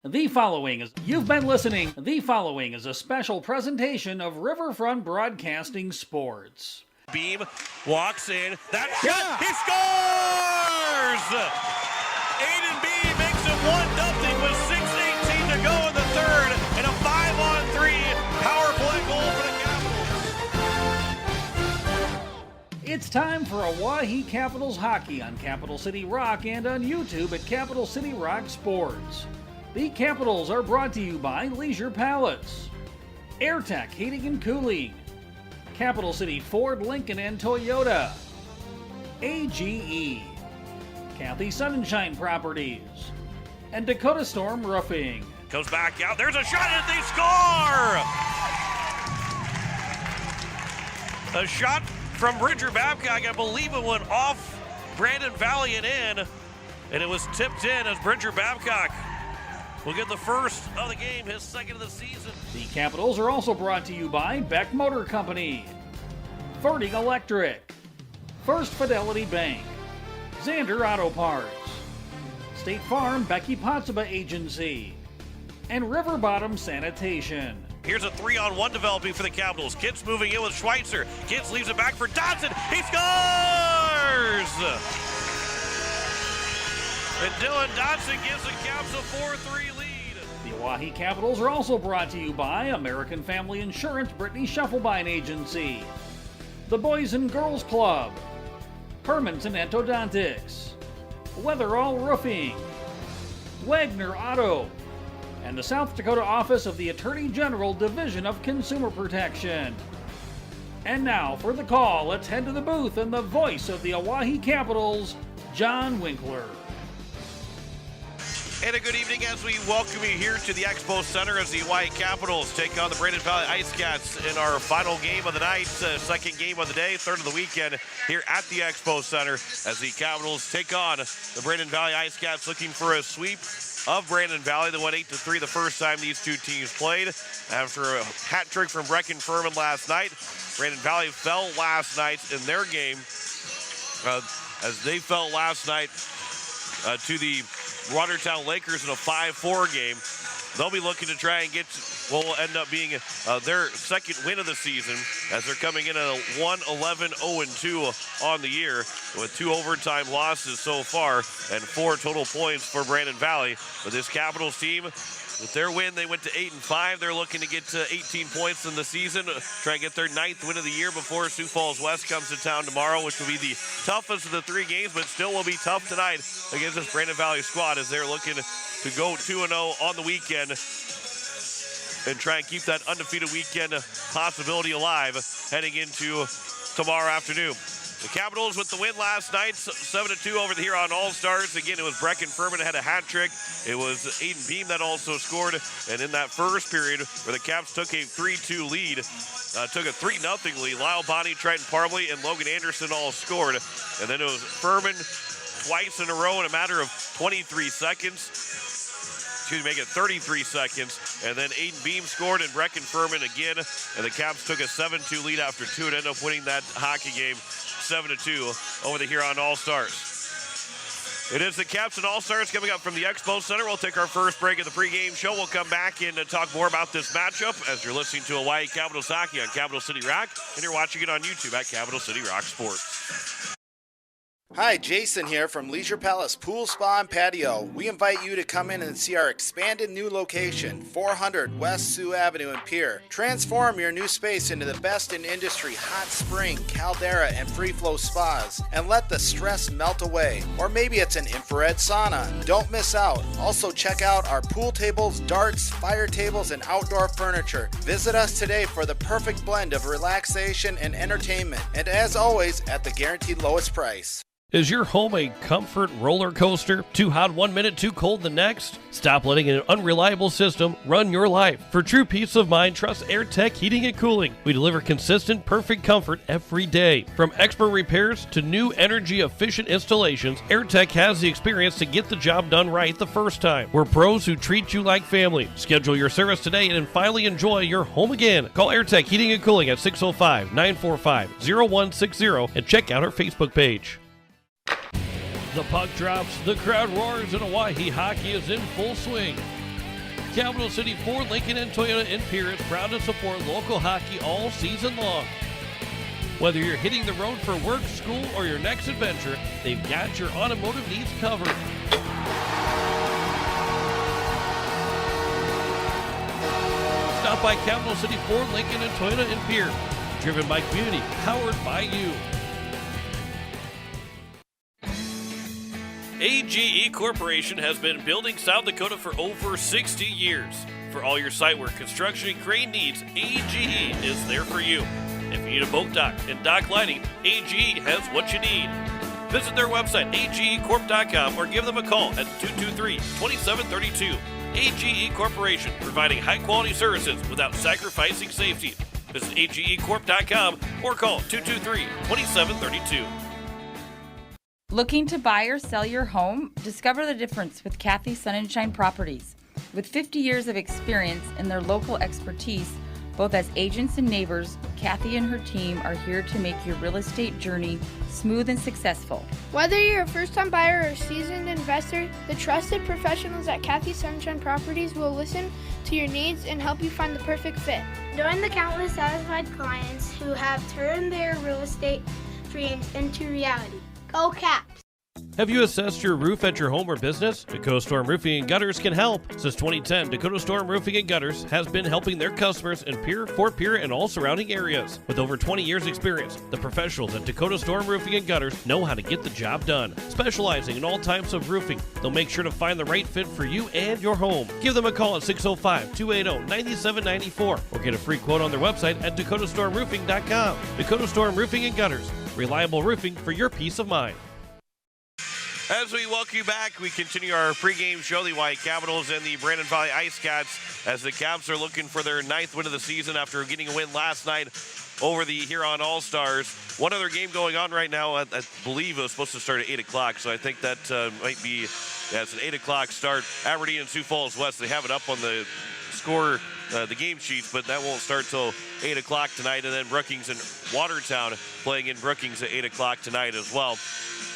The following is a special presentation of Riverfront Broadcasting Sports. Beam walks in. That shot, he scores! Aiden Beam makes it 1-0 with 6:18 to go in the third, and a 5-on-3 power play goal for the Capitals. It's time for Oahe Capitals hockey on Capital City Rock and on YouTube at Capital City Rock Sports. The Capitals are brought to you by Leisure Palace, AirTech Heating and Cooling, Capital City Ford, Lincoln, and Toyota, AGE, Kathy Sunshine Properties, and Dakota Storm Roofing. Goes back out. There's a shot and they score! A shot from Bridger Babcock. I believe it went off Brandon Valley and in, and it was tipped in as Bridger Babcock will get the first of the game, his second of the season. The Capitals are also brought to you by Beck Motor Company, Ferding Electric, First Fidelity Bank, Xander Auto Parts, State Farm Becky Potsuba Agency, and River Bottom Sanitation. Here's a 3-on-1 developing for the Capitals. Kitts moving in with Schweitzer. Kitts leaves it back for Dodson. He scores! And Dylan Dodson gives the Caps a 4-3 lead. The Oahe Capitals are also brought to you by American Family Insurance Brittany Scheffelbein Agency, the Boys and Girls Club, Hermanson Endodontics, Weatherall Roofing, Wagner Auto, and the South Dakota Office of the Attorney General Division of Consumer Protection. And now for the call, let's head to the booth and the voice of the Oahe Capitals, John Winkler. And a good evening as we welcome you here to the Expo Center as the Oahe Capitals take on the Brandon Valley IceCats in our final game of the night, second game of the day, third of the weekend here at the Expo Center as the Capitals take on the Brandon Valley IceCats, looking for a sweep of Brandon Valley. They won 8-3 the first time these two teams played after a hat trick from Brecken Furman last night. Brandon Valley fell last night in their game as they fell last night to the Watertown Lakers in a 5-4 game. They'll be looking to try and get what will end up being their second win of the season as they're coming in at a 1-11-0-2 on the year with 2 overtime losses so far and 4 total points for Brandon Valley. But this Capitals team, with their win, they went to 8-5. They're looking to get to 18 points in the season, try and get their 9th win of the year before Sioux Falls West comes to town tomorrow, which will be the toughest of the 3 games, but still will be tough tonight against this Brandon Valley squad as they're looking to go 2-0 on the weekend and try and keep that undefeated weekend possibility alive heading into tomorrow afternoon. The Capitals with the win last night, 7-2 over the Huron All-Stars. Again, it was Brecken Furman had a hat trick. It was Aiden Beam that also scored. And in that first period, where the Caps took a 3-2 lead, took a 3-0 lead, Lyle Bonney, Triton Parbley, and Logan Anderson all scored. And then it was Furman twice in a row in a matter of 23 seconds. Make it 33 seconds, and then Aiden Beam scored and Brecken Furman again, and the Caps took a 7-2 lead after 2 and ended up winning that hockey game 7-2 over the Huron All-Stars. It is the Caps and All-Stars coming up from the Expo Center. We'll take our first break of the pregame show. We'll come back and talk more about this matchup as you're listening to Oahe Capitals hockey on Capital City Rock, and you're watching it on YouTube at Capital City Rock Sports. Hi, Jason here from Leisure Palace Pool, Spa, and Patio. We invite you to come in and see our expanded new location, 400 West Sioux Avenue in Pierre. Transform your new space into the best in industry hot spring, caldera, and free flow spas, and let the stress melt away. Or maybe it's an infrared sauna. Don't miss out. Also check out our pool tables, darts, fire tables, and outdoor furniture. Visit us today for the perfect blend of relaxation and entertainment. And as always, at the guaranteed lowest price. Is your home a comfort roller coaster? Too hot one minute, too cold the next? Stop letting an unreliable system run your life. For true peace of mind, trust AirTech Heating and Cooling. We deliver consistent, perfect comfort every day. From expert repairs to new energy-efficient installations, AirTech has the experience to get the job done right the first time. We're pros who treat you like family. Schedule your service today and finally enjoy your home again. Call AirTech Heating and Cooling at 605-945-0160 and check out our Facebook page. The puck drops, the crowd roars, and Oahe hockey is in full swing. Capital City Ford, Lincoln, and Toyota in Pierre is proud to support local hockey all season long. Whether you're hitting the road for work, school, or your next adventure, they've got your automotive needs covered. Stop by Capital City Ford, Lincoln, and Toyota in Pierre. Driven by community, powered by you. AGE Corporation has been building South Dakota for over 60 years. For all your site work, construction, and crane needs, AGE is there for you. If you need a boat dock and dock lighting, AGE has what you need. Visit their website, agecorp.com, or give them a call at 223-2732. AGE Corporation, providing high-quality services without sacrificing safety. Visit agecorp.com or call 223-2732. Looking to buy or sell your home? Discover the difference with Kathy Sunshine Properties. With 50 years of experience and their local expertise, both as agents and neighbors, Kathy and her team are here to make your real estate journey smooth and successful. Whether you're a first-time buyer or a seasoned investor, the trusted professionals at Kathy Sunshine Properties will listen to your needs and help you find the perfect fit. Join the countless satisfied clients who have turned their real estate dreams into reality. Go Caps! Have you assessed your roof at your home or business? Dakota Storm Roofing and Gutters can help. Since 2010, Dakota Storm Roofing and Gutters has been helping their customers in Pierre, Fort Pierre, and all surrounding areas. With over 20 years experience, the professionals at Dakota Storm Roofing and Gutters know how to get the job done. Specializing in all types of roofing, they'll make sure to find the right fit for you and your home. Give them a call at 605-280-9794 or get a free quote on their website at dakotastormroofing.com. Dakota Storm Roofing and Gutters. Reliable roofing for your peace of mind. As we welcome you back, we continue our pregame show, the White Capitals and the Brandon Valley IceCats, as the Caps are looking for their 9th win of the season after getting a win last night over the Huron All-Stars. One other game going on right now, I believe it was supposed to start at 8 o'clock, so I think that might be, it's an 8 o'clock start. Aberdeen and Sioux Falls West, they have it up on the score, the game sheets, but that won't start till 8 o'clock tonight. And then Brookings and Watertown playing in Brookings at 8 o'clock tonight as well.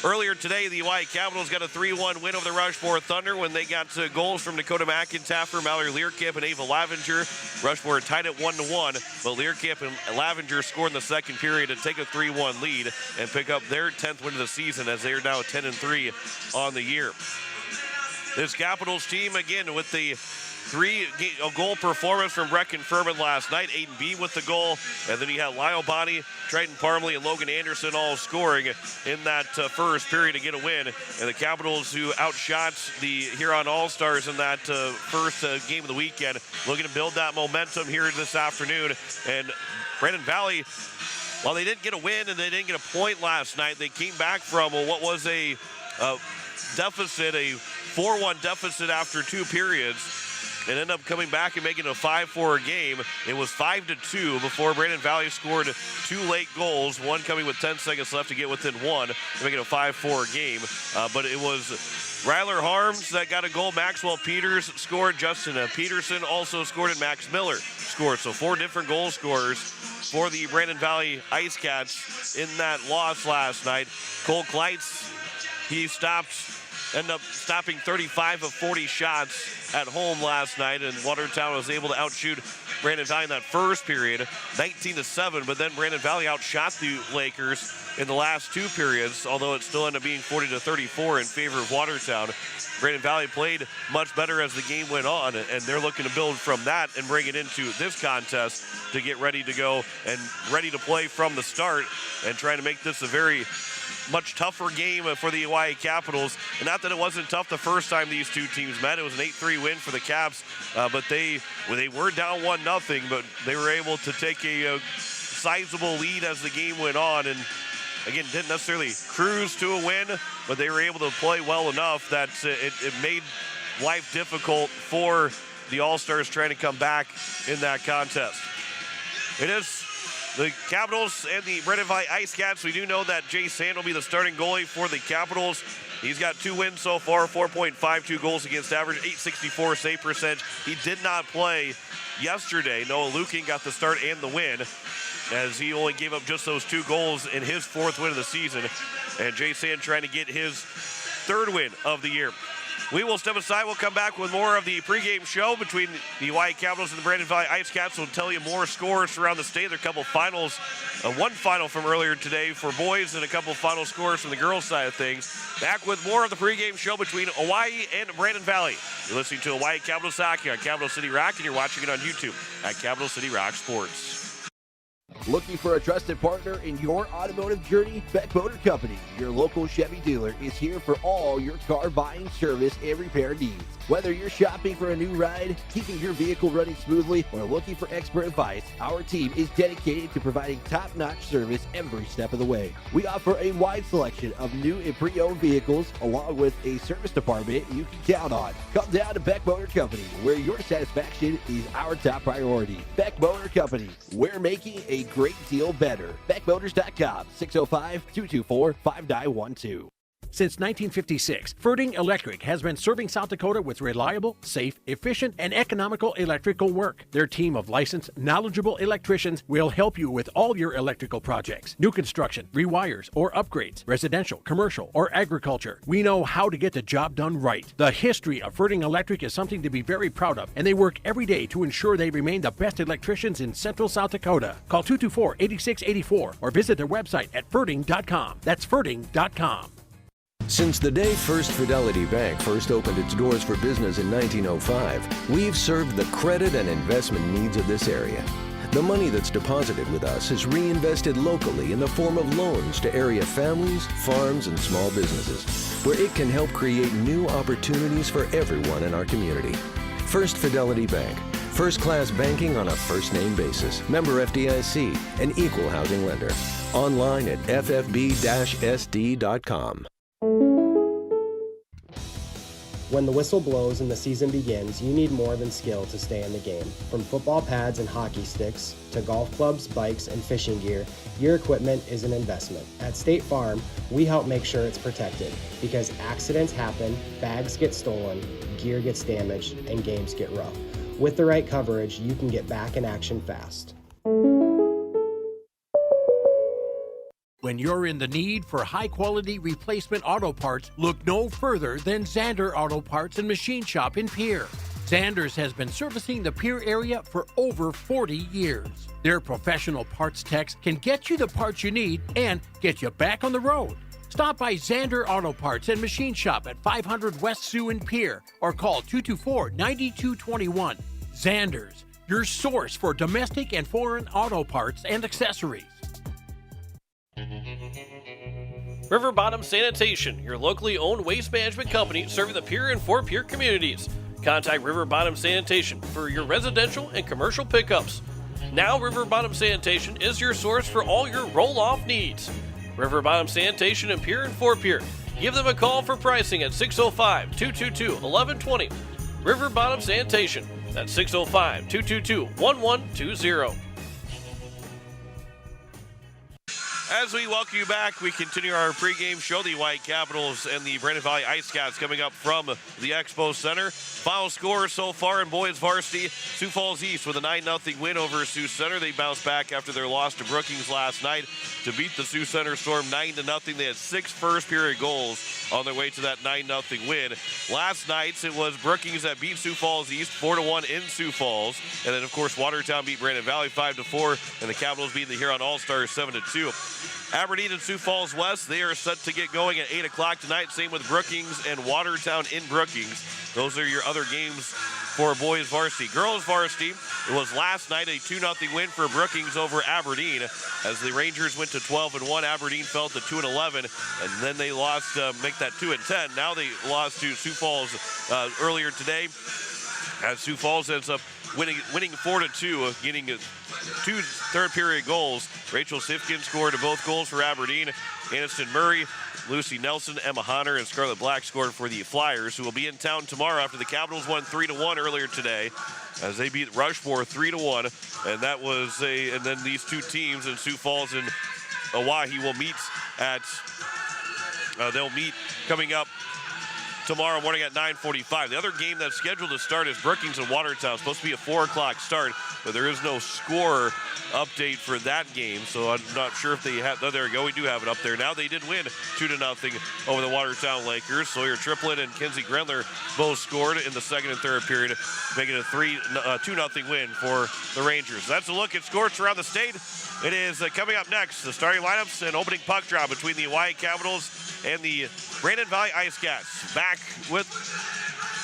Earlier today, the White Capitals got a 3-1 win over the Rushmore Thunder when they got goals from Dakota McIntaffer, Mallory Learcamp, and Ava Lavenger. Rushmore tied it 1-1, but Learcamp and Lavenger scored in the second period to take a 3-1 lead and pick up their 10th win of the season, as they are now 10-3 on the year. This Capitals team, again, with the goal performance from Brecken Furman last night. Aiden B with the goal, and then you had Lyle Bonney, Triton Parmley, and Logan Anderson all scoring in that first period to get a win. And the Capitals, who outshot the Huron All-Stars in that first game of the weekend, looking to build that momentum here this afternoon. And Brandon Valley, while they didn't get a win and they didn't get a point last night, they came back from what was a deficit, a 4-1 deficit after 2 periods, and ended up coming back and making a 5-4 game. It was 5-2 before Brandon Valley scored 2 late goals, one coming with 10 seconds left to get within 1 to make it a 5-4 game. But it was Ryler Harms that got a goal. Maxwell Peters scored. Justin Peterson also scored, and Max Miller scored. So 4 different goal scorers for the Brandon Valley IceCats in that loss last night. Cole Kleitz, he ended up stopping 35 of 40 shots at home last night, and Watertown was able to outshoot Brandon Valley in that first period, 19-7, but then Brandon Valley outshot the Lakers in the last 2 periods, although it still ended up being 40-34 in favor of Watertown. Brandon Valley played much better as the game went on, and they're looking to build from that and bring it into this contest to get ready to go and ready to play from the start and trying to make this a very much tougher game for the Hawaii Capitals. And not that it wasn't tough the first time these two teams met. It was an 8-3 win for the Caps, but they were down 1-0, but they were able to take a sizable lead as the game went on, and again, didn't necessarily cruise to a win, but they were able to play well enough that it made life difficult for the All-Stars trying to come back in that contest. It is the Capitals and the Brandon Valley IceCats. We do know that Jay Sand will be the starting goalie for the Capitals. He's got 2 wins so far, 4.52 goals against average, .864 save percentage. He did not play yesterday. Noah Lukin got the start and the win, as he only gave up just those 2 goals in his 4th win of the season. And Jay Sand trying to get his 3rd win of the year. We will step aside. We'll come back with more of the pregame show between the Hawaii Capitals and the Brandon Valley IceCats. We'll tell you more scores around the state. There are a couple finals, one final from earlier today for boys and a couple final scores from the girls' side of things. Back with more of the pregame show between Hawaii and Brandon Valley. You're listening to Hawaii Capitals Hockey on Capital City Rock, and you're watching it on YouTube at Capital City Rock Sports. Looking for a trusted partner in your automotive journey? Beck Motor Company, your local Chevy dealer, is here for all your car buying, service, and repair needs. Whether you're shopping for a new ride, keeping your vehicle running smoothly, or looking for expert advice, our team is dedicated to providing top-notch service every step of the way. We offer a wide selection of new and pre-owned vehicles, along with a service department you can count on. Come down to Beck Motor Company, where your satisfaction is our top priority. Beck Motor Company, we're making a great deal better. BeckMotors.com, 605-224-5912. Since 1956, Ferding Electric has been serving South Dakota with reliable, safe, efficient, and economical electrical work. Their team of licensed, knowledgeable electricians will help you with all your electrical projects. New construction, rewires, or upgrades, residential, commercial, or agriculture. We know how to get the job done right. The history of Ferding Electric is something to be very proud of, and they work every day to ensure they remain the best electricians in Central South Dakota. Call 224-8684 or visit their website at ferding.com. That's ferding.com. Since the day First Fidelity Bank first opened its doors for business in 1905, we've served the credit and investment needs of this area. The money that's deposited with us is reinvested locally in the form of loans to area families, farms, and small businesses, where it can help create new opportunities for everyone in our community. First Fidelity Bank, first-class banking on a first-name basis. Member FDIC, an equal housing lender. Online at ffb-sd.com. When the whistle blows and the season begins, you need more than skill to stay in the game. From football pads and hockey sticks to golf clubs, bikes, and fishing gear, your equipment is an investment. At State Farm, we help make sure it's protected because accidents happen, bags get stolen, gear gets damaged, and games get rough. With the right coverage, you can get back in action fast. When you're in the need for high-quality replacement auto parts, look no further than Zander Auto Parts and Machine Shop in Pierre. Zander's has been servicing the Pierre area for over 40 years. Their professional parts techs can get you the parts you need and get you back on the road. Stop by Zander Auto Parts and Machine Shop at 500 West Sioux in Pierre or call 224-9221. Zander's, your source for domestic and foreign auto parts and accessories. River Bottom Sanitation, your locally owned waste management company serving the Pierre and Fort Pierre communities. Contact River Bottom Sanitation for your residential and commercial pickups. Now River Bottom Sanitation is your source for all your roll-off needs. River Bottom Sanitation in Pierre and Fort Pierre. Give them a call for pricing at 605-222-1120. River Bottom Sanitation. That's 605-222-1120. As we welcome you back, we continue our pregame show. The Hawaii Capitals and the Brandon Valley IceCats coming up from the Expo Center. Final score so far in boys varsity, Sioux Falls East with a 9-0 win over Sioux Center. They bounced back after their loss to Brookings last night to beat the Sioux Center Storm 9-0. They had 6 first-period goals on their way to that 9-0 win. Last night, it was Brookings that beat Sioux Falls East 4-1 in Sioux Falls. And then, of course, Watertown beat Brandon Valley 5-4, and the Capitals beat the Huron All-Stars 7-2. Aberdeen and Sioux Falls West, they are set to get going at 8 o'clock tonight. Same with Brookings and Watertown in Brookings. Those are your other games for boys varsity. Girls varsity, it was last night a 2-0 win for Brookings over Aberdeen as the Rangers went to 12-1. Aberdeen fell to 2-11, and then they lost, make that 2-10. Now they lost to Sioux Falls earlier today as Sioux Falls ends up winning 4-2, getting 2 third-period goals. Rachel Sifkin scored both goals for Aberdeen. Aniston Murray, Lucy Nelson, Emma Honner, and Scarlett Black scored for the Flyers, who will be in town tomorrow after the Capitals won 3-1 earlier today as they beat Rushmore 3-1. And that was and then these two teams in Sioux Falls and Oahe will meet at, they'll meet coming up tomorrow morning at 9:45. The other game that's scheduled to start is Brookings and Watertown. Supposed to be a 4 o'clock start, but there is no score update for that game, so I'm not sure if they have. Oh, there we go. We do have it up there now. They did win 2-0 over the Watertown Lakers. Sawyer Triplett and Kinsey Grendler both scored in the second and third period, making a 2-0 win for the Rangers. That's a look at scores around the state. It is coming up next, the starting lineups and opening puck drop between the Hawaii Capitals and the Brandon Valley IceCats. Back with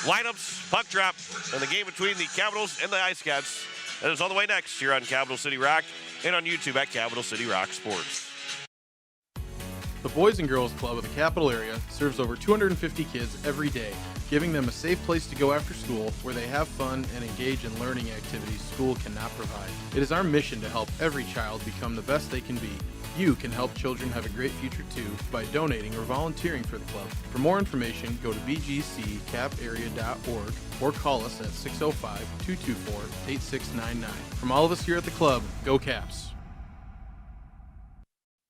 lineups, puck drop, and the game between the Capitals and the IceCats. That is all the way next here on Capital City Rock and on YouTube at Capital City Rock Sports. The Boys and Girls Club of the Capital Area serves over 250 kids every day, giving them a safe place to go after school where they have fun and engage in learning activities school cannot provide. It is our mission to help every child become the best they can be. You can help children have a great future too by donating or volunteering for the club. For more information, go to bgccaparea.org or call us at 605-224-8699. From all of us here at the club, go Caps!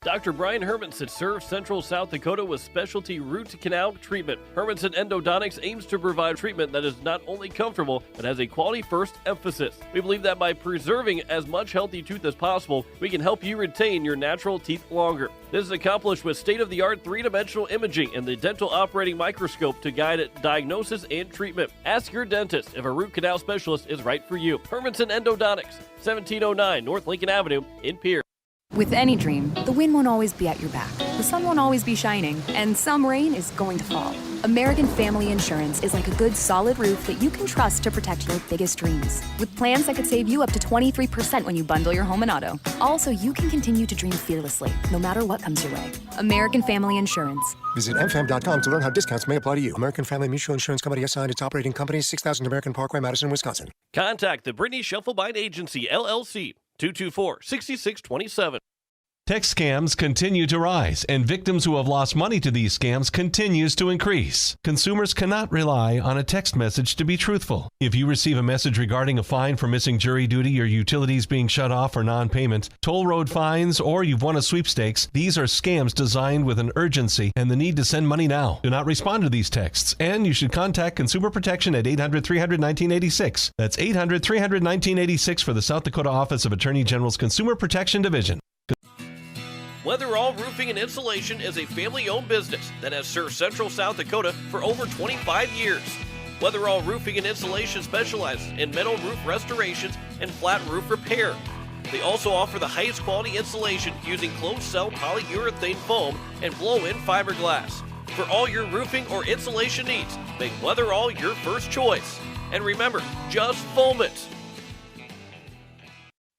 Dr. Brian Hermanson serves Central South Dakota with specialty root canal treatment. Hermanson Endodontics aims to provide treatment that is not only comfortable, but has a quality-first emphasis. We believe that by preserving as much healthy tooth as possible, we can help you retain your natural teeth longer. This is accomplished with state-of-the-art three-dimensional imaging and the dental operating microscope to guide diagnosis and treatment. Ask your dentist if a root canal specialist is right for you. Hermanson Endodontics, 1709 North Lincoln Avenue in Pierre. With any dream, the wind won't always be at your back, the sun won't always be shining, and some rain is going to fall. American Family Insurance is like a good solid roof that you can trust to protect your biggest dreams. With plans that could save you up to 23% when you bundle your home and auto. Also, you can continue to dream fearlessly, no matter what comes your way. American Family Insurance. Visit mfam.com to learn how discounts may apply to you. American Family Mutual Insurance Company assigned its operating company, 6000 American Parkway, Madison, Wisconsin. Contact the Brittany Shufflebine Agency, LLC, 224-6627. Tech scams continue to rise, and victims who have lost money to these scams continues to increase. Consumers cannot rely on a text message to be truthful. If you receive a message regarding a fine for missing jury duty, your utilities being shut off for non-payment, toll road fines, or you've won a sweepstakes, these are scams designed with an urgency and the need to send money now. Do not respond to these texts, and you should contact Consumer Protection at 800-300-1986. That's 800-300-1986 for the South Dakota Office of Attorney General's Consumer Protection Division. Weatherall Roofing and Insulation is a family-owned business that has served Central South Dakota for over 25 years. Weatherall Roofing and Insulation specializes in metal roof restorations and flat roof repair. They also offer the highest quality insulation using closed-cell polyurethane foam and blow-in fiberglass. For all your roofing or insulation needs, make Weatherall your first choice. And remember, just foam it.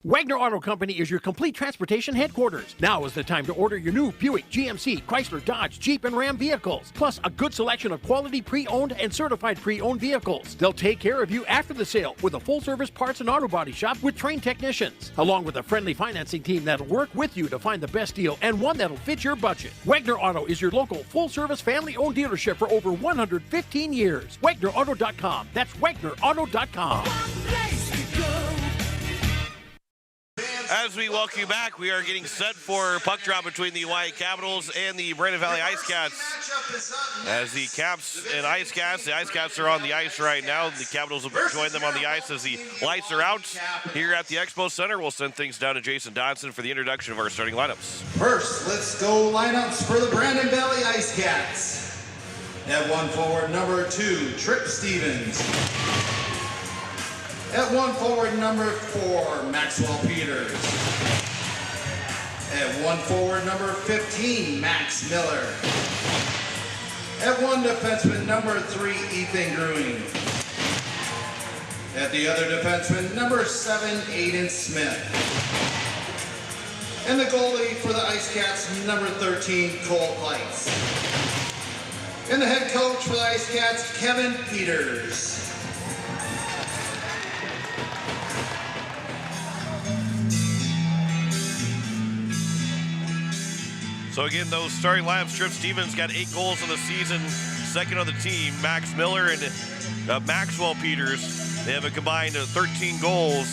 Wagner Auto Company is your complete transportation headquarters. Now is the time to order your new Buick, GMC, Chrysler, Dodge, Jeep, and Ram vehicles, plus a good selection of quality pre-owned and certified pre-owned vehicles. They'll take care of you after the sale with a full-service parts and auto body shop with trained technicians, along with a friendly financing team that'll work with you to find the best deal and one that'll fit your budget. Wagner Auto is your local full-service family-owned dealership for over 115 years. WagnerAuto.com. That's WagnerAuto.com. As we welcome you back, we are getting set for puck drop between the Hawaii Capitals and the Brandon Valley IceCats. As the Caps and IceCats, the IceCats are on the ice right now. The Capitals will join them on the ice as the lights are out here at the Expo Center. We'll send things down to Jason Dodson for the introduction of our starting lineups. First, let's go lineups for the Brandon Valley IceCats. At 1 forward, number 2, Trip Stevens. At 1 forward, number 4, Maxwell Peters. At 1 forward, number 15, Max Miller. At 1 defenseman, number 3, Ethan Grewing. At the other defenseman, number 7, Aiden Smith. And the goalie for the IceCats, number 13, Cole Lights. And the head coach for the IceCats, Kevin Peters. So again, those starting lineups, Trip Stevens got 8 goals in the season, second on the team. Max Miller and Maxwell Peters, they have a combined 13 goals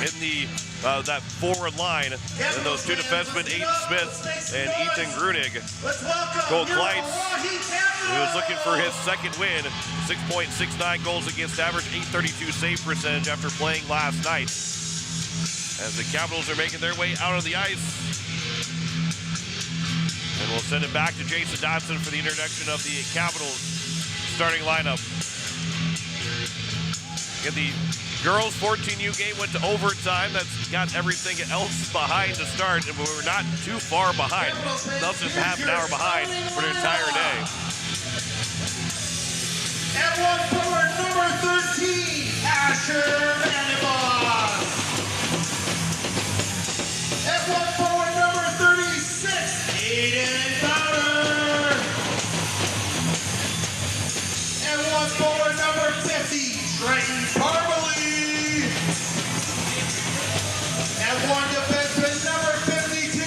in the that forward line. And those two defensemen, Aiden Smith and Ethan Grunig. Cole Kleitz, who was looking for his second win, 6.69 goals against average, 832 save percentage after playing last night. As the Capitals are making their way out of the ice. And we'll send it back to Jason Dodson for the introduction of the Capitals starting lineup. In the girls 14U game went to overtime. That's got everything else behind to start, and we're not too far behind. Less than half an hour behind for the entire day. At one forward, number 13, Asher Vandenbos. At one forward, number 36, Aiden Bowder. At one forward, number 50, Trenton Parmalee. At one defenseman, number 52,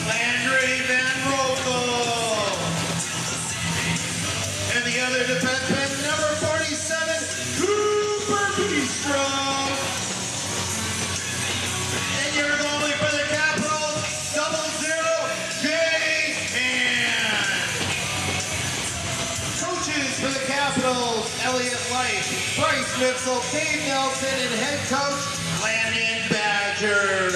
Landry Van Rokel. And the other defenseman, number 47, Cooper Beastrom. And your goalie for the Capitals, 00, Jay Hand. Coaches for the Capitals, Elliot Light, Bryce Mitchell, Dave Nelson, and head coach, Landon Badger.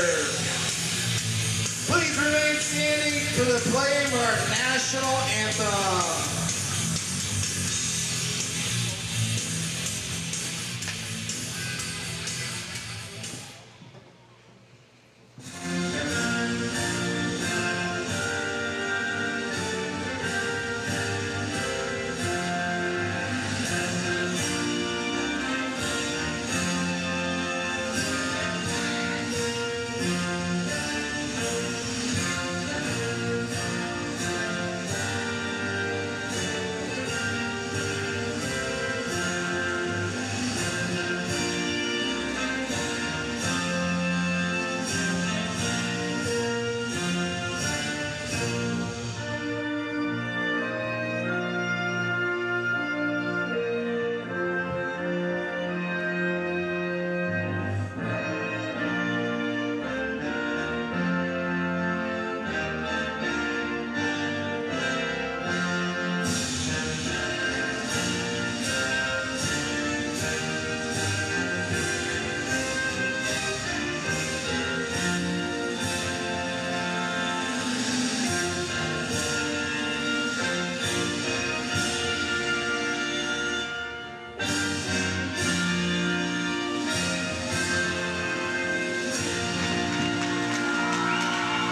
Please remain standing for the play of our national anthem.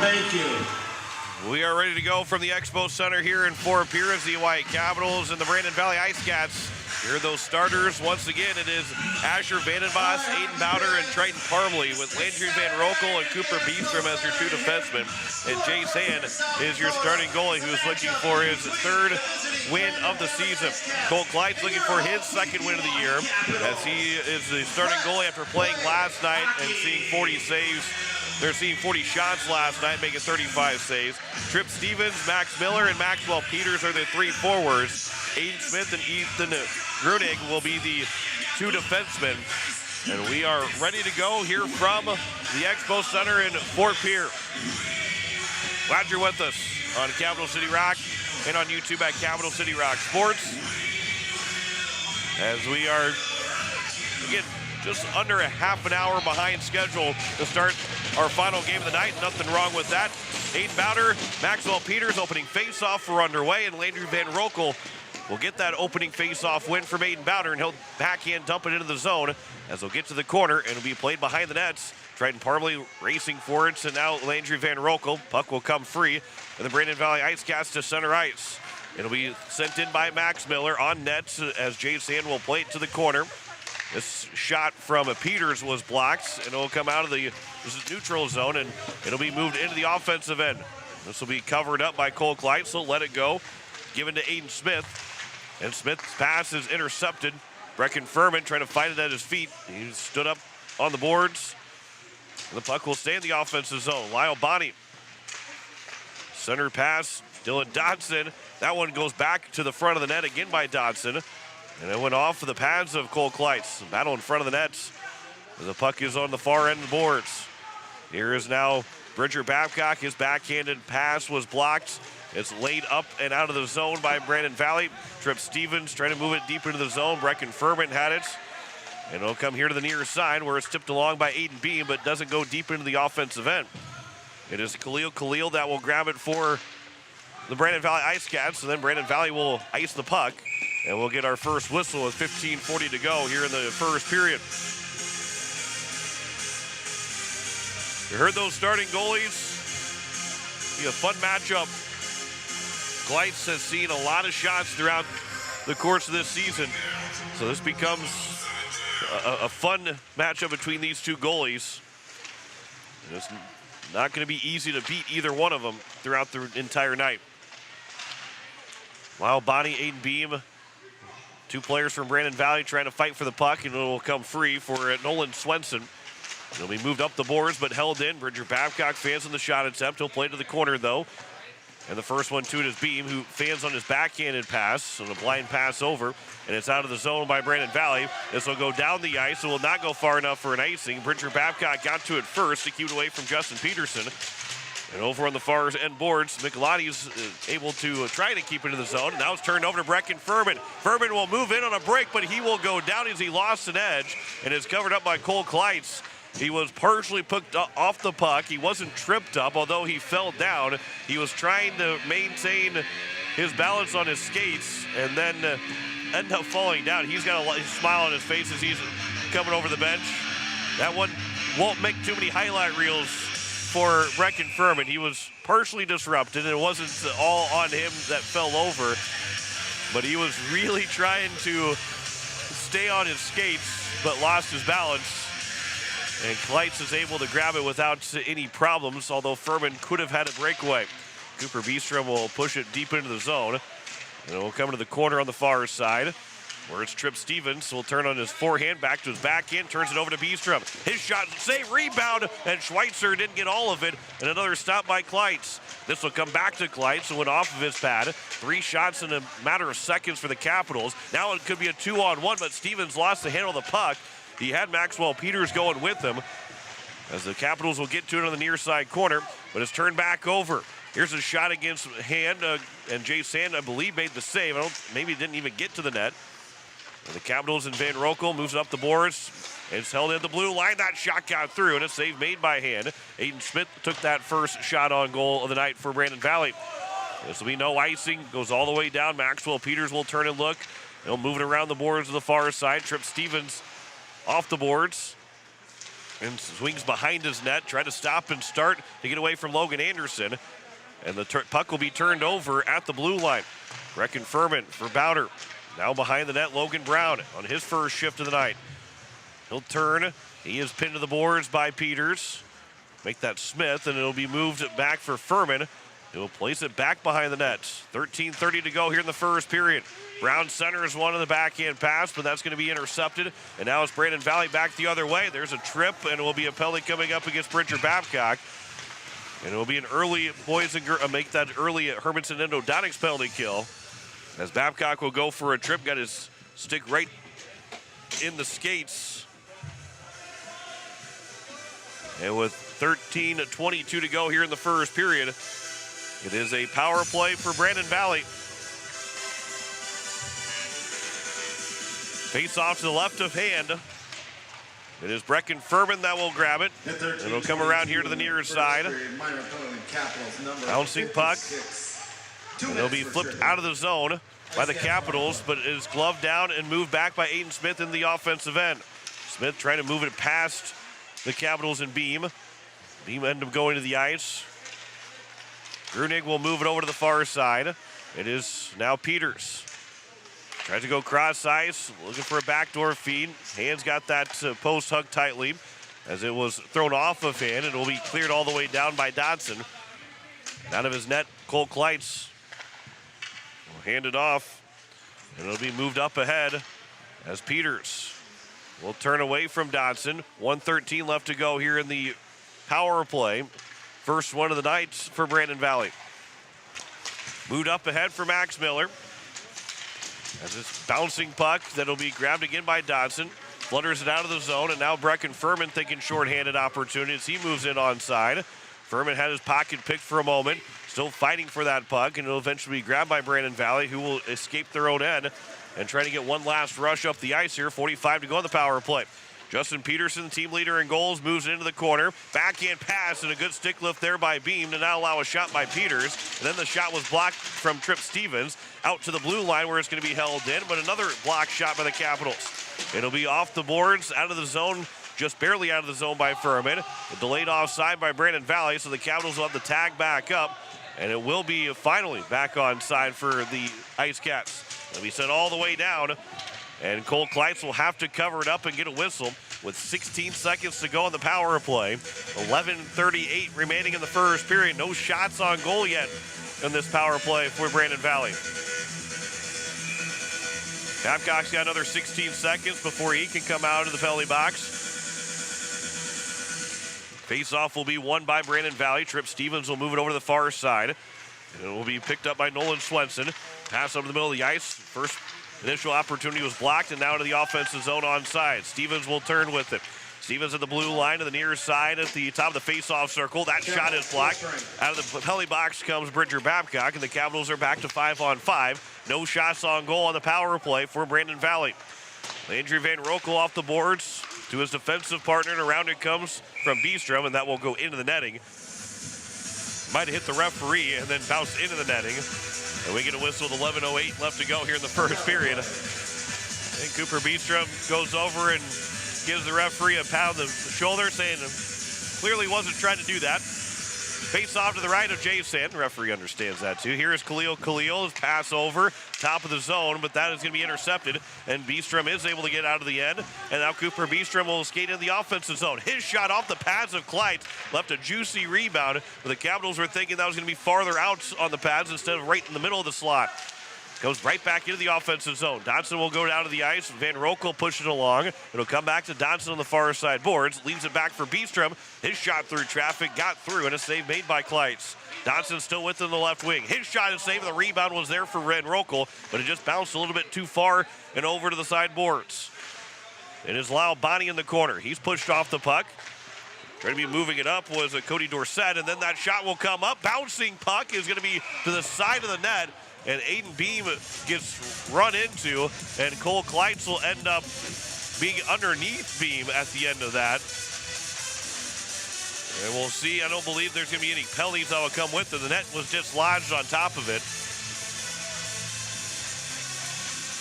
Thank you. We are ready to go from the Expo Center here in Fort Pierce. The Oahe Capitals and the Brandon Valley IceCats. Here are those starters. Once again, it is Asher Vandenbos, Aiden Bowder, and Triton Parmalee, with Landry Van Rokel and Cooper Beastrom as your two defensemen. And Jay Sand is your starting goalie, who's looking for his third win of the season. Cole Kleitz looking for his second win of the year, as he is the starting goalie after playing last night and seeing 40 saves. They're seeing 40 shots last night, making 35 saves. Trip Stevens, Max Miller, and Maxwell Peters are the three forwards. Aiden Smith and Ethan Grunig will be the two defensemen. And we are ready to go here from the Expo Center in Fort Pierce. Glad you're with us on Capital City Rock and on YouTube at Capital City Rock Sports. As we are, again, just under a half an hour behind schedule to start our final game of the night. Nothing wrong with that. Aiden Bowder, Maxwell Peters opening face-off are underway, and Landry Van Rokel will get that opening face-off win from Aiden Bowder, and he'll backhand dump it into the zone as they'll get to the corner, and it'll be played behind the nets. Triton Parmalee racing forwards, and now Landry Van Rokel. Puck will come free, and the Brandon Valley IceCats to center ice. It'll be sent in by Max Miller on nets as Jay Sand will play it to the corner. This shot from Peters was blocked, and it'll come out of the neutral zone, and it'll be moved into the offensive end. This will be covered up by Cole Kleitz, so let it go. Given to Aiden Smith, and Smith's pass is intercepted. Brecken Furman trying to find it at his feet. He stood up on the boards. And the puck will stay in the offensive zone. Lyle Bonney. Center pass, Dylan Dodson. That one goes back to the front of the net again by Dodson. And it went off of the pads of Cole Kleitz. Battle in front of the nets. The puck is on the far end of the boards. Here is now Bridger Babcock. His backhanded pass was blocked. It's laid up and out of the zone by Brandon Valley. Trip Stevens trying to move it deep into the zone. Brecken Furman had it. And it'll come here to the near side where it's tipped along by Aiden Beam, but doesn't go deep into the offensive end. It is Khalil that will grab it for the Brandon Valley IceCats, and then Brandon Valley will ice the puck. And we'll get our first whistle with 15:40 to go here in the first period. You heard those starting goalies. Be a fun matchup. Gleitz has seen a lot of shots throughout the course of this season. So this becomes a fun matchup between these two goalies. And it's not going to be easy to beat either one of them throughout the entire night. Lyle Bonnie, Aiden Beam, two players from Brandon Valley trying to fight for the puck, and it will come free for Nolan Swenson. It'll be moved up the boards, but held in. Bridger Babcock fans on the shot attempt. He'll play to the corner, though. And the first one to it is Beam, who fans on his backhanded pass, on a blind pass over, and it's out of the zone by Brandon Valley. This will go down the ice. It will not go far enough for an icing. Bridger Babcock got to it first, secured away from Justin Peterson. And over on the far end boards, Michelotti's able to try to keep it in the zone. Now it's turned over to Brecken Furman. Furman will move in on a break, but he will go down as he lost an edge, and is covered up by Cole Kleitz. He was partially picked off the puck. He wasn't tripped up, although he fell down. He was trying to maintain his balance on his skates and then ended up falling down. He's got a smile on his face as he's coming over the bench. That one won't make too many highlight reels for Brecken Furman. He was partially disrupted, and it wasn't all on him that fell over, but he was really trying to stay on his skates, but lost his balance. And Kleitz is able to grab it without any problems, although Furman could have had a breakaway. Cooper Beestrom will push it deep into the zone. And it will come to the corner on the far side, where it's Trip Stevens. Will turn on his forehand, back to his backhand, turns it over to Beestrom. His shot, save, rebound, and Schweitzer didn't get all of it. And another stop by Kleitz. This will come back to Kleitz, who went off of his pad. 3 shots in a matter of seconds for the Capitals. Now it could be a 2-on-1, but Stevens lost the handle of the puck. He had Maxwell Peters going with him, as the Capitals will get to it on the near side corner, but it's turned back over. Here's a shot against Hand, and Jay Sand, I believe, made the save. Maybe didn't even get to the net. And the Capitals and Van Rokel moves up the boards. It's held in the blue line. That shot got through, and a save made by Hand. Aiden Smith took that first shot on goal of the night for Brandon Valley. This will be no icing. Goes all the way down. Maxwell Peters will turn and look. He'll move it around the boards to the far side. Trip Stevens off the boards and swings behind his net, try to stop and start to get away from Logan Anderson, and the puck will be turned over at the blue line. Brecken Furman for Bowder. Now behind the net, Logan Brown on his first shift of the night. He'll turn. He is pinned to the boards by Peters. Make that Smith, and it'll be moved back for Furman. He'll place it back behind the net. 13:30 to go here in the first period. Brown centers one on the backhand pass, but that's going to be intercepted. And now it's Brandon Valley back the other way. There's a trip, and it will be a penalty coming up against Bridger Babcock. And it will be an early boys and girls, make that early Hermanson Endodontics penalty kill. As Babcock will go for a trip, got his stick right in the skates. And with 13:22 to go here in the first period, it is a power play for Brandon Valley. Face off to the left of Hand. It is Brecken Furman that will grab it. It'll come around here to the near side. Bouncing puck. And it'll be flipped out of the zone by the Capitals, but it is gloved down and moved back by Aiden Smith in the offensive end. Smith trying to move it past the Capitals and Beam. Beam ended up going to the ice. Grunig will move it over to the far side. It is now Peters. Tries to go cross ice, looking for a backdoor feed. Hand's got that post hug tightly as it was thrown off of Hand. It will be cleared all the way down by Dodson. Out of his net, Cole Kleitz will hand it off, and it'll be moved up ahead as Peters will turn away from Dodson. 1:13 left to go here in the power play. First one of the night for Brandon Valley. Moved up ahead for Max Miller. As this bouncing puck that'll be grabbed again by Dodson. Flutters it out of the zone, and now Brecken Furman thinking shorthanded opportunities. He moves in onside. Furman had his pocket picked for a moment, still fighting for that puck, and it'll eventually be grabbed by Brandon Valley, who will escape their own end and try to get one last rush up the ice here. 45 to go on the power play. Justin Peterson, team leader in goals, moves into the corner. Backhand pass and a good stick lift there by Beam to now allow a shot by Peters. And then the shot was blocked from Trip Stevens out to the blue line where it's going to be held in, but another block shot by the Capitals. It'll be off the boards, out of the zone, just barely out of the zone by Furman. A delayed offside by Brandon Valley, so the Capitals will have the tag back up, and it will be finally back on side for the IceCats. It'll be sent all the way down, and Cole Kleitz will have to cover it up and get a whistle with 16 seconds to go on the power play. 11:38 remaining in the first period. No shots on goal yet in this power play for Brandon Valley. Babcock's got another 16 seconds before he can come out of the penalty box. Face-off will be won by Brandon Valley. Trip Stevens will move it over to the far side. It will be picked up by Nolan Swenson. Pass over the middle of the ice. First initial opportunity was blocked, and now to the offensive zone onside. Stevens will turn with it. Stevens at the blue line to the near side at the top of the face-off circle. That shot is blocked. Out of the penalty box comes Bridger Babcock, and the Capitals are back to 5-on-5. No shots on goal on the power play for Brandon Valley. Landry Van Rokel off the boards to his defensive partner, and around it comes from Beestrom, and that will go into the netting. Might have hit the referee and then bounced into the netting. And we get a whistle with 11:08 left to go here in the first period. And Cooper Beestrom goes over and gives the referee a pat on the shoulder, saying clearly wasn't trying to do that. Face off to the right of Jason. The referee understands that too. Here is Khalil. His pass over, top of the zone, but that is going to be intercepted. And Beestrom is able to get out of the end. And now Cooper Beestrom will skate in the offensive zone. His shot off the pads of Kleitz left a juicy rebound. But the Capitals were thinking that was going to be farther out on the pads instead of right in the middle of the slot. Goes right back into the offensive zone. Dodson will go down to the ice. Van Rokel pushes it along. It'll come back to Dodson on the far side boards. Leaves it back for Beestrom. His shot through traffic, got through, and a save made by Kleitz. Dodson still within the left wing. His shot is saved. The rebound was there for Van Rokel, but it just bounced a little bit too far and over to the side boards. It is Lyle Bonney in the corner. He's pushed off the puck. Trying to be moving it up was Cody Dorsett, and then that shot will come up. Bouncing puck is going to be to the side of the net. And Aiden Beam gets run into, and Cole Kleitz will end up being underneath Beam at the end of that. And we'll see. I don't believe there's going to be any penalties that will come with it. The net was just lodged on top of it.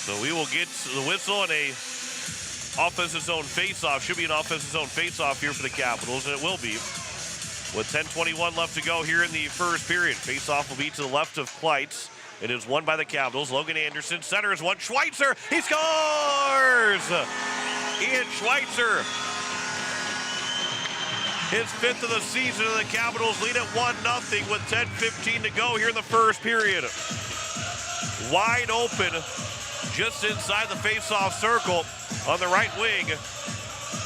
So we will get the whistle and a offensive zone face-off. Should be an offensive zone face-off here for the Capitals, and it will be. With 10:21 left to go here in the first period. Face-off will be to the left of Kleitz. It is won by the Capitals. Logan Anderson centers one. Schweitzer, he scores! Ian Schweitzer, his fifth of the season, and the Capitals lead at 1-0 with 10:15 to go here in the first period. Wide open, just inside the face-off circle on the right wing.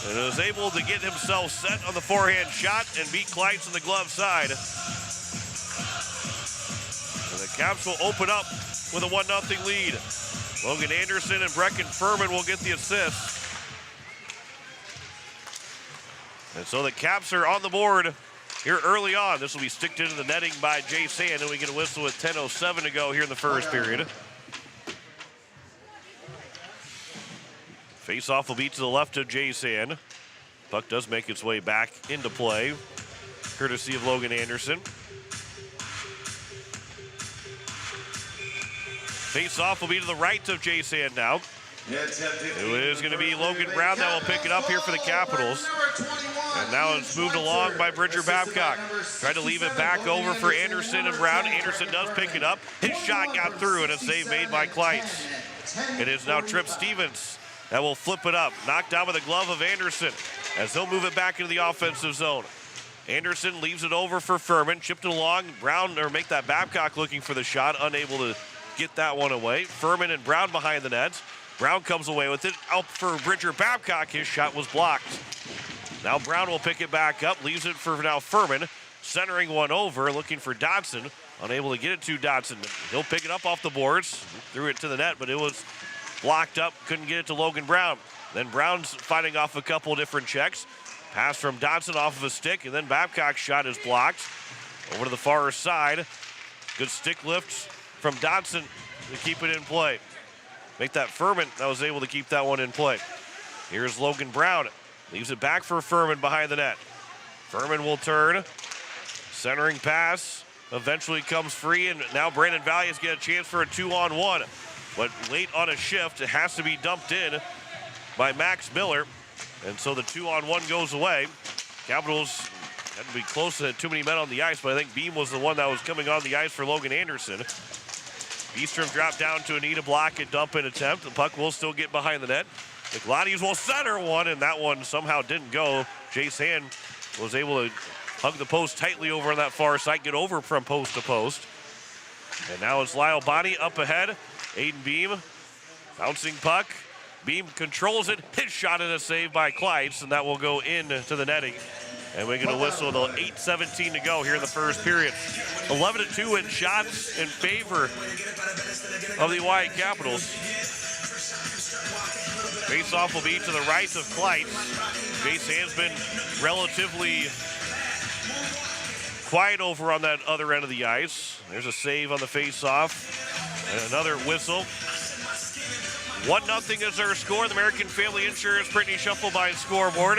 And is able to get himself set on the forehand shot and beat Kleitz on the glove side. And the Caps will open up with a 1-0 lead. Logan Anderson and Brecken Furman will get the assist. And so the Caps are on the board here early on. This will be sticked into the netting by Jay Sand, and we get a whistle with 10:07 to go here in the first period. Face-off will be to the left of Jay Sand. Puck does make its way back into play, courtesy of Logan Anderson. Face-off will be to the right of Jay Sand now. It is going to be Logan Brown that will pick it up here for the Capitals. And now it's moved along by Bridger Babcock. Tried to leave it back over for Anderson and Brown. Anderson does pick it up. His shot got through, and a save made by Kleitz. It is now Trip Stevens that will flip it up. Knocked down with the glove of Anderson as they'll move it back into the offensive zone. Anderson leaves it over for Furman. Chipped it along. Brown, or make that Babcock looking for the shot. Unable to get that one away. Furman and Brown behind the nets. Brown comes away with it. Out for Bridger Babcock. His shot was blocked. Now Brown will pick it back up. Leaves it for now Furman. Centering one over. Looking for Dodson. Unable to get it to Dodson. He'll pick it up off the boards. Threw it to the net, but it was blocked up. Couldn't get it to Logan Brown. Then Brown's fighting off a couple different checks. Pass from Dodson off of a stick, and then Babcock's shot is blocked. Over to the far side. Good stick lift from Dodson to keep it in play. Make that Furman that was able to keep that one in play. Here's Logan Brown. Leaves it back for Furman behind the net. Furman will turn. Centering pass. Eventually comes free, and now Brandon Valley has got a chance for a 2-on-1. But late on a shift, it has to be dumped in by Max Miller. And so the 2-on-1 goes away. Capitals had to be close to too many men on the ice, but I think Beam was the one that was coming on the ice for Logan Anderson. Beastrom dropped down to a knee to block and dump in attempt. The puck will still get behind the net. McLotties will center one, and that one somehow didn't go. Jace Hand was able to hug the post tightly over on that far side, get over from post to post. And now it's Lyle Bonney up ahead. Aiden Beam, bouncing puck. Beam controls it. His shot and a save by Kleitz, and that will go into the netting. And we're going to whistle with 8:17 to go here in the first period. 11-2 in shots in favor of the Oahe Capitals. Face-off will be to the right of Kleitz. Jace Hand's been relatively quiet over on that other end of the ice. There's a save on the face-off. And another whistle. 1-0 is our score. The American Family Insurance Brittany Shufflebein scoreboard.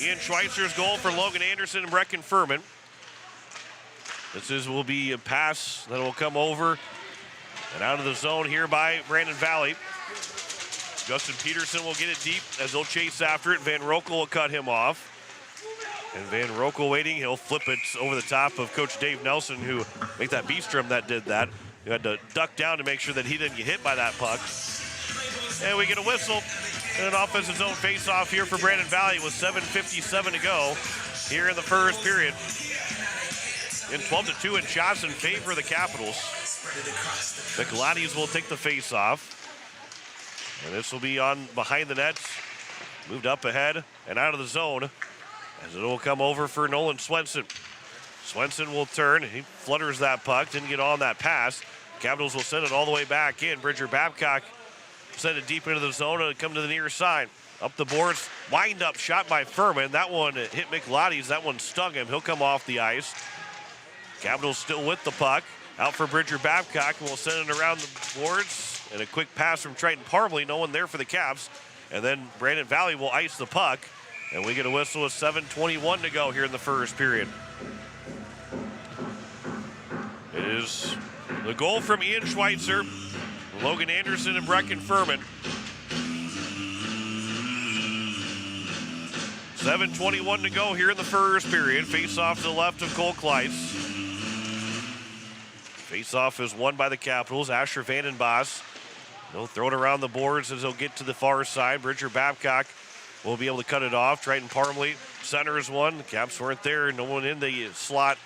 Ian Schweitzer's goal for Logan Anderson and Brecken Furman. Will be a pass that will come over and out of the zone here by Brandon Valley. Justin Peterson will get it deep as they'll chase after it. Van Rokel will cut him off. And Van Rokel waiting. He'll flip it over the top of Coach Dave Nelson, who make that Beastrom that did that. He had to duck down to make sure that he didn't get hit by that puck. And we get a whistle and an offensive zone face-off here for Brandon Valley with 7:57 to go here in the first period. In 12-2 in shots in favor of the Capitals. The Galati's will take the face-off. And this will be on behind the net. Moved up ahead and out of the zone as it will come over for Nolan Swenson. Swenson will turn. He flutters that puck. Didn't get on that pass. Capitals will send it all the way back in. Bridger Babcock send it deep into the zone and come to the near side. Up the boards, wind up shot by Furman. That one hit McLotties. That one stung him. He'll come off the ice. Capitals still with the puck. Out for Bridger Babcock, and we'll send it around the boards. And a quick pass from Triton Parmley. No one there for the Caps. And then Brandon Valley will ice the puck. And we get a whistle with 7:21 to go here in the first period. It is the goal from Ian Schweitzer, Logan Anderson, and Brecken Furman. 7:21 to go here in the first period. Face-off to the left of Cole Kleitz. Face-off is won by the Capitals. Asher Vandenbos. They'll throw it around the boards as they'll get to the far side. Bridger Babcock will be able to cut it off. Triton Parmley centers one. The Caps weren't there. No one in the slot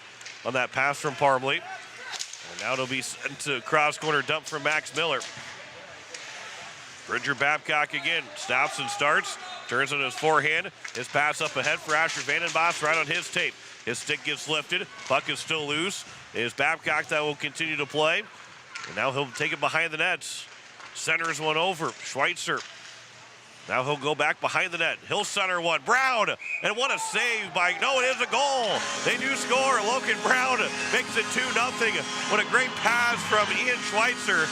on that pass from Parmley. And now it'll be sent to cross-corner dump from Max Miller. Bridger Babcock again stops and starts. Turns on his forehand. His pass up ahead for Asher Vandenbos right on his tape. His stick gets lifted. Puck is still loose. It is Babcock that will continue to play. And now he'll take it behind the nets. Centers one over. Schweitzer. Now he'll go back behind the net. He'll center one. Brown. And what a save by, no, it is a goal. They do score. Logan Brown makes it 2-0. What a great pass from Ian Schweitzer.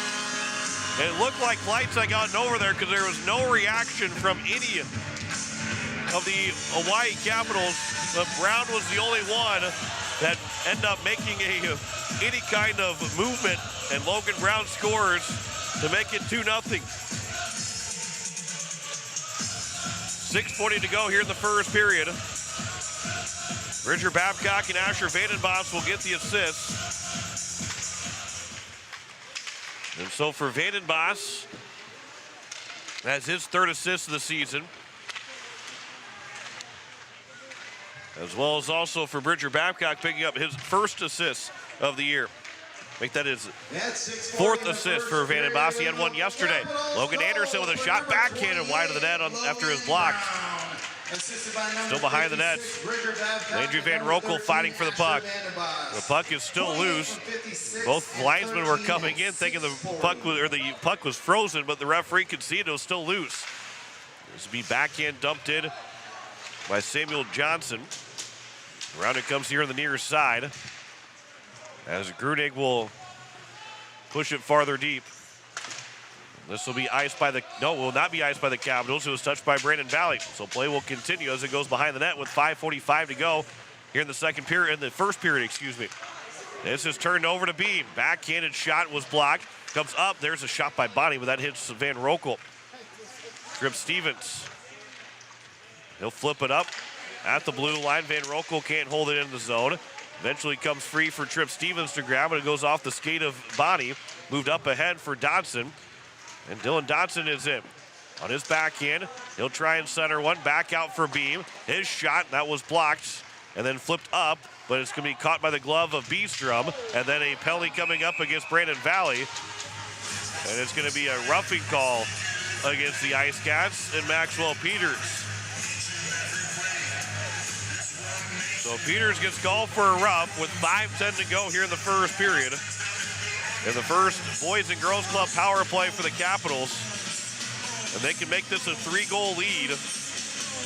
It looked like Kleitz had gotten over there because there was no reaction from any of the Oahe Capitals. But Brown was the only one that ended up making any kind of movement. And Logan Brown scores to make it 2-0. 6:40 to go here in the first period. Bridger Babcock and Asher Vandenbos will get the assists. And so for Vandenbos, that's his third assist of the season. As well as also for Bridger Babcock picking up his first assist of the year. Make that his fourth assist for Vandenbos. He had one yesterday. Logan Anderson with a shot backhanded wide of the net after his block. Still behind the net. Landry Van Rokel fighting for the puck. The puck is still loose. Both linesmen were coming in thinking the puck was frozen, but the referee could see it was still loose. This will be backhand dumped in by Samuel Johnson. Around it comes here on the near side, as Grunig will push it farther deep. This will be iced by the, no, will not be iced by the Capitals. It was touched by Brandon Valley. So play will continue as it goes behind the net with 5:45 to go here in the second period, in the first period, excuse me. This is turned over to Beam. Backhanded shot was blocked. Comes up, there's a shot by Bonnie, but that hits Van Rokel. Tripp Stevens. He'll flip it up at the blue line. Van Rokel can't hold it in the zone. Eventually comes free for Tripp Stevens to grab, and it goes off the skate of Bonnie. Moved up ahead for Dodson. And Dylan Dodson is in. On his backhand, he'll try and center one. Back out for Beam. His shot, that was blocked, and then flipped up, but it's going to be caught by the glove of Beestrom. And then a penalty coming up against Brandon Valley. And it's going to be a roughing call against the IceCats and Maxwell Peters. So Peters gets called for a rough with 5:10 to go here in the first period. In the first Boys and Girls Club power play for the Capitals. And they can make this a 3-goal lead,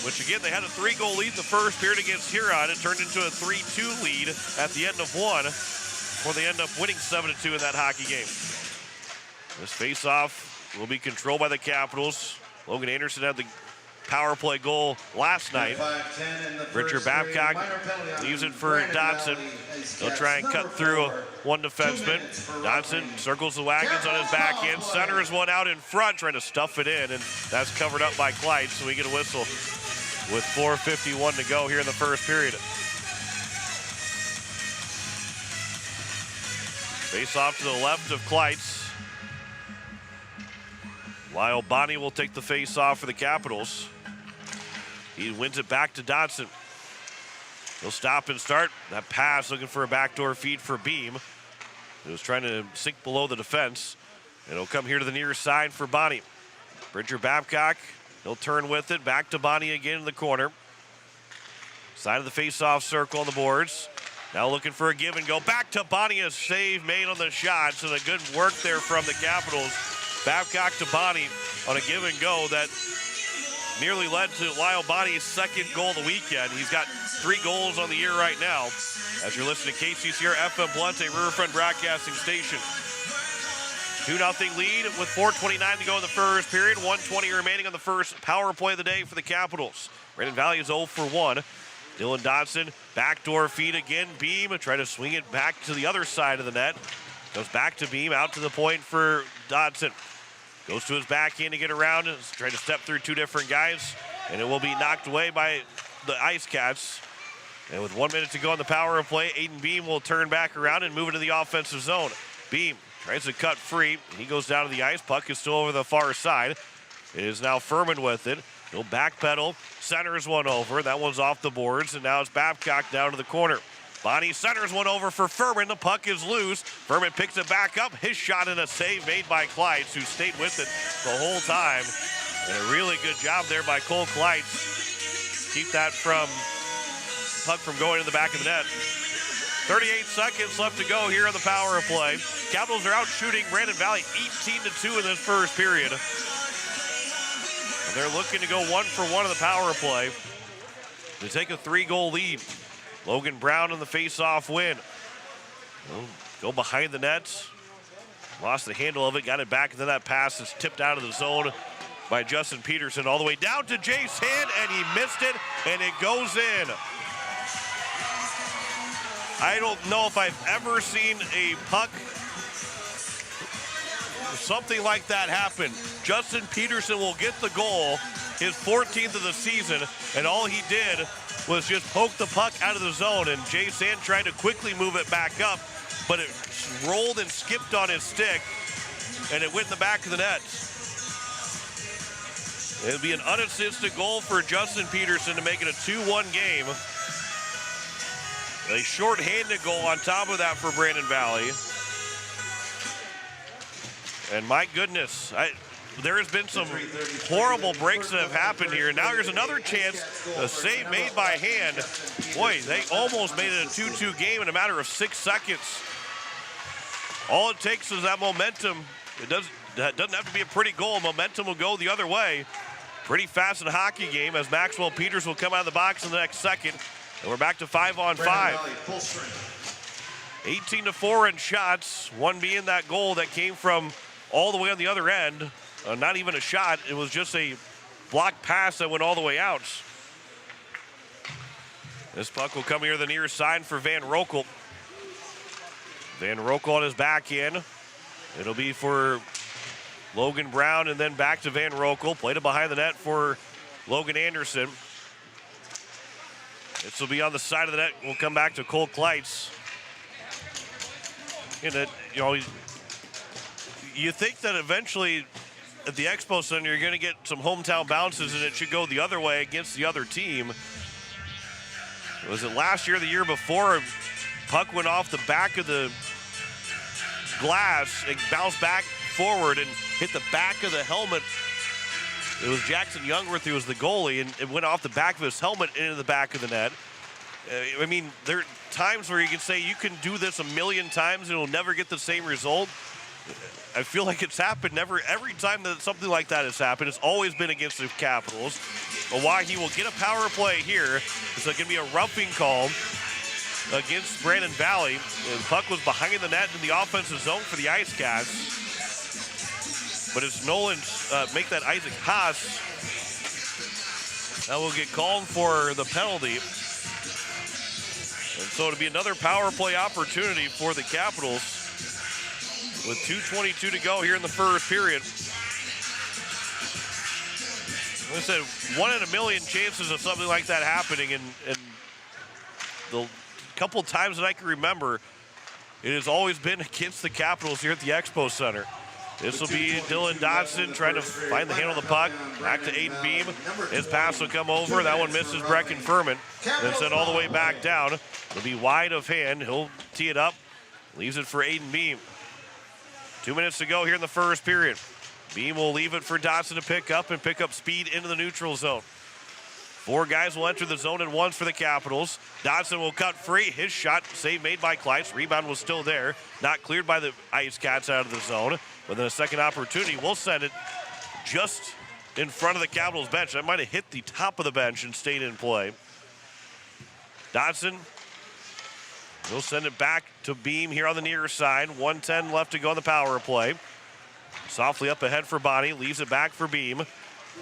which again, they had a 3-goal lead in the first period against Huron. It turned into a 3-2 lead at the end of one, before they end up winning 7-2 in that hockey game. This face-off will be controlled by the Capitals. Logan Anderson had the power play goal last night. Richard Babcock leaves it for Dodson. He'll try and cut through one defenseman. Dodson circles the wagons on his backhand, centers one out in front, trying to stuff it in, and that's covered up by Clyde, so we get a whistle with 4:51 to go here in the first period. Face off to the left of Kleitz. Lyle Bonnie will take the face off for the Capitals. He wins it back to Dodson. He'll stop and start. That pass looking for a backdoor feed for Beam. He was trying to sink below the defense. And it'll come here to the near side for Bonnie. Bridger Babcock, he'll turn with it. Back to Bonnie again in the corner. Side of the face-off circle on the boards. Now looking for a give and go. Back to Bonnie, a save made on the shots. And a good work there from the Capitals. Babcock to Bonnie on a give and go that nearly led to Lyle Bonnie's second goal of the weekend. He's got 3 goals on the year right now. As you're listening to KCCR FM Blunt, a Riverfront Broadcasting Station. 2-0 lead with 4:29 to go in the first period. 1:20 remaining on the first power play of the day for the Capitals. Brandon Valley is 0 for 1. Dylan Dodson, backdoor feed again. Beam, try to swing it back to the other side of the net. Goes back to Beam, out to the point for Dodson. Goes to his backhand to get around, trying to step through 2 different guys, and it will be knocked away by the IceCats. And with 1 minute to go on the power play, Aiden Beam will turn back around and move into the offensive zone. Beam tries to cut free. He goes down to the ice. Puck is still over the far side. It is now Furman with it. He'll backpedal, centers one over. That one's off the boards, and now it's Babcock down to the corner. Bonnie centers one over for Furman. The puck is loose. Furman picks it back up. His shot and a save made by Kleitz, who stayed with it the whole time. And a really good job there by Cole Kleitz. Keep that puck from going in the back of the net. 38 seconds left to go here on the power play. Capitals are out shooting Brandon Valley 18-2 in this first period. And they're looking to go 1 for 1 in the power play to take a 3-goal lead. Logan Brown in the face-off win. Go behind the nets. Lost the handle of it, got it back, and then that pass is tipped out of the zone by Justin Peterson all the way down to Jace Hand, and he missed it, and it goes in. I don't know if I've ever seen a puck, something like that happen. Justin Peterson will get the goal, his 14th of the season, and all he did was just poke the puck out of the zone, and Jay Sand tried to quickly move it back up, but it rolled and skipped on his stick, and it went in the back of the net. It'll be an unassisted goal for Justin Peterson to make it a 2-1 game. A short-handed goal on top of that for Brandon Valley. And my goodness, there has been some horrible breaks that have happened here. Now here's another chance, a save made by Hand. Boy, they almost made it a 2-2 game in a matter of 6 seconds. All it takes is that momentum. That doesn't have to be a pretty goal. Momentum will go the other way Pretty fast in a hockey game as Maxwell Peters will come out of the box in the next second. And we're back to 5-on-5. 18-4 in shots, one being that goal that came from all the way on the other end. Not even a shot, it was just a block pass that went all the way out. This puck will come here to the near side for Van Rokel. Van Rokel on his back end. It'll be for Logan Brown and then back to Van Rokel. Played it behind the net for Logan Anderson. This will be on the side of the net. We'll come back to Cole Kleitz. You think that eventually at the Expo Center you're going to get some hometown bounces and it should go the other way against the other team. Was it last year or the year before? Puck went off the back of the glass and bounced back forward and hit the back of the helmet. It was Jackson Youngworth who was the goalie, and it went off the back of his helmet into the back of the net. I mean, there are times where you can say you can do this a million times and it'll never get the same result. I feel like it's happened every time that something like that has happened. It's always been against the Capitals. Oahe will get a power play here. It's going to be a roughing call against Brandon Valley. And puck was behind the net in the offensive zone for the IceCats. But it's Nolan make that Isaac Haas that will get called for the penalty. And so it'll be another power play opportunity for the Capitals with 2:22 to go here in the first period. Like I said, 1 in a million chances of something like that happening, and the couple of times that I can remember, it has always been against the Capitals here at the Expo Center. This will be Dylan Dodson trying to find the handle of the puck. Back to Aiden Beam. His pass will come over. That one misses Brecken Furman. Then sent all the way back down. It'll be wide of hand. He'll tee it up. Leaves it for Aiden Beam. 2 minutes to go here in the first period. Beam will leave it for Dodson to pick up speed into the neutral zone. 4 guys will enter the zone at once for the Capitals. Dodson will cut free. His shot, save made by Kleitz. Rebound was still there. Not cleared by the IceCats out of the zone. But then a second opportunity. We'll send it just in front of the Capitals bench. That might have hit the top of the bench and stayed in play. Dodson will send it back to Beam here on the near side. 1:10 left to go on the power play. Softly up ahead for Bonnie. Leaves it back for Beam.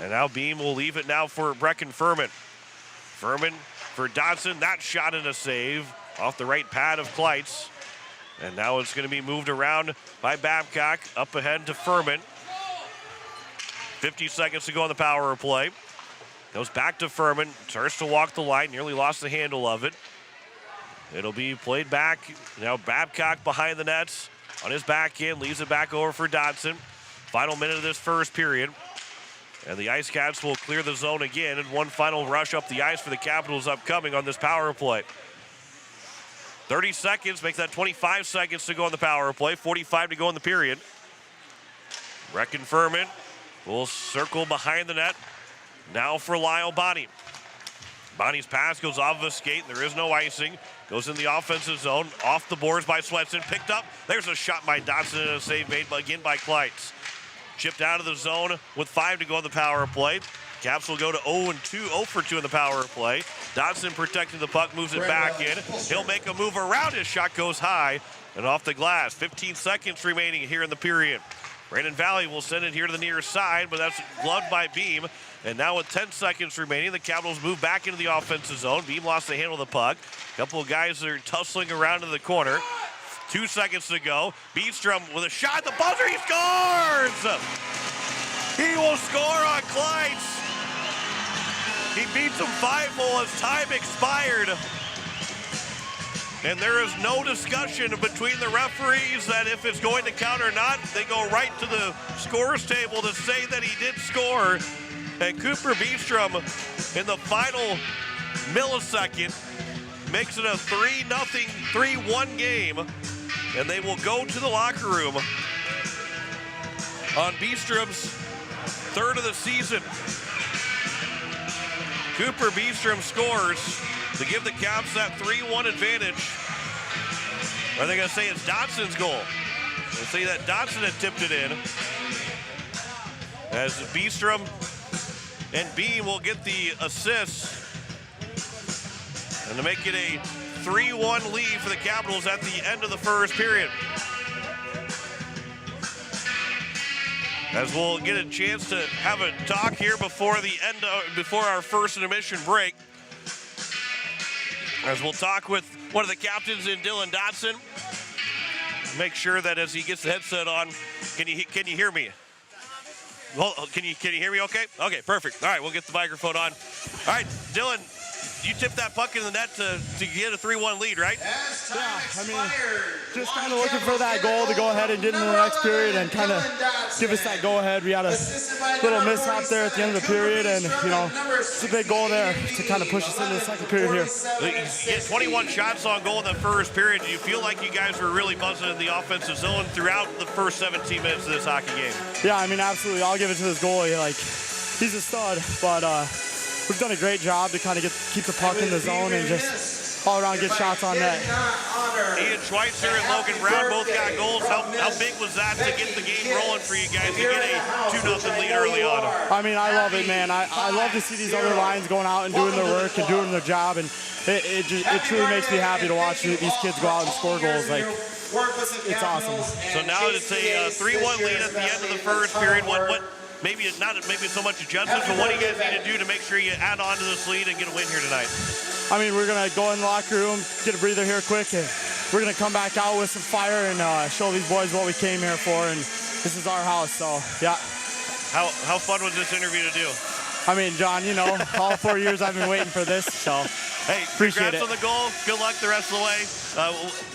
And now Beam will leave it now for Brecken Furman. Furman for Dodson. That shot and a save off the right pad of Kleitz. And now it's going to be moved around by Babcock. Up ahead to Furman. 50 seconds to go on the power play. Goes back to Furman. Starts to walk the line. Nearly lost the handle of it. It'll be played back. Now Babcock behind the nets. On his back end. Leaves it back over for Dodson. Final minute of this first period. And the IceCats will clear the zone again. And one final rush up the ice for the Capitals upcoming on this power play. 30 seconds, make that 25 seconds to go on the power play. 45 to go in the period. Brecken Furman will circle behind the net. Now for Lyle Bonnie. Bonnie's pass goes off of a skate. There is no icing. Goes in the offensive zone. Off the boards by Swetson. Picked up. There's a shot by Dodson and a save made again by Kleitz. Chipped out of the zone with 5 to go on the power play. Caps will go to 0 for 2 in the power play. Dodson protecting the puck, moves it back in. He'll make a move around. His shot goes high and off the glass. 15 seconds remaining here in the period. Brandon Valley will send it here to the near side, but that's gloved by Beam. And now with 10 seconds remaining, the Capitals move back into the offensive zone. Beam lost the handle of the puck. A couple of guys are tussling around in the corner. 2 seconds to go. Beedstrom with a shot at the buzzer. He scores! He will score on Kleitz. He beats him 5-0 as time expired. And there is no discussion between the referees that if it's going to count or not. They go right to the scores table to say that he did score. And Cooper Beedstrom in the final millisecond makes it a 3-0, 3-1 game. And they will go to the locker room on Beedstrom's 3rd of the season. Cooper Beedstrom scores to give the Caps that 3-1 advantage. Are they going to say it's Dodson's goal? They'll say that Dodson had tipped it in. As Beedstrom and Beam will get the assist. And to make it a 3-1 lead for the Capitals at the end of the first period. As we'll get a chance to have a talk here before our first intermission break. As we'll talk with one of the captains in Dylan Dotson. Make sure that as he gets the headset on, can you hear me? Well, can you hear me okay? Okay, perfect. All right, we'll get the microphone on. All right, Dylan, you tipped that puck in the net to get a 3-1 lead, right? Yeah, I mean, just kind of looking for that goal to go ahead and get into the next period and kind of give us that go-ahead. We had a little mishap there at the end of the period, and, it's a big goal there to kind of push us into the second period here. You get 21 shots on goal in the first period. Do you feel like you guys were really buzzing in the offensive zone throughout the first 17 minutes of this hockey game? Yeah, I mean, absolutely. I'll give it to this goalie. Like, he's a stud, but we've done a great job to kind of keep the puck in the zone and just all around get shots on net. Ian Schweitzer and Logan Brown both got goals. How big was that to get the game rolling for you guys to get a 2-0 lead early on? I mean, I love it, man. I love to see these other lines going out and doing their work and doing their job, and it truly makes me happy to watch these kids go out and score goals. Like, it's awesome. So now it's a 3-1 lead at the end of the first period. What maybe not so much adjustments, but what do you guys need to do to make sure you add on to this lead and get a win here tonight? I mean, we're going to go in the locker room, get a breather here quick, and we're going to come back out with some fire and show these boys what we came here for, and this is our house, so, yeah. How fun was this interview to do? I mean, John, all 4 years I've been waiting for this, so hey, appreciate congrats it. on the goal. Good luck the rest of the way.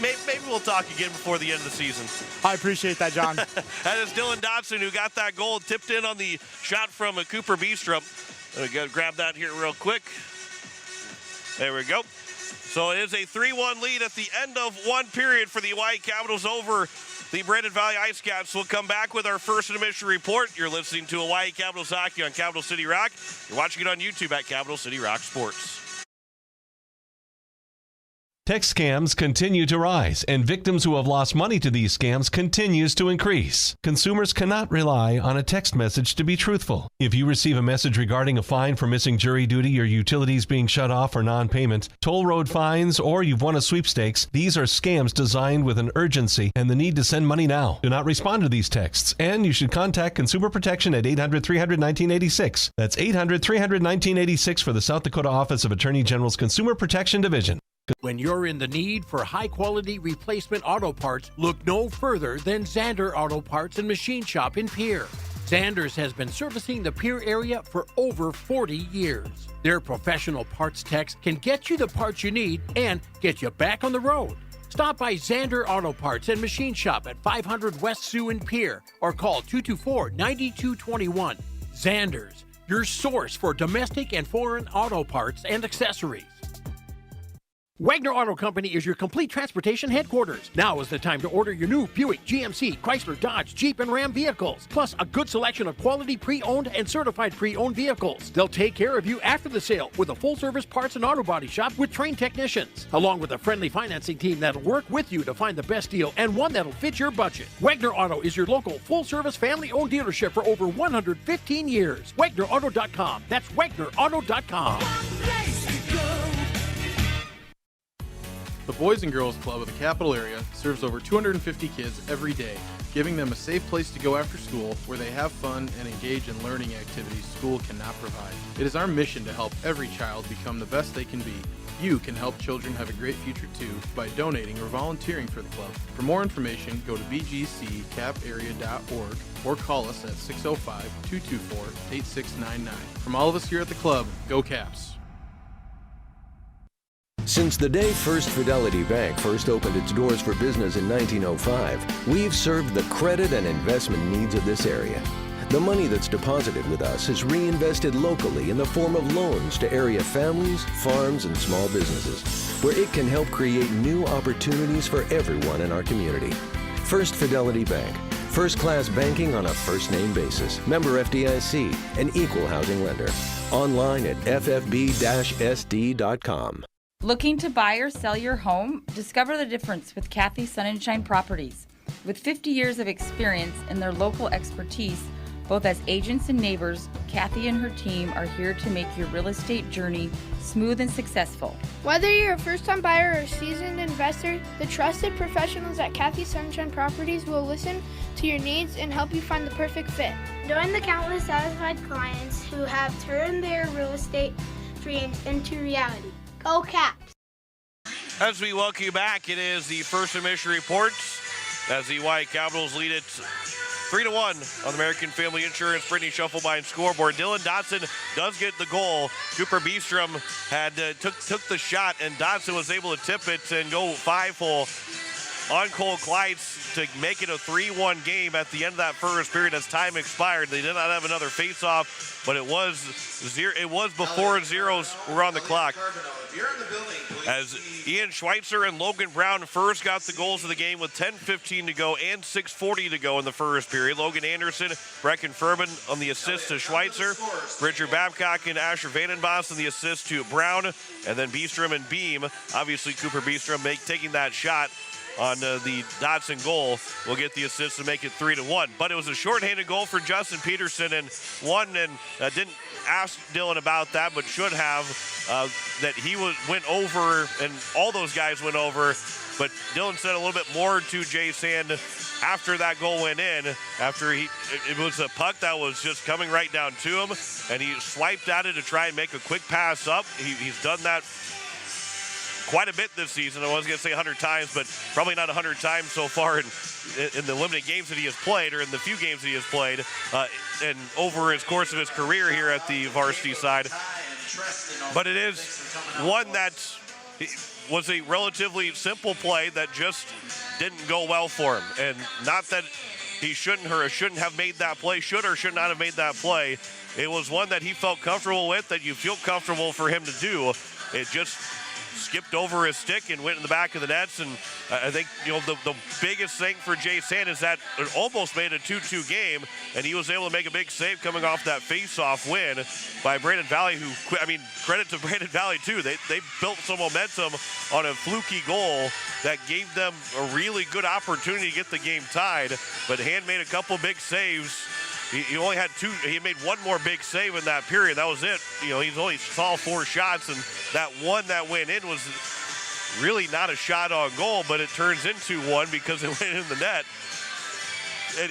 Maybe we'll talk again before the end of the season. I appreciate that, John. That is Dylan Dotson, who got that goal, tipped in on the shot from Cooper Beestrup. Let me grab that here real quick. There we go. So it is a 3-1 lead at the end of one period for the Hawaii Capitals over the Brandon Valley IceCats. We'll come back with our first intermission report. You're listening to Hawaii Capitals Hockey on Capital City Rock. You're watching it on YouTube at Capital City Rock Sports. Text scams continue to rise, and victims who have lost money to these scams continues to increase. Consumers cannot rely on a text message to be truthful. If you receive a message regarding a fine for missing jury duty, your utilities being shut off or non-payment, toll road fines, or you've won a sweepstakes, these are scams designed with an urgency and the need to send money now. Do not respond to these texts, and you should contact Consumer Protection at 800-300-1986. That's 800-300-1986 for the South Dakota Office of Attorney General's Consumer Protection Division. When you're in the need for high-quality replacement auto parts, look no further than Zander Auto Parts and Machine Shop in Pierre. Zander's has been servicing the Pierre area for over 40 years. Their professional parts techs can get you the parts you need and get you back on the road. Stop by Zander Auto Parts and Machine Shop at 500 West Sioux in Pierre or call 224-9221. Zander's, your source for domestic and foreign auto parts and accessories. Wagner Auto Company is your complete transportation headquarters. Now is the time to order your new Buick, GMC, Chrysler, Dodge, Jeep, and Ram vehicles, plus a good selection of quality pre-owned and certified pre-owned vehicles. They'll take care of you after the sale with a full-service parts and auto body shop with trained technicians, along with a friendly financing team that'll work with you to find the best deal and one that'll fit your budget. Wagner Auto is your local full-service family-owned dealership for over 115 years. WagnerAuto.com. That's WagnerAuto.com. The Boys and Girls Club of the Capital Area serves over 250 kids every day, giving them a safe place to go after school where they have fun and engage in learning activities school cannot provide. It is our mission to help every child become the best they can be. You can help children have a great future too by donating or volunteering for the club. For more information, go to bgccaparea.org or call us at 605-224-8699. From all of us here at the club, go Caps! Since the day First Fidelity Bank first opened its doors for business in 1905, we've served the credit and investment needs of this area. The money that's deposited with us is reinvested locally in the form of loans to area families, farms, and small businesses, where it can help create new opportunities for everyone in our community. First Fidelity Bank, first-class banking on a first-name basis. Member FDIC, an equal housing lender. Online at ffb-sd.com. Looking to buy or sell your home? Discover the difference with Kathy Sunshine Properties. With 50 years of experience and their local expertise, Both as agents and neighbors, Kathy and her team are here to make your real estate journey smooth and successful. Whether you're a first-time buyer or a seasoned investor, the trusted professionals at Kathy Sunshine Properties will listen to your needs and help you find the perfect fit. Join the countless satisfied clients who have turned their real estate dreams into reality. Go Caps! As we welcome you back, it is the first admission reports as the Hawaii Capitals lead it 3-1 on the American Family Insurance Brittany Shufflebine scoreboard. Dylan Dotson does get the goal. Cooper Beestrom had took the shot, and Dotson was able to tip it and go 5-hole on Cole Kleitz to make it a 3-1 game at the end of that first period as time expired. They did not have another face-off, but it was before zeros were on the clock. As Ian Schweitzer and Logan Brown first got the goals of the game with 10:15 to go and 6:40 to go in the first period. Logan Anderson, Brecken Furman on the assist to Schweitzer. Richard Babcock and Asher Vandenbos on the assist to Brown. And then Beestrom and Beam. Obviously, Cooper Beestrom taking that shot on the Dotson goal will get the assist to make it 3-1. But it was a shorthanded goal for Justin Peterson, and didn't ask Dylan about that, but should have, that he went over, and all those guys went over. But Dylan said a little bit more to Jay Sand after that goal went in, after it was a puck that was just coming right down to him, and he swiped at it to try and make a quick pass up. He's done that quite a bit this season. I was going to say 100 times, but probably not 100 times so far in the limited games that he has played, or in the few games that he has played, and over his course of his career here at the varsity side. But it is one that was a relatively simple play that just didn't go well for him. And not that he shouldn't have made that play, should or should not have made that play. It was one that he felt comfortable with, that you feel comfortable for him to do. It just skipped over his stick and went in the back of the nets. And I think, the biggest thing for Jay Sand is that it almost made a 2-2 game, and he was able to make a big save coming off that face-off win by Brandon Valley, credit to Brandon Valley too. They built some momentum on a fluky goal that gave them a really good opportunity to get the game tied, but Hand made a couple big saves. He only had two. He made one more big save in that period. That was it. He's only saw 4 shots, and that one that went in was really not a shot on goal, but it turns into one because it went in the net.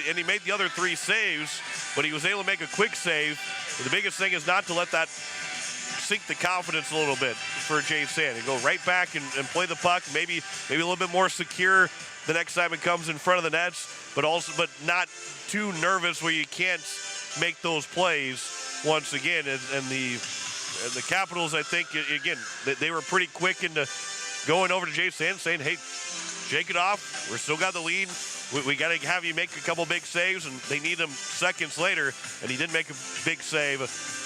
And he made the other 3 saves, but he was able to make a quick save. But the biggest thing is not to let that sink the confidence a little bit for Jay Sand and go right back and play the puck. Maybe a little bit more secure the next time it comes in front of the nets, but not too nervous where you can't make those plays once again. And the Capitals, I think, again, they were pretty quick into going over to Jay Sand saying, hey, shake it off. We're still got the lead. We got to have you make a couple big saves, and they need him seconds later. And he did make a big save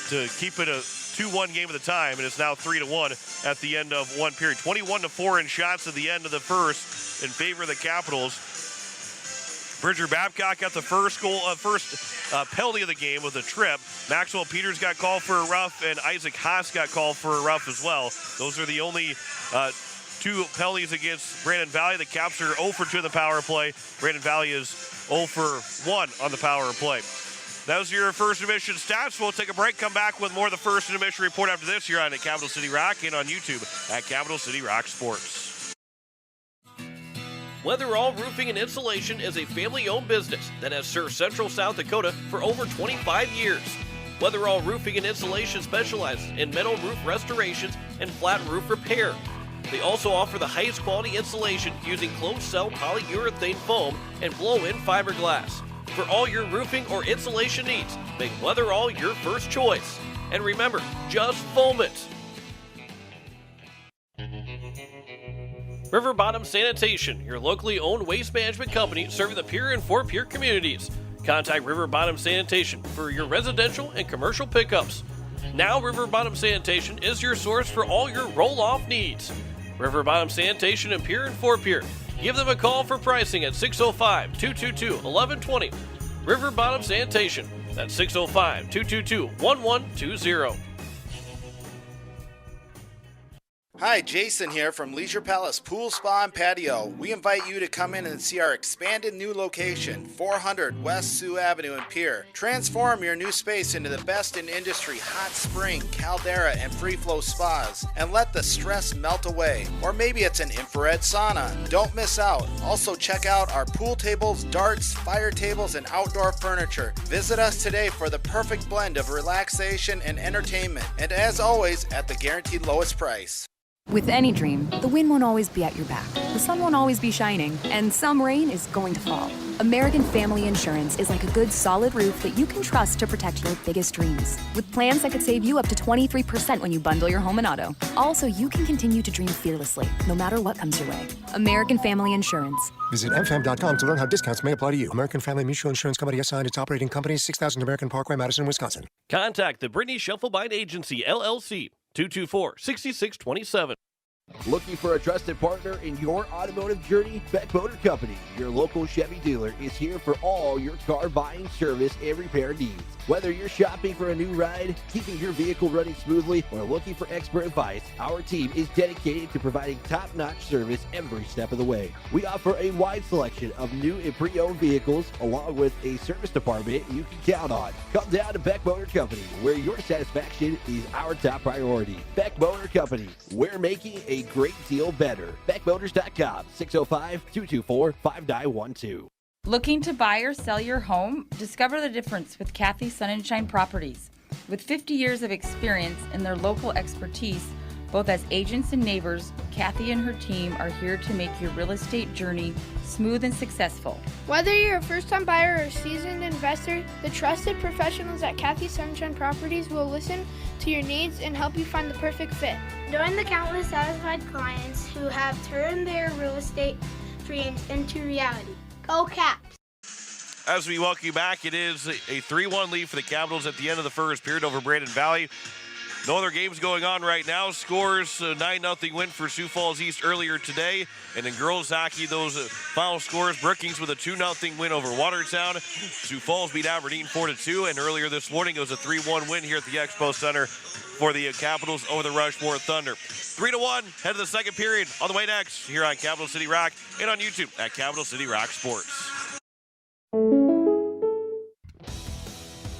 to keep it a 2-1 game at the time, and it's now 3-1 at the end of one period. 21-4 in shots at the end of the first in favor of the Capitals. Bridger Babcock got the first penalty of the game with a trip. Maxwell Peters got called for a rough, and Isaac Haas got called for a rough as well. Those are the only 2 penalties against Brandon Valley. The Caps are 0 for 2 in the power play. Brandon Valley is 0 for 1 on the power play. That was your first admission stats. We'll take a break, come back with more of the first admission report after this here on at Capital City Rock and on YouTube at Capital City Rock Sports. Weatherall Roofing and Insulation is a family-owned business that has served Central South Dakota for over 25 years. Weatherall Roofing and Insulation specializes in metal roof restorations and flat roof repair. They also offer the highest quality insulation using closed-cell polyurethane foam and blow-in fiberglass. For all your roofing or insulation needs, make Weatherall your first choice. And remember, just foam it. River Bottom Sanitation, your locally owned waste management company serving the Pierre and Fort Pierre communities. Contact River Bottom Sanitation for your residential and commercial pickups. Now River Bottom Sanitation is your source for all your roll-off needs. River Bottom Sanitation in Pierre and Fort Pierre. Give them a call for pricing at 605-222-1120. River Bottom Sanitation. That's 605-222-1120. Hi, Jason here from Leisure Palace Pool Spa and Patio. We invite you to come in and see our expanded new location, 400 West Sioux Avenue in Pierre. Transform your new space into the best in industry hot spring, caldera, and free flow spas, and let the stress melt away. Or maybe it's an infrared sauna. Don't miss out. Also check out our pool tables, darts, fire tables, and outdoor furniture. Visit us today for the perfect blend of relaxation and entertainment. And as always, at the guaranteed lowest price. With any dream, the wind won't always be at your back, the sun won't always be shining, and some rain is going to fall. American Family Insurance is like a good solid roof that you can trust to protect your biggest dreams. With plans that could save you up to 23% when you bundle your home and auto. Also, you can continue to dream fearlessly, no matter what comes your way. American Family Insurance. Visit mfm.com to learn how discounts may apply to you. American Family Mutual Insurance Company assigned its operating company, 6000 American Parkway, Madison, Wisconsin. Contact the Brittany Shufflebine Agency, LLC, 224-6627. Looking for a trusted partner in your automotive journey? Beck Motor Company, your local Chevy dealer, is here for all your car buying, service, and repair needs. Whether you're shopping for a new ride, keeping your vehicle running smoothly, or looking for expert advice, our team is dedicated to providing top-notch service every step of the way. We offer a wide selection of new and pre-owned vehicles, along with a service department you can count on. Come down to Beck Motor Company, where your satisfaction is our top priority. Beck Motor Company, we're making a great deal better. BeckMotors.com, 605-224-5912. Looking to buy or sell your home? Discover the difference with Kathy Sunshine Properties. With 50 years of experience and their local expertise, both as agents and neighbors, Kathy and her team are here to make your real estate journey smooth and successful. Whether you're a first-time buyer or a seasoned investor, the trusted professionals at Kathy Sunshine Properties will listen to your needs and help you find the perfect fit. Join the countless satisfied clients who have turned their real estate dreams into reality. Go Caps! As we welcome you back, it is a 3-1 lead for the Capitals at the end of the first period over Brandon Valley. No other games going on right now. Scores 9-0 win for Sioux Falls East earlier today. And in girls hockey, those final scores, Brookings with a 2-0 win over Watertown. Sioux Falls beat Aberdeen 4-2. And earlier this morning, it was a 3-1 win here at the Expo Center for the Capitals over the Rushmore Thunder. 3-1, head of the second period. On the way next, here on Capital City Rock and on YouTube at Capital City Rock Sports.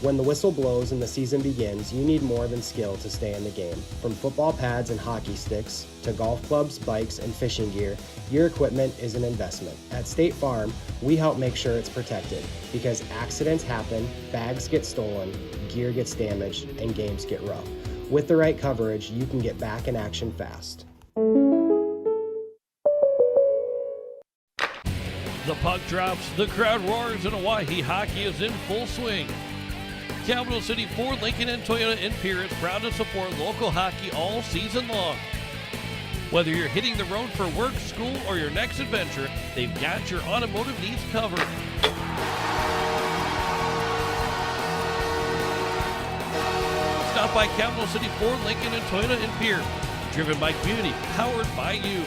When the whistle blows and the season begins, you need more than skill to stay in the game. From football pads and hockey sticks to golf clubs, bikes, and fishing gear, your equipment is an investment. At State Farm, we help make sure it's protected because accidents happen, bags get stolen, gear gets damaged, and games get rough. With the right coverage, you can get back in action fast. The puck drops, the crowd roars, and Oahe hockey is in full swing. Capital City Ford, Lincoln, and Toyota in Pierre is proud to support local hockey all season long. Whether you're hitting the road for work, school, or your next adventure, they've got your automotive needs covered. Stop by Capital City Ford, Lincoln, and Toyota in Pierre. Driven by community, powered by you.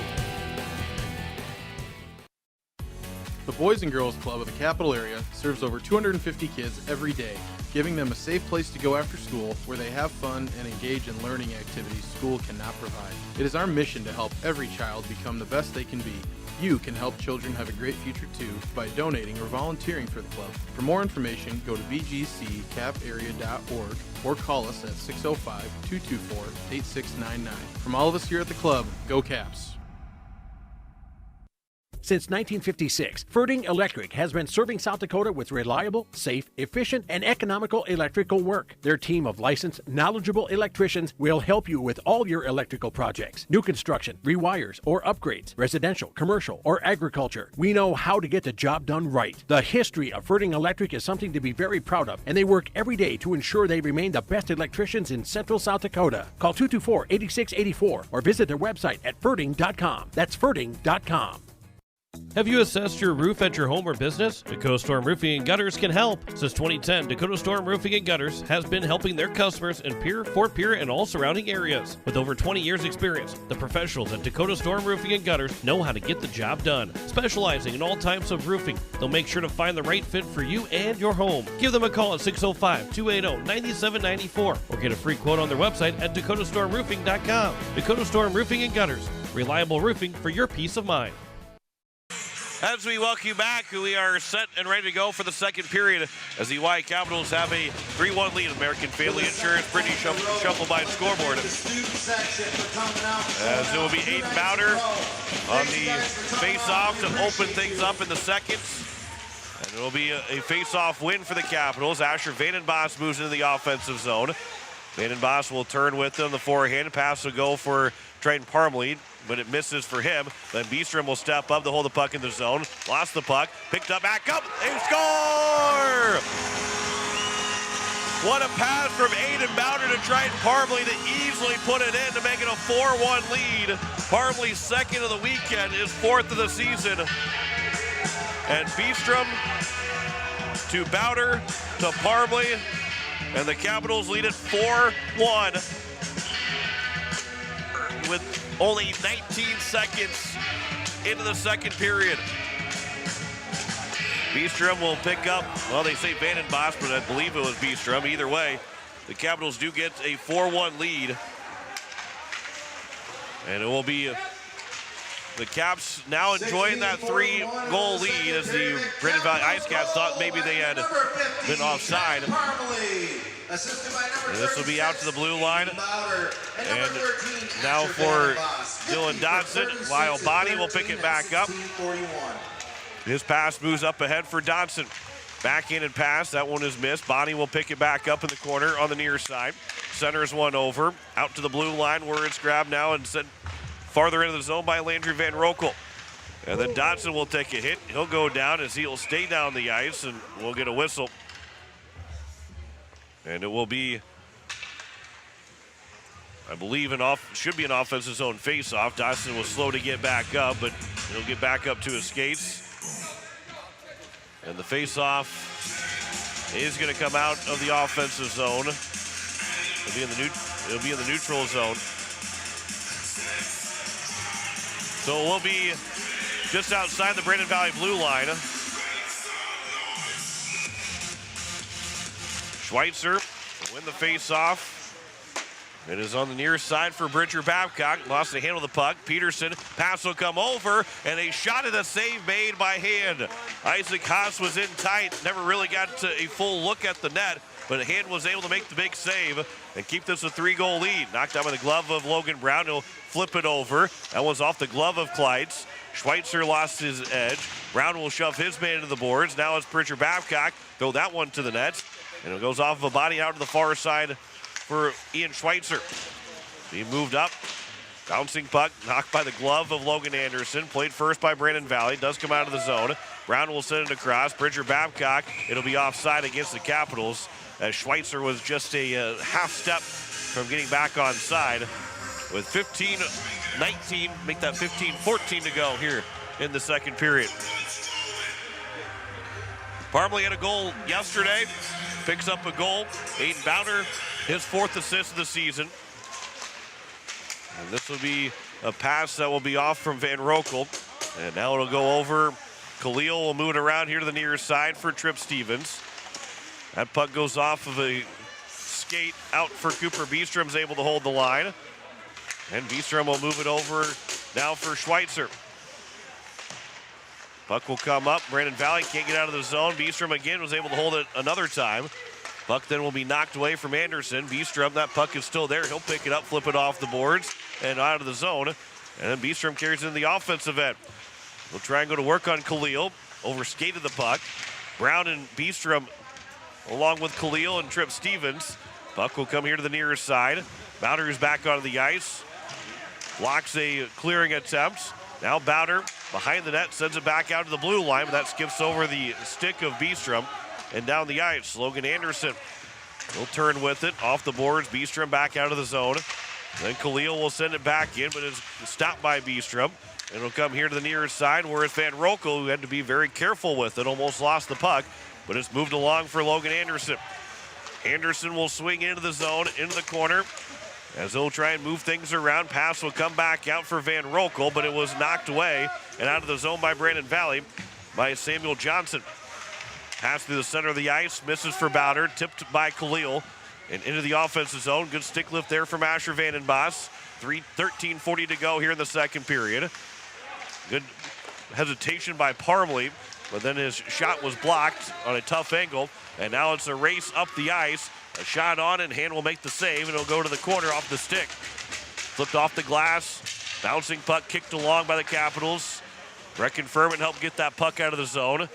The Boys and Girls Club of the Capital Area serves over 250 kids every day, giving them a safe place to go after school where they have fun and engage in learning activities school cannot provide. It is our mission to help every child become the best they can be. You can help children have a great future too by donating or volunteering for the club. For more information, go to bgccaparea.org or call us at 605-224-8699. From all of us here at the club, go Caps! Since 1956, Ferding Electric has been serving South Dakota with reliable, safe, efficient, and economical electrical work. Their team of licensed, knowledgeable electricians will help you with all your electrical projects. New construction, rewires, or upgrades, residential, commercial, or agriculture. We know how to get the job done right. The history of Ferding Electric is something to be very proud of, and they work every day to ensure they remain the best electricians in Central South Dakota. Call 224-8684 or visit their website at ferding.com. That's ferding.com. Have you assessed your roof at your home or business? Dakota Storm Roofing and Gutters can help. Since 2010, Dakota Storm Roofing and Gutters has been helping their customers in Pierre, Fort Pierre, and all surrounding areas. With over 20 years experience, the professionals at Dakota Storm Roofing and Gutters know how to get the job done. Specializing in all types of roofing, they'll make sure to find the right fit for you and your home. Give them a call at 605-280-9794 or get a free quote on their website at dakotastormroofing.com. Dakota Storm Roofing and Gutters. Reliable roofing for your peace of mind. As we welcome you back, we are set and ready to go for the second period as the Oahe Capitals have a 3-1 lead. American Family Insurance, Brittany Shufflebine scoreboard. As it will be Aiden Bowder on the face-off to open things up in the seconds. And it will be a face-off win for the Capitals. Asher Vandenbos moves into the offensive zone. Vandenbos will turn with them. The forehand pass will go for Triton Parmley, but it misses for him. Then Beestrom will step up to hold the puck in the zone. Lost the puck, picked up, back up, they score! What a pass from Aiden Bowder to Triton Parmley to easily put it in to make it a 4-1 lead. Parmley's second of the weekend, his fourth of the season. And Beestrom to Bowder to Parmley, and the Capitals lead it 4-1 with only 19 seconds into the second period. Beestrom will pick up, well, they say Vandenbos, but I believe it was Beestrom. Either way, the Capitals do get a 4-1 lead. And it will be the Caps now enjoying that 3-goal lead as the Brandon Valley IceCats thought maybe they had been offside. And this will be out to the blue line. And now for Dylan Dodson, while Bonnie will pick it back up. His pass moves up ahead for Dodson. Backhanded pass, that one is missed. Bonnie will pick it back up in the corner on the near side. Centers one over, out to the blue line where it's grabbed now and sent farther into the zone by Landry Van Rokel. And then Dodson will take a hit. He'll go down as he'll stay down the ice, and we'll get a whistle. And it will be, I believe, should be an offensive zone face-off. Dodson was slow to get back up, but he'll get back up to his skates. And the face-off is going to come out of the offensive zone. It'll be in the neutral zone. So it will be just outside the Brandon Valley blue line. Schweitzer will win the face-off. It is on the near side for Bridger Babcock. Lost the handle of the puck. Peterson, pass will come over, and a shot at a save made by Hand. Isaac Haas was in tight, never really got to a full look at the net, but Hand was able to make the big save and keep this a 3-goal lead. Knocked out by the glove of Logan Brown. He'll flip it over. That was off the glove of Clydes. Schweitzer lost his edge. Brown will shove his man into the boards. Now it's Bridger Babcock. Throw that one to the net. And it goes off of a body out to the far side for Ian Schweitzer. He moved up. Bouncing puck, knocked by the glove of Logan Anderson. Played first by Brandon Valley. Does come out of the zone. Brown will send it across. Bridger Babcock. It'll be offside against the Capitals, as Schweitzer was just a half step from getting back on side. With 15-19, make that 15-14 to go here in the second period. Parmley had a goal yesterday. Picks up a goal. Aiden Bowder, his 4th assist of the season. And this will be a pass that will be off from Van Rokel. And now it'll go over. Khalil will move it around here to the near side for Trip Stevens. That puck goes off of a skate out for Cooper. Beestrom's able to hold the line. And Beestrom will move it over now for Schweitzer. Puck will come up. Brandon Valley can't get out of the zone. Beestrom again was able to hold it another time. Puck then will be knocked away from Anderson. Beestrom, that puck is still there. He'll pick it up, flip it off the boards, and out of the zone. And then Beestrom carries it in the offensive end. We'll try and go to work on Khalil. Overskated the puck. Brown and Beestrom along with Khalil and Trip Stevens. Puck will come here to the near side. Bowder is back onto the ice. Blocks a clearing attempt. Now Bowder behind the net, sends it back out to the blue line, but that skips over the stick of Beestrom and down the ice. Logan Anderson will turn with it off the boards. Beestrom back out of the zone. Then Khalil will send it back in, but is stopped by Beestrom. It'll come here to the near side where it's Van Rokel, who had to be very careful with it. Almost lost the puck, but it's moved along for Logan Anderson. Anderson will swing into the zone, into the corner, as he'll try and move things around. Pass will come back out for Van Rokel, but it was knocked away and out of the zone by Brandon Valley by Samuel Johnson. Pass through the center of the ice, misses for Bowder, tipped by Khalil, and into the offensive zone. Good stick lift there from Asher Vandenbos. 13:40 to go here in the second period. Good hesitation by Parmley, but then his shot was blocked on a tough angle, and now it's a race up the ice. A shot on, and Hand will make the save, and it'll go to the corner off the stick. Flipped off the glass, bouncing puck kicked along by the Capitals. Brecken Furman helped get that puck out of the zone.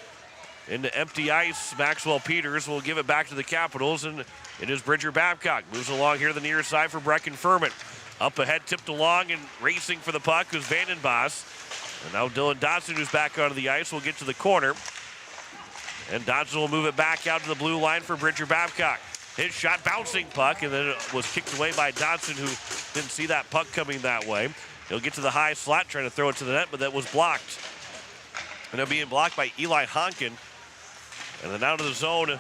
Into empty ice, Maxwell Peters will give it back to the Capitals, and it is Bridger Babcock. Moves along here to the near side for Brecken Furman. Up ahead, tipped along and racing for the puck is Vandenbos. And now Dylan Dodson, who's back onto the ice, will get to the corner. And Dodson will move it back out to the blue line for Bridger Babcock. His shot, bouncing puck, and then it was kicked away by Dodson, who didn't see that puck coming that way. He'll get to the high slot, trying to throw it to the net, but that was blocked. And it'll be blocked by Eli Honkin. And then out of the zone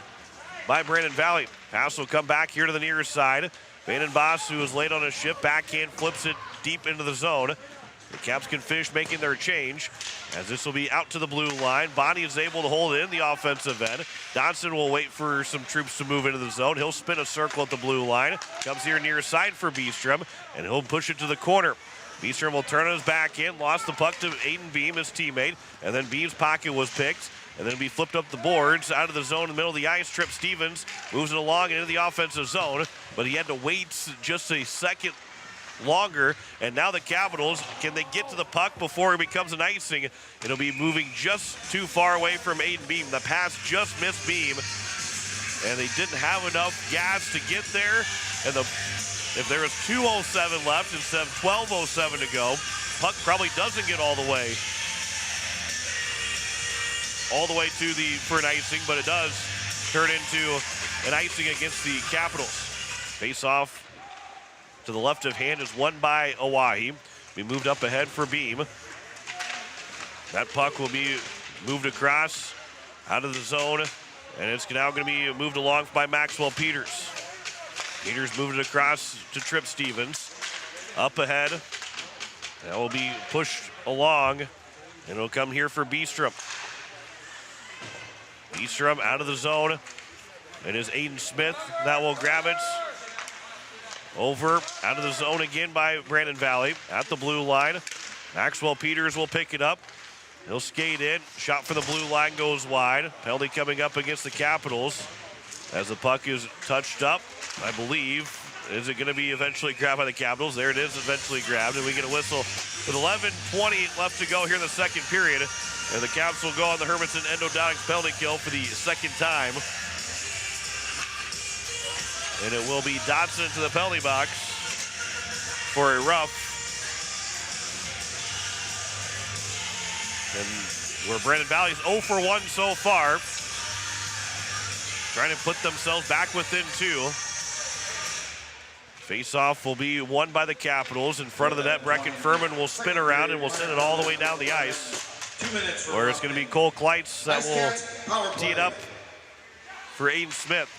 by Brandon Valley. Pass will come back here to the near side. Vandenbos, who is late on his shift, backhand flips it deep into the zone. The Caps can finish making their change, as this will be out to the blue line. Bonnie is able to hold it in the offensive end. Dodson will wait for some troops to move into the zone. He'll spin a circle at the blue line. Comes here near side for Beestrom, and he'll push it to the corner. Beestrom will turn his back in, lost the puck to Aiden Beam, his teammate, and then Beam's pocket was picked. And then it'll be flipped up the boards, out of the zone in the middle of the ice. Trip Stevens moves it along and into the offensive zone, but he had to wait just a second longer. And now the Capitals, can they get to the puck before it becomes an icing? It'll be moving just too far away from Aiden Beam. The pass just missed Beam, and they didn't have enough gas to get there. And if there was 2:07 left instead of 12:07 to go, puck probably doesn't get all the way to for an icing, but it does turn into an icing against the Capitals. Face off to the left of Hand is won by Oahe. Be moved up ahead for Beam. That puck will be moved across out of the zone, and it's now going to be moved along by Maxwell Peters. Peters moved it across to Trip Stevens. Up ahead. That will be pushed along, and it'll come here for Beestrom. Beestrom out of the zone. It is Aiden Smith that will grab it. Over, out of the zone again by Brandon Valley. At the blue line. Maxwell Peters will pick it up. He'll skate in. Shot for the blue line goes wide. Penalty coming up against the Capitals as the puck is touched up, I believe. Is it going to be eventually grabbed by the Capitals? There it is, eventually grabbed, and we get a whistle with 11:20 left to go here in the second period. And the Caps will go on the Hermanson Endodontics penalty kill for the second time. And it will be Dodson to the penalty box for a rough. And where Brandon Valley's 0 for 1 so far. Trying to put themselves back within 2. Face-off will be won by the Capitals. In front of the net, Brecken Furman will spin around and will send it all the way down the ice. Where it's going to be Cole Kleitz that will tee it up for Aiden Smith.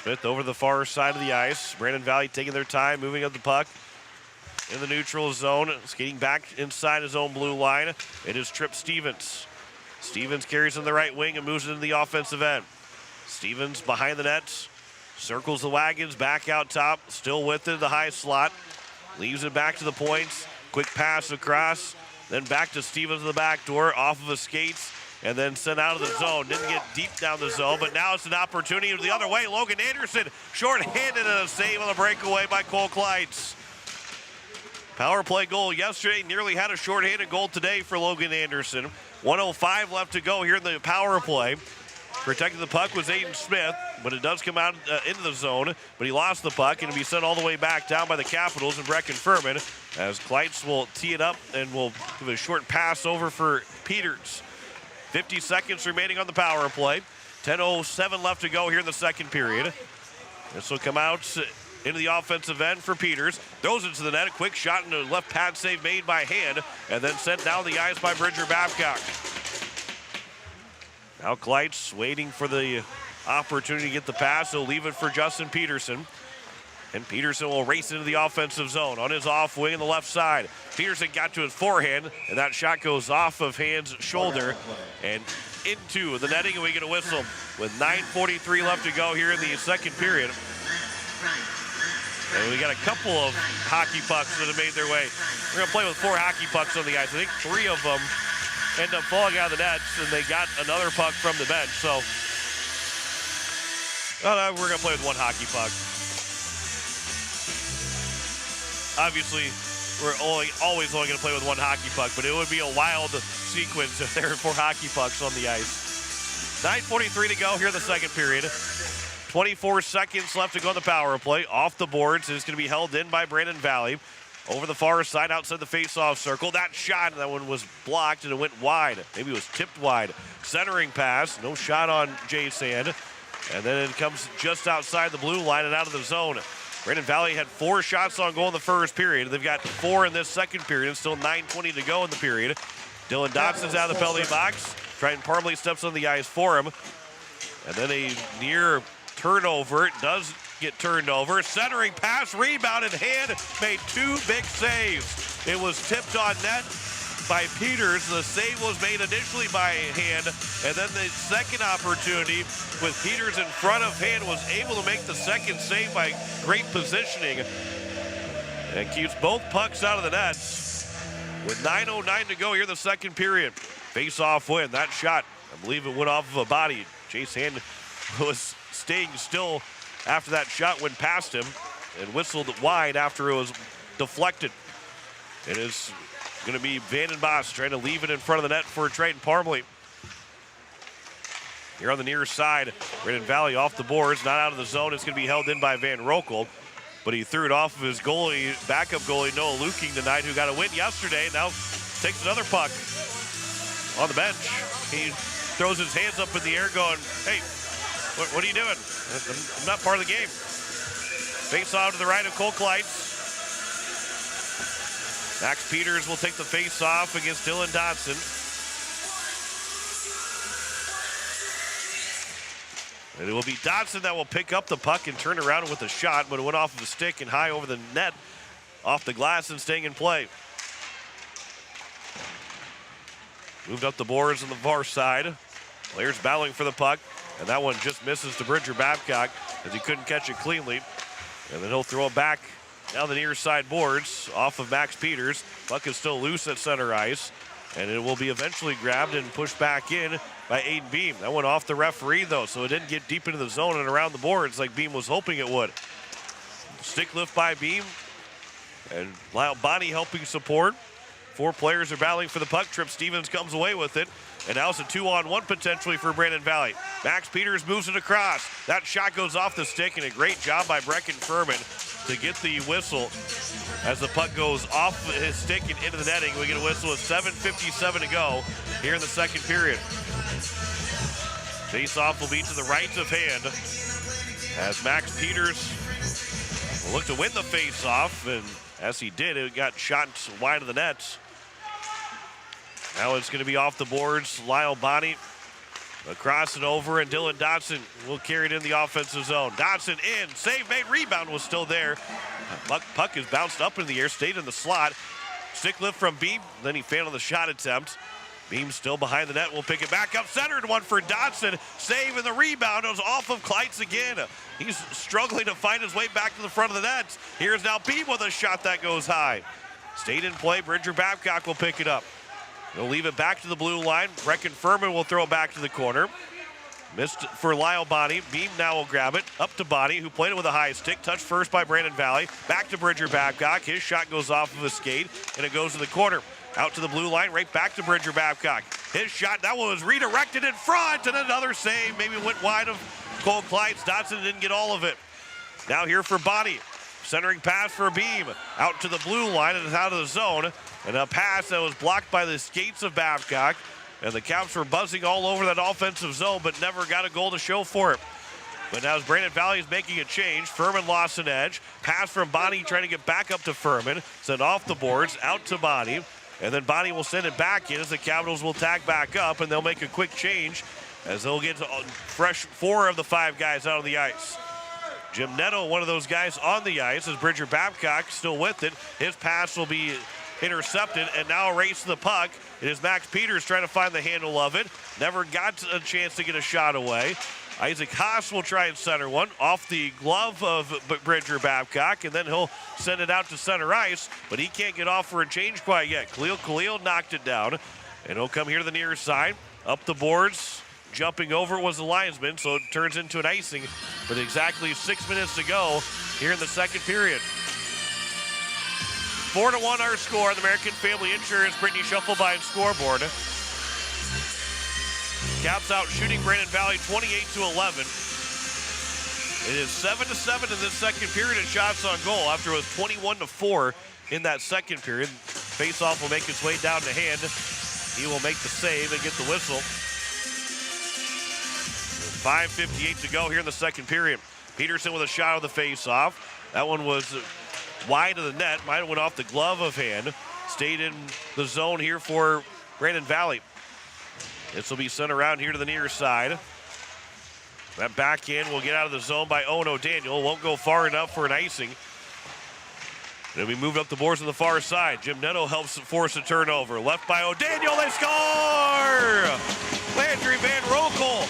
Smith over the far side of the ice. Brandon Valley taking their time, moving up the puck in the neutral zone, skating back inside his own blue line. It is Trip Stevens. Stevens carries on the right wing and moves into the offensive end. Stevens behind the net, circles the wagons, back out top, still with it, the high slot. Leaves it back to the points. Quick pass across, then back to Stevens in the back door, off of his skates, and then sent out of the zone. Didn't get deep down the zone, but now it's an opportunity the other way. Logan Anderson short-handed and a save on the breakaway by Cole Kleitz. Power play goal yesterday, nearly had a short-handed goal today for Logan Anderson. 1:05 left to go here in the power play. Protecting the puck was Aiden Smith, but it does come out into the zone, but he lost the puck and it'll be sent all the way back down by the Capitals and Brecken Furman as Kleitz will tee it up and will give a short pass over for Peters. 50 seconds remaining on the power play. 10:07 left to go here in the second period. This will come out into the offensive end for Peters. Throws it to the net. A quick shot and a left pad save made by Hand, and then sent down the ice by Bridger Babcock. Now Kleitz waiting for the opportunity to get the pass. He'll leave it for Justin Peterson. And Peterson will race into the offensive zone on his off wing on the left side. Peterson got to his forehand, and that shot goes off of Hand's shoulder and into the netting, and we get a whistle with 9:43 left to go here in the second period. And we got a couple of hockey pucks that have made their way. We're going to play with 4 hockey pucks on the ice. I think 3 of them end up falling out of the nets, and they got another puck from the bench. So we're going to play with 1 hockey puck. Obviously, we're always only going to play with 1 hockey puck, but it would be a wild sequence if there were 4 hockey pucks on the ice. 9:43 to go here in the second period. 24 seconds left to go on the power play. Off the boards is going to be held in by Brandon Valley. Over the far side outside the face-off circle. That shot, that one was blocked and it went wide. Maybe it was tipped wide. Centering pass, no shot on Jay Sand. And then it comes just outside the blue line and out of the zone. Brandon Valley had 4 shots on goal in the first period. They've got 4 in this second period, and still 9:20 to go in the period. Dylan Dotson's out of the penalty box. Triton Parmley steps on the ice for him. And then a near turnover. It does get turned over. Centering pass, rebounded. Hand made 2 big saves. It was tipped on net by Peters. The save was made initially by Hand, and then the second opportunity with Peters in front of Hand was able to make the second save by great positioning and keeps both pucks out of the nets with 9:09 to go here in the second period. Face-off win. That shot, I believe it went off of a body. Chase Hand was staying still after that shot went past him and whistled wide after it was deflected. It is going to be Vandenbos trying to leave it in front of the net for Triton Parmley. Here on the near side, Brandon Valley off the boards, not out of the zone. It's going to be held in by Van Rokel, but he threw it off of his goalie, backup goalie Noah Luking tonight, who got a win yesterday. Now takes another puck on the bench. He throws his hands up in the air going, hey, what are you doing? I'm not part of the game. Face off to the right of Cole Kleitz. Max Peters will take the face off against Dylan Dodson. And it will be Dodson that will pick up the puck and turn around with a shot, but it went off of the stick and high over the net, off the glass and staying in play. Moved up the boards on the far side. Players battling for the puck, and that one just misses to Bridger Babcock as he couldn't catch it cleanly. And then he'll throw it back down the near side boards off of Max Peters. Puck is still loose at center ice, and it will be eventually grabbed and pushed back in by Aiden Beam. That went off the referee, though, so it didn't get deep into the zone and around the boards like Beam was hoping it would. Stick lift by Beam, and Lyle Bonney helping support. 4 players are battling for the puck. Trip Stevens comes away with it. And now it's a 2-on-1 potentially for Brandon Valley. Max Peters moves it across. That shot goes off the stick, and a great job by Brecken Furman to get the whistle as the puck goes off his stick and into the netting. We get a whistle with 7:57 to go here in the second period. Face-off will be to the right of Hand as Max Peters will look to win the face-off, and as he did, it got shot wide of the nets. Now it's going to be off the boards. Lyle Bonney across and over, and Dylan Dodson will carry it in the offensive zone. Dodson in, save made, rebound was still there. Puck is bounced up in the air, stayed in the slot. Stick lift from Beam, then he failed on the shot attempt. Beam still behind the net, will pick it back up. Centered one for Dodson, save, and the rebound was off of Kleitz again. He's struggling to find his way back to the front of the net. Here's now Beam with a shot that goes high. Stayed in play, Bridger Babcock will pick it up. He'll leave it back to the blue line. Brecken Furman will throw it back to the corner. Missed for Lyle Bonney. Beam now will grab it. Up to Bonney, who played it with a high stick. Touched first by Brandon Valley. Back to Bridger Babcock. His shot goes off of a skate, and it goes to the corner. Out to the blue line, right back to Bridger Babcock. His shot, that one was redirected in front, and another save. Maybe went wide of Cole Kleitz. Dodson didn't get all of it. Now here for Bonney. Centering pass for Beam. Out to the blue line, and it's out of the zone. And a pass that was blocked by the skates of Babcock. And the Caps were buzzing all over that offensive zone, but never got a goal to show for it. But now as Brandon Valley is making a change, Furman lost an edge. Pass from Bonnie trying to get back up to Furman. Sent off the boards, out to Bonnie. And then Bonnie will send it back in as the Capitals will tag back up, and they'll make a quick change as they'll get fresh 4 of the 5 guys out on the ice. Jim Netto, one of those guys on the ice, as Bridger Babcock still with it. His pass will be intercepted, and now a race to the puck. It is Max Peters trying to find the handle of it. Never got a chance to get a shot away. Isaac Haas will try and center one off the glove of Bridger Babcock, and then he'll send it out to center ice, but he can't get off for a change quite yet. Khalil knocked it down, and he'll come here to the near side. Up the boards, jumping over was the linesman, so it turns into an icing with exactly 6 minutes to go here in the second period. 4-1 our score on the American Family Insurance Brittany Shufflebine scoreboard. Caps out shooting Brandon Valley 28-11. It is 7-7 in this second period in shots on goal after it was 21-4 in that second period. Faceoff will make its way down to Hand. He will make the save and get the whistle. 5:58 to go here in the second period. Peterson with a shot of the faceoff. That one was wide of the net. Might have went off the glove of Hand. Stayed in the zone here for Brandon Valley. This will be sent around here to the near side. That backhand will get out of the zone by Owen O'Daniel. Won't go far enough for an icing. It'll be moved up the boards on the far side. Jim Netto helps force a turnover. Left by O'Daniel, they score! Landry Van Rokel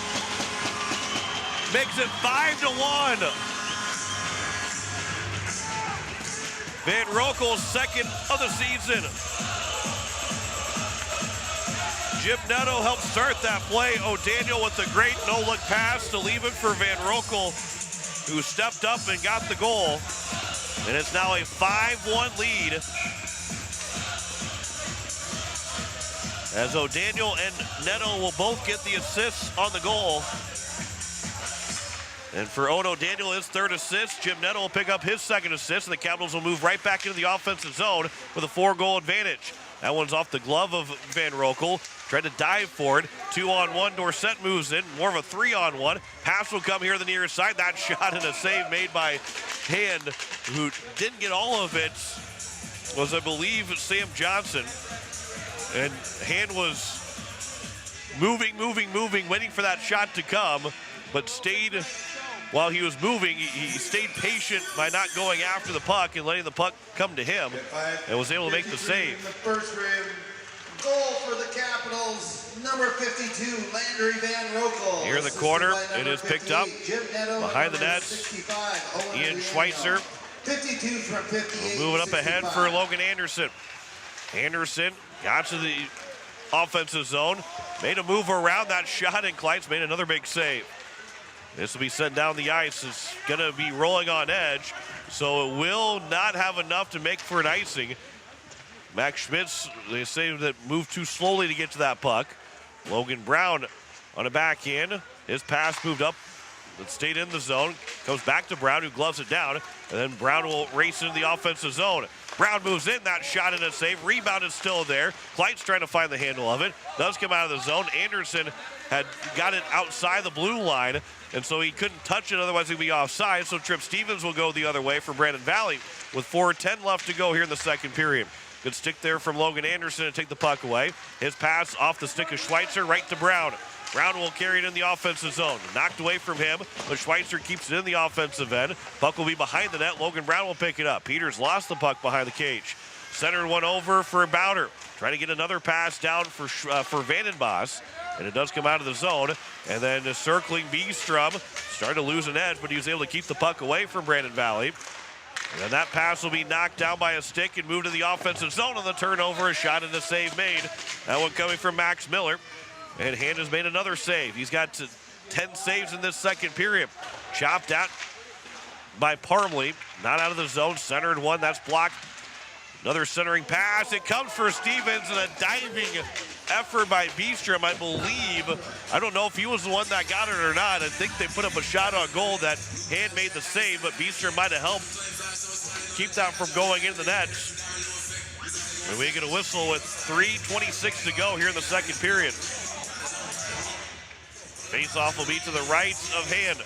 makes it 5-1. Van Rokel's second of the season. Jim Netto helped start that play. O'Daniel with a great no-look pass to leave it for Van Rokel, who stepped up and got the goal. And it's now a 5-1 lead, as O'Daniel and Netto will both get the assists on the goal. And for Owen O'Daniel, his third assist. Jim Netto will pick up his second assist, and the Capitals will move right back into the offensive zone with a 4-goal advantage. That one's off the glove of Van Rokel. Tried to dive for it. 2-on-1. Dorsett moves in. More of a 3-on-1. Pass will come here to the near side. That shot and a save made by Hand, who didn't get all of it, was, I believe, Sam Johnson. And Hand was moving, waiting for that shot to come, but stayed while he was moving. He stayed patient by not going after the puck and letting the puck come to him, and was able to make the save. The first rim, goal for the Capitals, number 52, Landry Van Rokel. Here in the corner, it is picked up behind the nets. Ian Schweitzer 52 from 58. moving up ahead for Logan Anderson. Anderson got to the offensive zone, made a move around that shot, and Kleitz made another big save. This will be sent down the ice. It's going to be rolling on edge, so it will not have enough to make for an icing. Max Schmitz, they say that moved too slowly to get to that puck. Logan Brown on a backhand. His pass moved up, but stayed in the zone. Comes back to Brown, who gloves it down, and then Brown will race into the offensive zone. Brown moves in, that shot and a save. Rebound is still there. Kleitz trying to find the handle of it. Does come out of the zone. Anderson had got it outside the blue line, and so he couldn't touch it, otherwise he'd be offside. So Trip Stevens will go the other way for Brandon Valley with 4:10 left to go here in the second period. Good stick there from Logan Anderson to take the puck away. His pass off the stick of Schweitzer right to Brown. Brown will carry it in the offensive zone. Knocked away from him, but Schweitzer keeps it in the offensive end. Puck will be behind the net. Logan Brown will pick it up. Peters lost the puck behind the cage. Centered one over for Bowder. Trying to get another pass down for Vandenbos. And it does come out of the zone. And then circling Beestrom. Started to lose an edge, but he was able to keep the puck away from Brandon Valley. And then that pass will be knocked down by a stick and moved to the offensive zone on the turnover. A shot and a save made. That one coming from Max Miller. And Hand has made another save. He's got 10 saves in this second period. Chopped out by Parmley. Not out of the zone. Centered one. That's blocked. Another centering pass. It comes for Stevens, and a diving effort by Beestrom, I believe. I don't know if he was the one that got it or not. I think they put up a shot on goal that Hand made the save, but Beestrom might have helped keep that from going into the net. And we get a whistle with 3:26 to go here in the second period. Face-off will be to the right of Hand.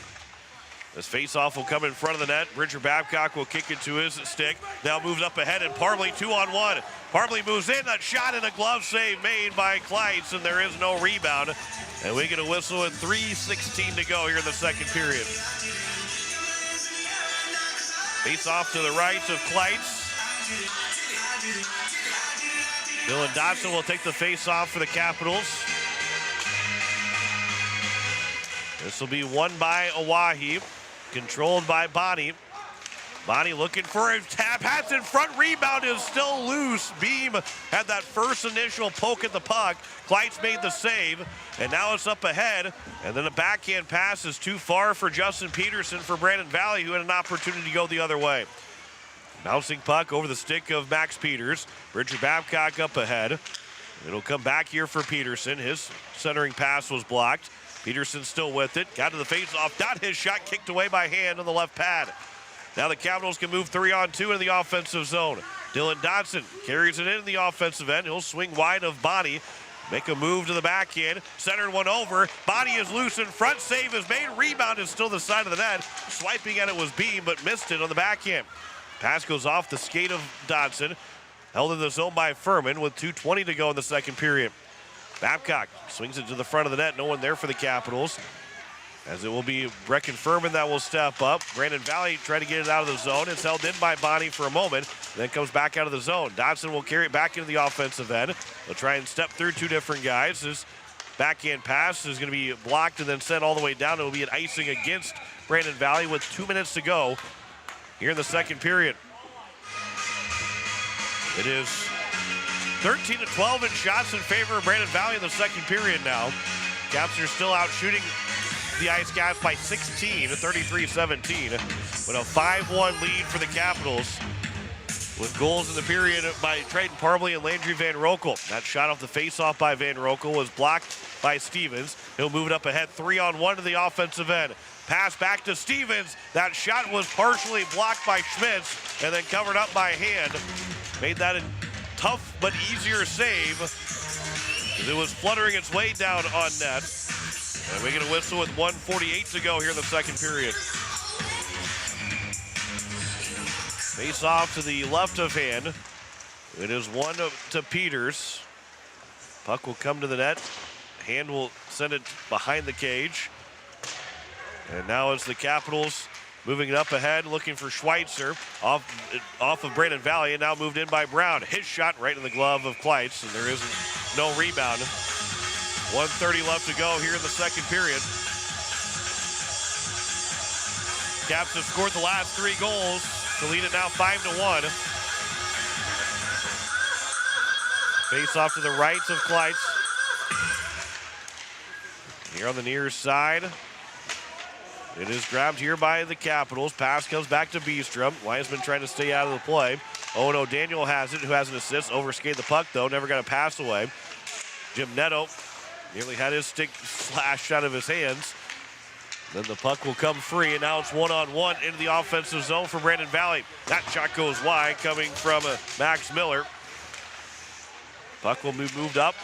This face-off will come in front of the net. Bridger Babcock will kick it to his stick. Now moves up ahead, and Parbley 2-on-1. Parbley moves in. That shot and a glove save made by Kleitz, and there is no rebound. And we get a whistle with 3:16 to go here in the second period. Face-off to the right of Kleitz. Dylan Dotson will take the face-off for the Capitals. This will be won by Oahe, controlled by Bonnie. Bonnie looking for a tap, hats in front, rebound is still loose. Beam had that first initial poke at the puck. Kleitz made the save, and now it's up ahead. And then a backhand pass is too far for Justin Peterson for Brandon Valley, who had an opportunity to go the other way. Bouncing puck over the stick of Max Peters. Bridger Babcock up ahead. It'll come back here for Peterson. His centering pass was blocked. Peterson still with it. Got to the faceoff. Got his shot kicked away by hand on the left pad. Now the Capitals can move 3-on-2 in the offensive zone. Dylan Dotson carries it in the offensive end. He'll swing wide of Bonnie. Make a move to the backhand. Centered one over. Bonnie is loose in front. Save is made. Rebound is still the side of the net. Swiping at it was Beam, but missed it on the backhand. Pass goes off the skate of Dotson. Held in the zone by Furman with 2:20 to go in the second period. Babcock swings it to the front of the net. No one there for the Capitals. As it will be Brecken Furman that will step up. Brandon Valley trying to get it out of the zone. It's held in by Bonnie for a moment. Then comes back out of the zone. Dotson will carry it back into the offensive end. They'll try and step through two different guys. His backhand pass is going to be blocked and then sent all the way down. It will be an icing against Brandon Valley with 2 minutes to go here in the second period. It is 13-12 in shots in favor of Brandon Valley in the second period now. Caps are still out shooting the IceCats by 16 to 33-17, with a 5-1 lead for the Capitals, with goals in the period by Trayton Parbley and Landry Van Rokel. That shot off the face-off by Van Rokel was blocked by Stevens. He'll move it up ahead, 3-on-1 to the offensive end. Pass back to Stevens. That shot was partially blocked by Schmitz and then covered up by hand. Made that a tough but easier save. It was fluttering its way down on net. And we get a whistle with 1:48 to go here in the second period. Face off to the left of hand. It is one to Peters. Puck will come to the net. Hand will send it behind the cage. And now it's the Capitals moving it up ahead, looking for Schweitzer off of Brandon Valley, and now moved in by Brown. His shot right in the glove of Kleitz, and there isn't no rebound. 1:30 left to go here in the second period. Caps have scored the last 3 goals to lead it now 5-1. Face off to the right of Kleitz. Here on the near side. It is grabbed here by the Capitals. Pass comes back to Beestrom. Wiseman trying to stay out of the play. Owen O'Daniel has it, who has an assist. Overskated the puck, though. Never got a pass away. Jim Netto nearly had his stick slashed out of his hands. Then the puck will come free, and now it's 1-on-1 into the offensive zone for Brandon Valley. That shot goes wide, coming from Max Miller. Puck will be moved up,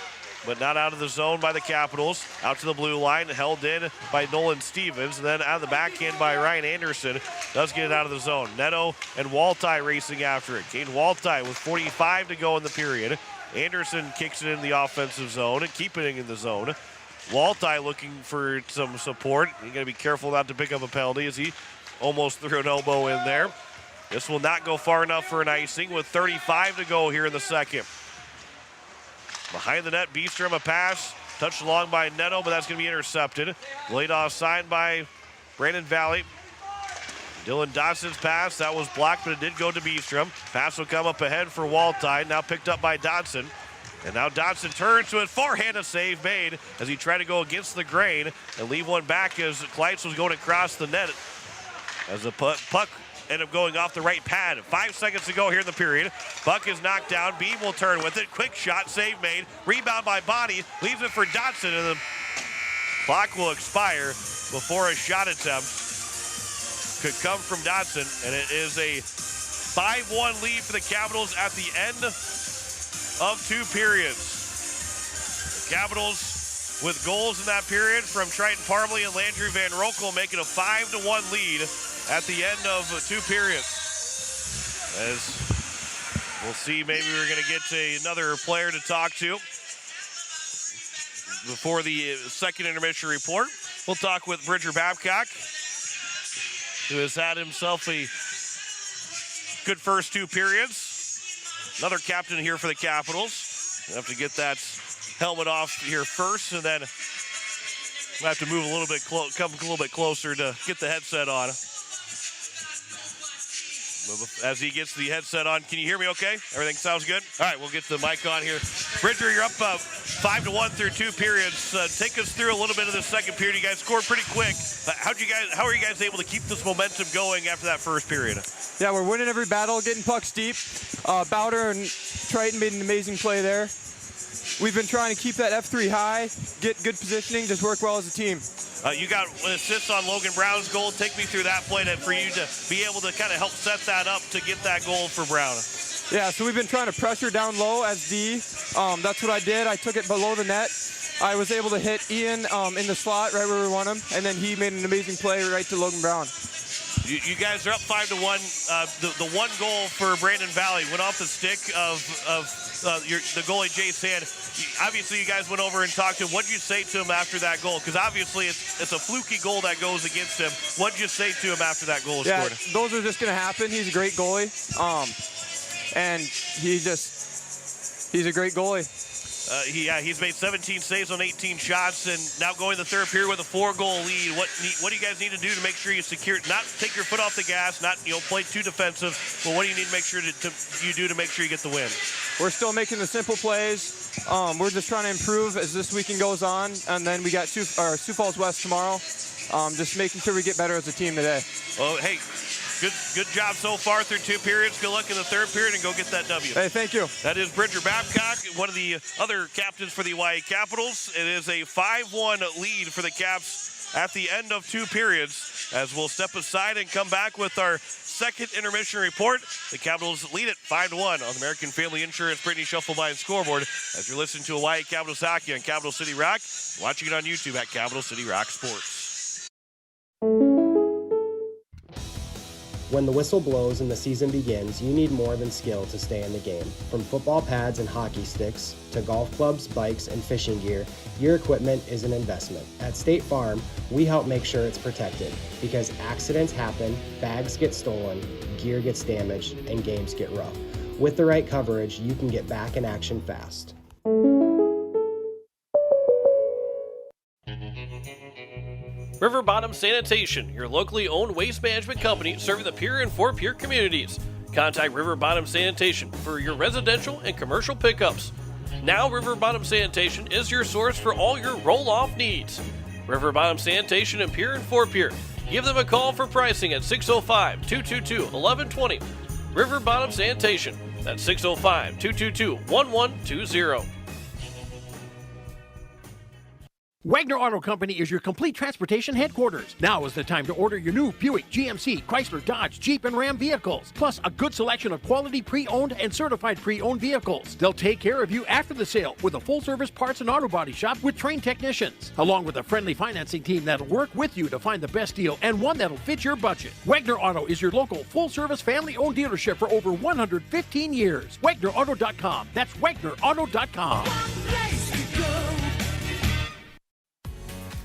but not out of the zone by the Capitals. Out to the blue line, held in by Nolan Stevens, and then out of the backhand by Ryan Anderson. Does get it out of the zone. Neto and Waltai racing after it. Kane Waltai with 45 to go in the period. Anderson kicks it in the offensive zone and keeping it in the zone. Waltai looking for some support. You got to be careful not to pick up a penalty as he almost threw an elbow in there. This will not go far enough for an icing with 35 to go here in the second. Behind the net, Beestrom, a pass touched along by Neto, but that's going to be intercepted. Laid offside by Brandon Valley. Dylan Dotson's pass, that was blocked, but it did go to Beestrom. Pass will come up ahead for Waltai, now picked up by Dotson. And now Dotson turns to his forehand, a save made as he tried to go against the grain and leave one back as Kleitz was going across the net as the puck ended up going off the right pad. 5 seconds to go here in the period. Puck is knocked down. Beam will turn with it. Quick shot, save made. Rebound by Bonnie. Leaves it for Dotson, and the clock will expire before a shot attempt could come from Dotson. And it is a 5-1 lead for the Capitals at the end of 2 periods. The Capitals with goals in that period from Triton Parmley and Landry Van Rokel, making a 5-1 lead at the end of 2 periods. As we'll see, maybe we're going to get another player to talk to before the second intermission report. We'll talk with Bridger Babcock, who has had himself a good first 2 periods. Another captain here for the Capitals. We'll have to get that helmet off here first, and then we'll have to move a little bit come a little bit closer to get the headset on. As he gets the headset on, can you hear me okay? Everything sounds good? All right, we'll get the mic on here. Bridger, you're up 5-1 through 2 periods. Take us through a little bit of the second period. You guys scored pretty quick. How are you guys able to keep this momentum going after that first period? Yeah, we're winning every battle, getting pucks deep. Bowder and Triton made an amazing play there. We've been trying to keep that F3 high, get good positioning, just work well as a team. You got an assist on Logan Brown's goal. Take me through that play for you to be able to kind of help set that up to get that goal for Brown. Yeah, so we've been trying to pressure down low as D. That's what I did. I took it below the net. I was able to hit Ian in the slot right where we want him, and then he made an amazing play right to Logan Brown. You guys are up 5-1. The one goal for Brandon Valley went off the stick of the goalie Jace Hand. Obviously, you guys went over and talked to him. What did you say to him after that goal? Because obviously, it's a fluky goal that goes against him. What did you say to him after that goal was scored? Those are just going to happen. He's a great goalie, and he's a great goalie. He's made 17 saves on 18 shots, and now going the third period with a 4-goal lead. What do you guys need to do to make sure you secure, not take your foot off the gas, not play too defensive, but what do you need to make sure you do to make sure you get the win? We're still making the simple plays. We're just trying to improve as this weekend goes on, and then we got Sioux Falls West tomorrow. Just making sure we get better as a team today. Well, hey, good job so far through 2 periods. Good luck in the third period, and go get that W. Hey, thank you. That is Bridger Babcock, one of the other captains for the Oahe Capitals. It is a 5-1 lead for the Caps at the end of 2 periods, as we'll step aside and come back with our second intermission report. The Capitals lead it 5-1 on the American Family Insurance Brittany Shufflebine scoreboard, as you're listening to Oahe Capitals hockey on Capital City Rock, watching it on YouTube at Capital City Rock Sports. When the whistle blows and the season begins, you need more than skill to stay in the game. From football pads and hockey sticks to golf clubs, bikes, and fishing gear, your equipment is an investment. At State Farm, we help make sure it's protected, because accidents happen, bags get stolen, gear gets damaged, and games get rough. With the right coverage, you can get back in action fast. River Bottom Sanitation, your locally owned waste management company serving the Pierre and Fort Pierre communities. Contact River Bottom Sanitation for your residential and commercial pickups. Now River Bottom Sanitation is your source for all your roll-off needs. River Bottom Sanitation in Pierre and Fort Pierre. Give them a call for pricing at 605-222-1120. River Bottom Sanitation. That's 605-222-1120. Wagner Auto Company is your complete transportation headquarters. Now is the time to order your new Buick, GMC, Chrysler, Dodge, Jeep, and Ram vehicles, plus a good selection of quality pre-owned and certified pre-owned vehicles. They'll take care of you after the sale with a full-service parts and auto body shop with trained technicians, along with a friendly financing team that'll work with you to find the best deal and one that'll fit your budget. Wagner Auto is your local full-service family-owned dealership for over 115 years. WagnerAuto.com. That's WagnerAuto.com.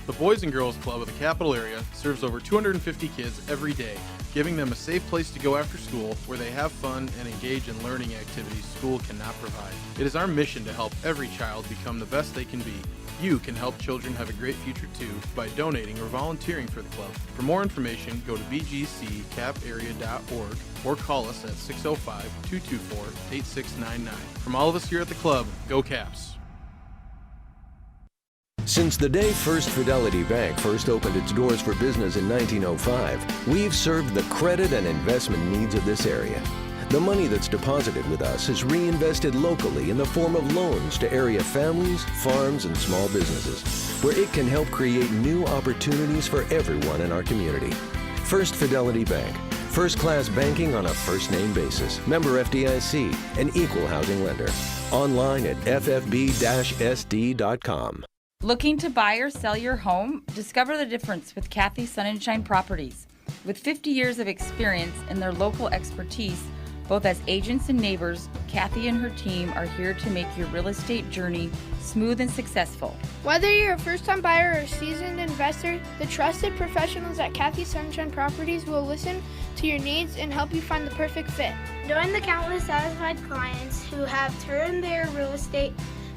The Boys and Girls Club of the Capital Area serves over 250 kids every day, giving them a safe place to go after school where they have fun and engage in learning activities school cannot provide. It is our mission to help every child become the best they can be. You can help children have a great future too by donating or volunteering for the club. For more information, go to bgccaparea.org or call us at 605-224-8699. From all of us here at the club, go Caps! Since the day First Fidelity Bank first opened its doors for business in 1905, we've served the credit and investment needs of this area. The money that's deposited with us is reinvested locally in the form of loans to area families, farms, and small businesses, where it can help create new opportunities for everyone in our community. First Fidelity Bank, first-class banking on a first-name basis. Member FDIC, an equal housing lender. Online at ffb-sd.com. Looking to buy or sell your home? Discover the difference with Kathy Sunshine Properties. With 50 years of experience in their local expertise, both as agents and neighbors, Kathy and her team are here to make your real estate journey smooth and successful. Whether you're a first-time buyer or a seasoned investor, the trusted professionals at Kathy Sunshine Properties will listen to your needs and help you find the perfect fit. Join the countless satisfied clients who have turned their real estate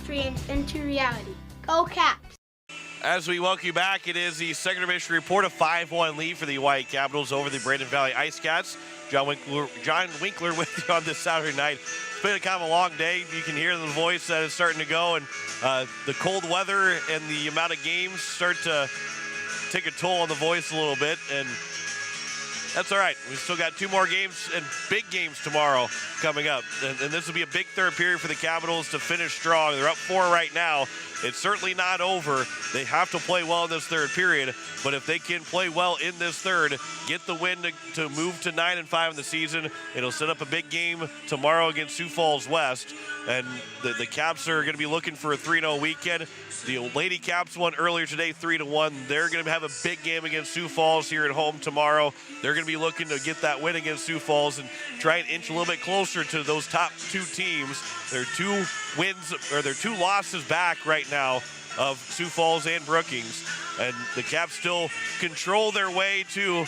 dreams into reality. Go Caps! As we welcome you back, it is the second intermission report, a 5-1 lead for the Oahe Capitals over the Brandon Valley IceCats. John Winkler with you on this Saturday night. It's been kind of a long day. You can hear the voice that is starting to go, and the cold weather and the amount of games start to take a toll on the voice a little bit, and that's all right. We've still got 2 more games and big games tomorrow coming up. And this will be a big third period for the Capitals to finish strong. They're up 4 right now. It's certainly not over. They have to play well in this third period. But if they can play well in this third, get the win to move to 9-5 in the season, it'll set up a big game tomorrow against Sioux Falls West. And the Caps are going to be looking for a 3-0 weekend. The Lady Caps won earlier today, 3-1. They're going to have a big game against Sioux Falls here at home tomorrow. They're going to be looking to get that win against Sioux Falls and try and inch a little bit closer to those top 2 teams. They're 2 wins, or they're 2 losses back right now of Sioux Falls and Brookings. And the Caps still control their way to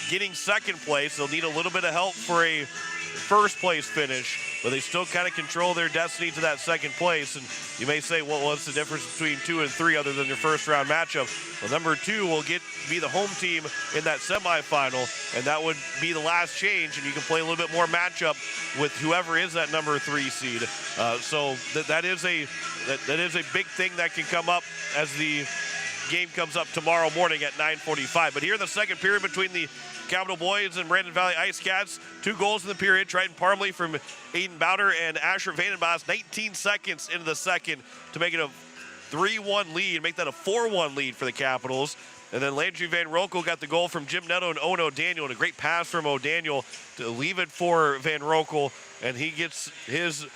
getting second place. They'll need a little bit of help for a first place finish, but they still kind of control their destiny to that second place. And you may say, well, what's the difference between 2 and 3 other than your first round matchup? Well, number 2 will be the home team in that semifinal, and that would be the last change, and you can play a little bit more matchup with whoever is that number 3 seed. So that is a big thing that can come up as the game comes up tomorrow morning at 9:45. But here in the second period between the Capital Boys and Brandon Valley IceCats, 2 goals in the period. Triton Parmley from Aiden Bowder and Asher Vandenbos, 19 seconds into the second to make it a 3-1 lead, make that a 4-1 lead for the Capitals. And then Landry Van Rokel got the goal from Jim Netto and Owen O'Daniel, and a great pass from O'Daniel to leave it for Van Rokel, and he gets his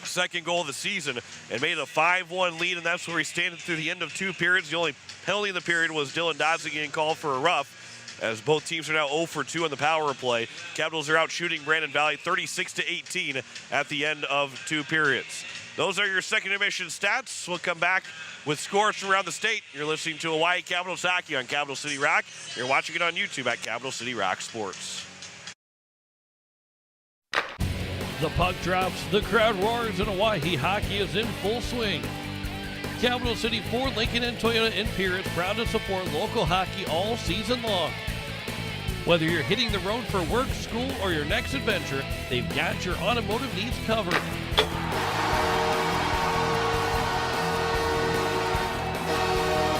second goal of the season and made it a 5-1 lead, and that's where he's standing through the end of 2 periods. The only penalty in the period was Dylan Dodson getting called for a rough, as both teams are now 0 for 2 on the power play. Capitals are out shooting Brandon Valley 36-18 at the end of 2 periods. Those are your second intermission stats. We'll come back with scores from around the state. You're listening to Hawaii Capitals Hockey on Capital City Rock. You're watching it on YouTube at Capital City Rock Sports. The puck drops, the crowd roars, and Hawaii hockey is in full swing. Capital City Ford, Lincoln, and Toyota in Pierre is proud to support local hockey all season long. Whether you're hitting the road for work, school, or your next adventure, they've got your automotive needs covered.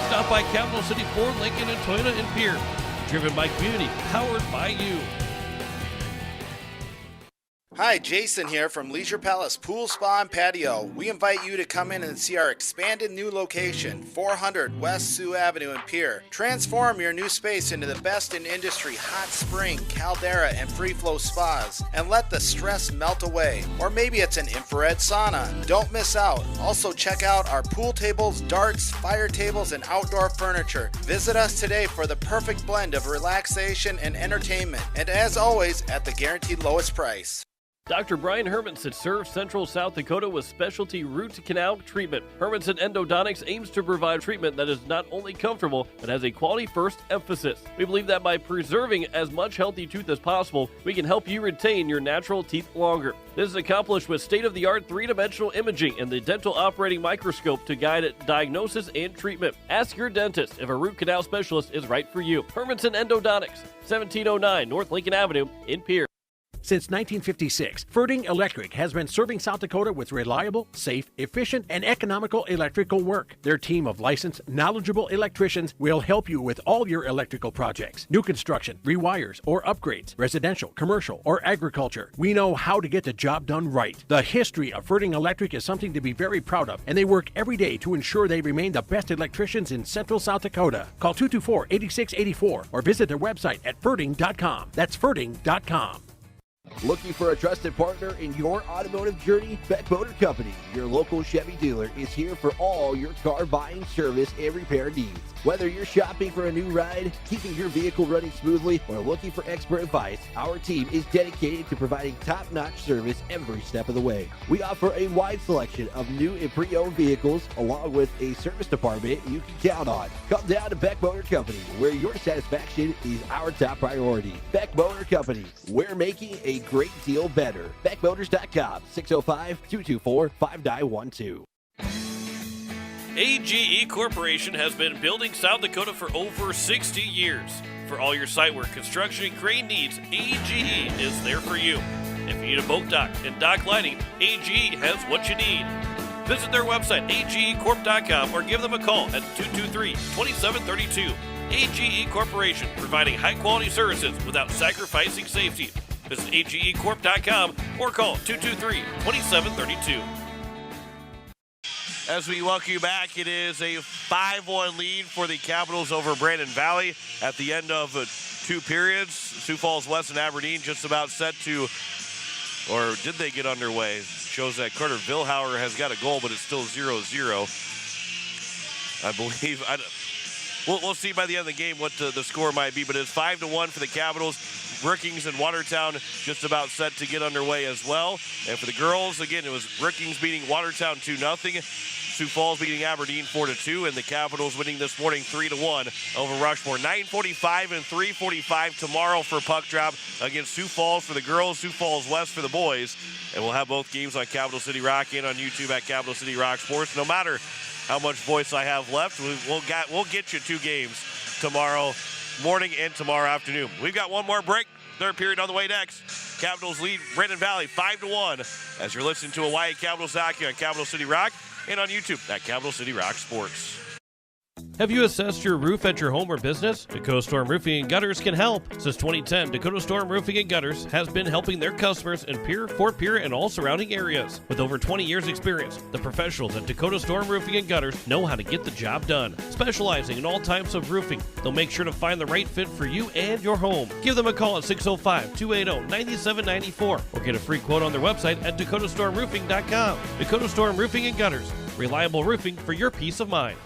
Stop by Capital City Ford, Lincoln, and Toyota in Pierre. Driven by community, powered by you. Hi, Jason here from Leisure Palace Pool, Spa, and Patio. We invite you to come in and see our expanded new location, 400 West Sioux Avenue in Pierre. Transform your new space into the best in industry hot spring, caldera, and free flow spas, and let the stress melt away. Or maybe it's an infrared sauna. Don't miss out. Also check out our pool tables, darts, fire tables, and outdoor furniture. Visit us today for the perfect blend of relaxation and entertainment. And as always, at the guaranteed lowest price. Dr. Brian Hermanson serves Central South Dakota with specialty root canal treatment. Hermanson Endodontics aims to provide treatment that is not only comfortable, but has a quality-first emphasis. We believe that by preserving as much healthy tooth as possible, we can help you retain your natural teeth longer. This is accomplished with state-of-the-art 3-dimensional imaging and the dental operating microscope to guide diagnosis and treatment. Ask your dentist if a root canal specialist is right for you. Hermanson Endodontics, 1709 North Lincoln Avenue in Pierre. Since 1956, Ferding Electric has been serving South Dakota with reliable, safe, efficient, and economical electrical work. Their team of licensed, knowledgeable electricians will help you with all your electrical projects. New construction, rewires, or upgrades, residential, commercial, or agriculture. We know how to get the job done right. The history of Ferding Electric is something to be very proud of, and they work every day to ensure they remain the best electricians in Central South Dakota. Call 224-8684 or visit their website at ferding.com. That's ferding.com. Looking for a trusted partner in your automotive journey? Beck Motor Company, your local Chevy dealer, is here for all your car buying, service, and repair needs. Whether you're shopping for a new ride, keeping your vehicle running smoothly, or looking for expert advice, our team is dedicated to providing top-notch service every step of the way. We offer a wide selection of new and pre-owned vehicles, along with a service department you can count on. Come down to Beck Motor Company, where your satisfaction is our top priority. Beck Motor Company, we're making a great deal better. BeckMotors.com, 605-224-5912. AGE Corporation has been building South Dakota for over 60 years. For all your site work, construction, and crane needs, AGE is there for you. If you need a boat dock and dock lighting, AGE has what you need. Visit their website, agecorp.com, or give them a call at 223-2732. AGE Corporation, providing high-quality services without sacrificing safety. Visit agecorp.com or call 223-2732. As we welcome you back, it is a 5-1 lead for the Capitals over Brandon Valley at the end of 2 periods. Sioux Falls West and Aberdeen just about set to, or did they get underway? Shows that Carter Vilhauer has got a goal, but it's still 0-0. I believe. We'll see by the end of the game what the score might be, but it's 5-1 for the Capitals. Brookings and Watertown just about set to get underway as well. And for the girls, again, it was Brookings beating Watertown 2-0. Sioux Falls beating Aberdeen 4-2, and the Capitals winning this morning 3-1 over Rushmore. 9:45 and 3:45 tomorrow for puck drop against Sioux Falls for the girls, Sioux Falls West for the boys. And we'll have both games on Capital City Rock and on YouTube at Capital City Rock Sports. No matter how much voice I have left, we'll get you 2 games tomorrow morning and tomorrow afternoon. We've got one more break. Third period on the way next. Capitals lead Brandon Valley 5-1 as you're listening to Hawaii Capitals hockey on Capital City Rock and on YouTube at Capital City Rock Sports. Have you assessed your roof at your home or business? Dakota Storm Roofing and Gutters can help. Since 2010, Dakota Storm Roofing and Gutters has been helping their customers in Pierre, Fort Pierre, and all surrounding areas. With over 20 years experience, the professionals at Dakota Storm Roofing and Gutters know how to get the job done. Specializing in all types of roofing, they'll make sure to find the right fit for you and your home. Give them a call at 605-280-9794 or get a free quote on their website at dakotastormroofing.com. Dakota Storm Roofing and Gutters. Reliable roofing for your peace of mind.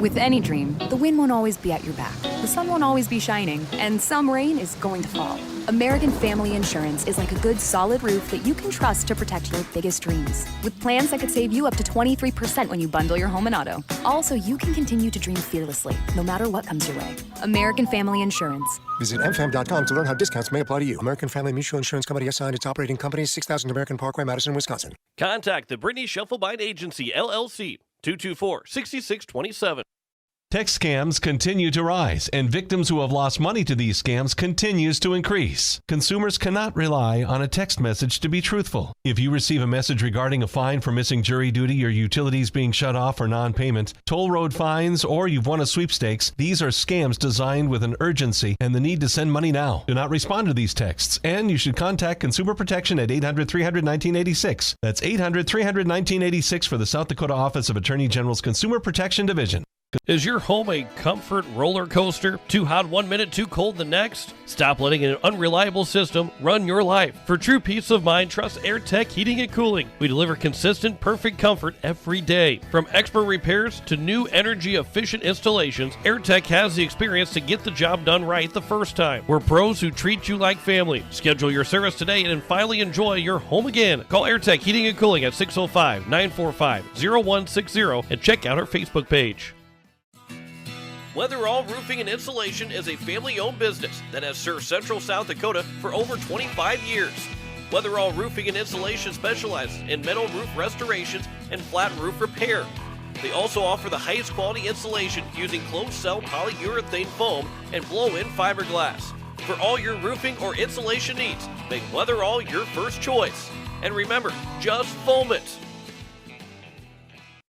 With any dream, the wind won't always be at your back, the sun won't always be shining, and some rain is going to fall. American Family Insurance is like a good solid roof that you can trust to protect your biggest dreams. With plans that could save you up to 23% when you bundle your home and auto. Also, you can continue to dream fearlessly, no matter what comes your way. American Family Insurance. Visit mfam.com to learn how discounts may apply to you. American Family Mutual Insurance Company assigned its operating company, 6000 American Parkway, Madison, Wisconsin. Contact the Brittany Scheffelbein Agency, LLC, 224-6627. Text scams continue to rise, and victims who have lost money to these scams continues to increase. Consumers cannot rely on a text message to be truthful. If you receive a message regarding a fine for missing jury duty, your utilities being shut off for non-payment, toll road fines, or you've won a sweepstakes, these are scams designed with an urgency and the need to send money now. Do not respond to these texts, and you should contact Consumer Protection at 800-300-1986. That's 800-300-1986 for the South Dakota Office of Attorney General's Consumer Protection Division. Is your home a comfort roller coaster? Too hot 1 minute, too cold the next? Stop letting an unreliable system run your life. For true peace of mind, trust AirTech Heating and Cooling. We deliver consistent, perfect comfort every day. From expert repairs to new energy-efficient installations, AirTech has the experience to get the job done right the first time. We're pros who treat you like family. Schedule your service today and finally enjoy your home again. Call AirTech Heating and Cooling at 605-945-0160 and check out our Facebook page. Weatherall Roofing and Insulation is a family-owned business that has served Central South Dakota for over 25 years. Weatherall Roofing and Insulation specializes in metal roof restorations and flat roof repair. They also offer the highest quality insulation using closed-cell polyurethane foam and blow-in fiberglass. For all your roofing or insulation needs, make Weatherall your first choice. And remember, just foam it.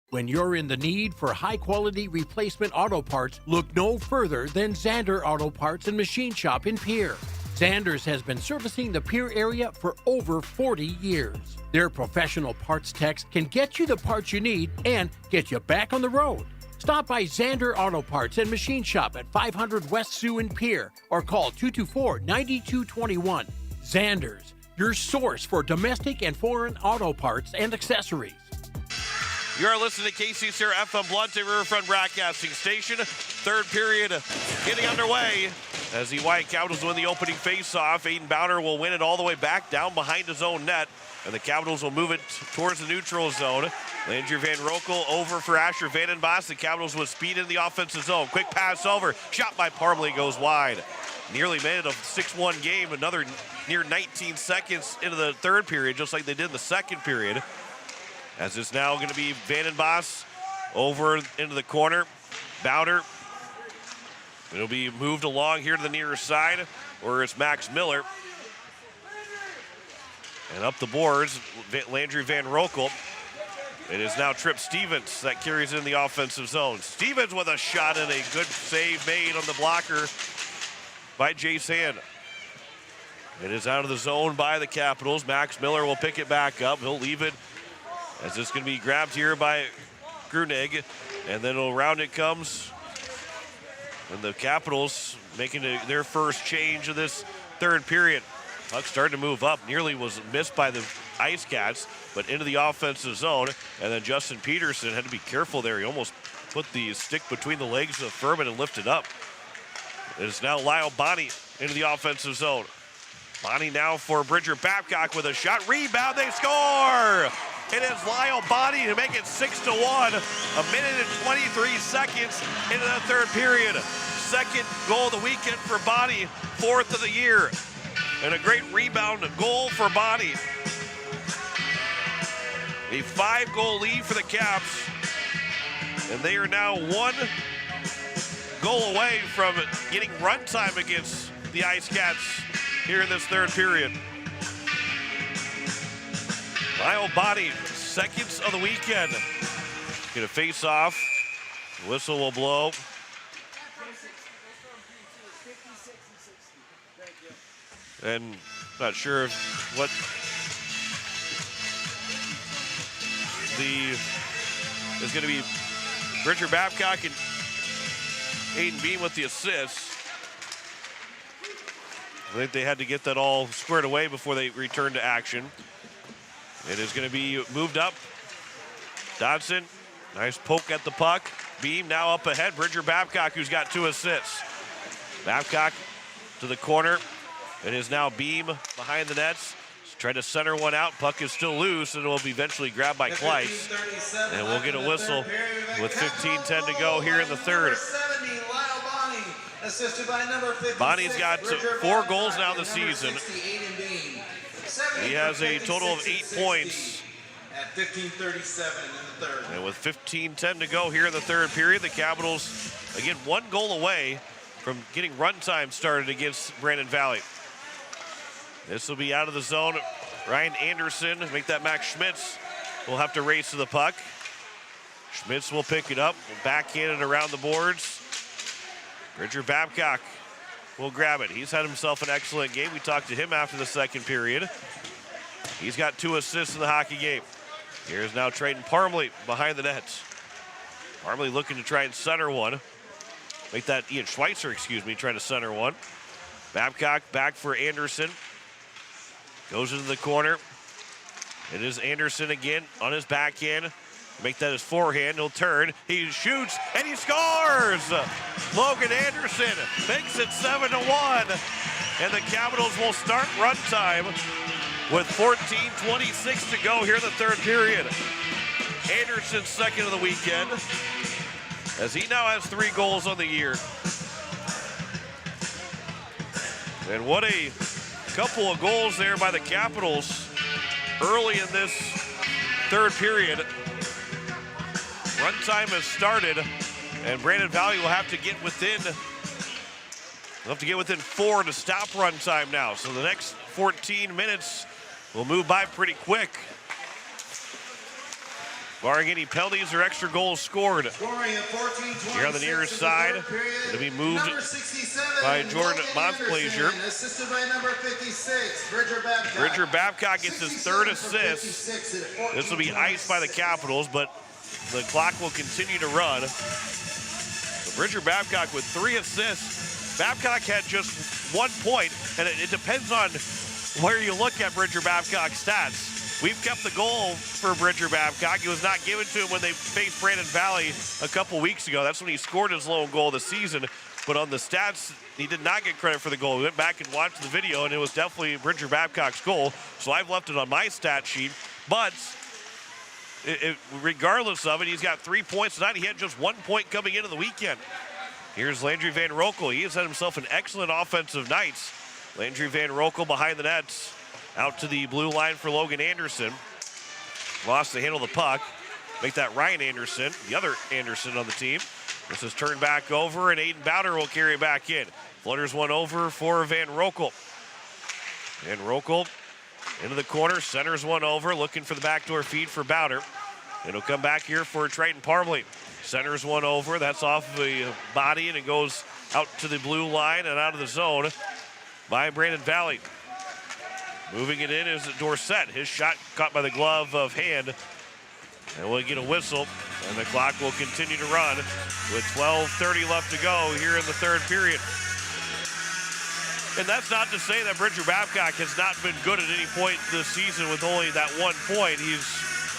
When you're in the need for high-quality replacement auto parts, look no further than Zander Auto Parts and Machine Shop in Pierre. Zanders has been servicing the Pierre area for over 40 years. Their professional parts techs can get you the parts you need and get you back on the road. Stop by Zander Auto Parts and Machine Shop at 500 West Sioux in Pierre or call 224-9221. Zanders, your source for domestic and foreign auto parts and accessories. You are listening to KCCR FM Blunt Riverfront Broadcasting Station. Third period getting underway as the White Capitals win the opening faceoff. Aiden Bowner will win it all the way back down behind his own net, and the Capitals will move it towards the neutral zone. Landry Van Rokel over for Asher Vandenbos. The Capitals with speed in the offensive zone. Quick pass over. Shot by Parmley goes wide. Nearly made it a 6-1 game. Another near 19 seconds into the third period, just like they did in the second period. As it's now going to be Vandenbos over into the corner. Bowder. It'll be moved along here to the near side, where it's Max Miller. And up the boards, Landry Van Rokel. It is now Trip Stevens that carries in the offensive zone. Stevens with a shot and a good save made on the blocker by Jace Hand. It is out of the zone by the Capitals. Max Miller will pick it back up. He'll leave it as it's going to be grabbed here by Grunig. And then around it comes. And the Capitals making their first change of this third period. Puck started to move up. Nearly was missed by the IceCats, but into the offensive zone. And then Justin Peterson had to be careful there. He almost put the stick between the legs of Furman and lifted up. It is now Lyle Bonney into the offensive zone. Bonney now for Bridger Babcock with a shot. Rebound, they score! It is Lyle Bonney to make it 6-1. A minute and 23 seconds into the third period. Second goal of the weekend for Bonney, fourth of the year. And a great rebound goal for Bonney. A 5-goal lead for the Caps. And they are now 1 goal away from getting run time against the IceCats here in this third period. Lyle Bonney, seconds of the weekend. Gonna face off. Whistle will blow. And not sure what is going to be Bridger Babcock and Aiden Beam with the assists. I think they had to get that all squared away before they return to action. It is going to be moved up. Dodson, nice poke at the puck. Beam now up ahead. Bridger Babcock, who's got 2 assists. Babcock to the corner. It is now Beam behind the nets. He's trying to center one out. Puck is still loose, and it will be eventually grabbed by Kleiss. And we'll get a whistle with 15:10 to go here in the third. Bonnie's got 4 goals now this season. He has a total of 8 points. At 15:37 in the third. And with 15:10 to go here in the third period, the Capitals, again, 1 goal away from getting run time started against Brandon Valley. This will be out of the zone. Ryan Anderson, make that Max Schmitz, will have to race to the puck. Schmitz will pick it up, will backhand it around the boards. Bridger Babcock will grab it. He's had himself an excellent game. We talked to him after the second period. He's got 2 assists in the hockey game. Here's now Trayton Parmley behind the nets. Parmley looking to try and center one. Make that Ian Schweitzer, trying to center one. Babcock back for Anderson. Goes into the corner. It is Anderson again on his backhand. Make that his forehand. He'll turn. He shoots and he scores! Logan Anderson makes it 7-1. And the Capitals will start run time with 14:26 to go here in the third period. Anderson's second of the weekend, as he now has 3 goals on the year. And what a couple of goals there by the Capitals early in this third period. Run time has started, and Brandon Valley will have to get within 4 to stop run time now. So the next 14 minutes will move by pretty quick, barring any penalties or extra goals scored. Here on the near side, it'll be moved by Jordan Montplaisir. Assisted by number 56, Bridger Babcock. Bridger Babcock gets his 3rd assist. This will be iced by the Capitals, but the clock will continue to run. So Bridger Babcock with 3 assists. Babcock had just 1 point, and it depends on where you look at Bridger Babcock's stats, we've kept the goal for Bridger Babcock. It was not given to him when they faced Brandon Valley a couple weeks ago. That's when he scored his lone goal of the season. But on the stats, he did not get credit for the goal. We went back and watched the video, and it was definitely Bridger Babcock's goal. So I've left it on my stat sheet. But regardless of it, he's got 3 points tonight. He had just 1 point coming into the weekend. Here's Landry Van Rokel. He has had himself an excellent offensive night. Landry Van Rokel behind the nets. Out to the blue line for Logan Anderson. Lost the handle of the puck. Make that Ryan Anderson, the other Anderson on the team. This is turned back over, and Aiden Bowder will carry it back in. Flutters one over for Van Rokel. Van Rokel into the corner, centers one over, looking for the backdoor feed for Bowder. It'll come back here for Triton Parmley. Centers one over, that's off the body, and it goes out to the blue line and out of the zone by Brandon Valley. Moving it in is Dorsett. His shot caught by the glove of hand. And we'll get a whistle, and the clock will continue to run with 12:30 left to go here in the third period. And that's not to say that Bridger Babcock has not been good at any point this season with only that 1 point. He's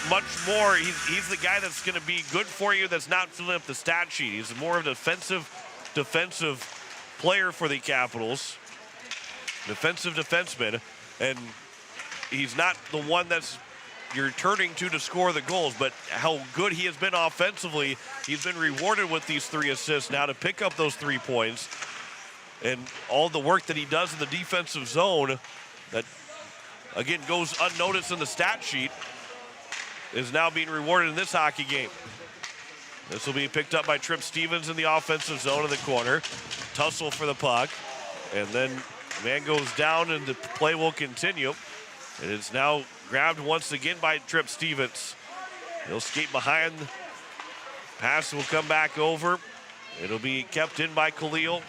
much more, he's the guy that's going to be good for you that's not filling up the stat sheet. He's more of a defensive player for the Capitals. Defensive defenseman. And he's not the one that's you're turning to score the goals, but how good he has been offensively. He's been rewarded with these 3 assists now to pick up those 3 points. And all the work that he does in the defensive zone that, again, goes unnoticed in the stat sheet is now being rewarded in this hockey game. This will be picked up by Trip Stevens in the offensive zone in the corner. Tussle for the puck. And then man goes down and the play will continue. And it's now grabbed once again by Trip Stevens. He'll skate behind. Pass will come back over. It'll be kept in by Khalil.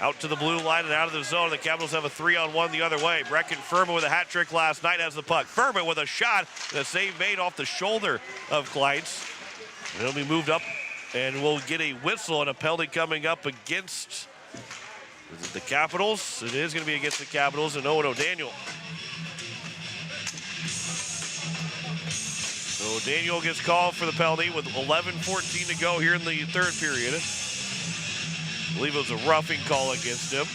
Out to the blue line and out of the zone. The Capitals have a 3-on-1 the other way. Brecken Furman with a hat trick last night has the puck. Furman with a shot and a save made off the shoulder of Kleitz. And it'll be moved up and we'll get a whistle and a penalty coming up against the Capitals. It is going to be against the Capitals and Owen O'Daniel. So Daniel gets called for the penalty with 11:14 to go here in the third period. I believe it was a roughing call against him.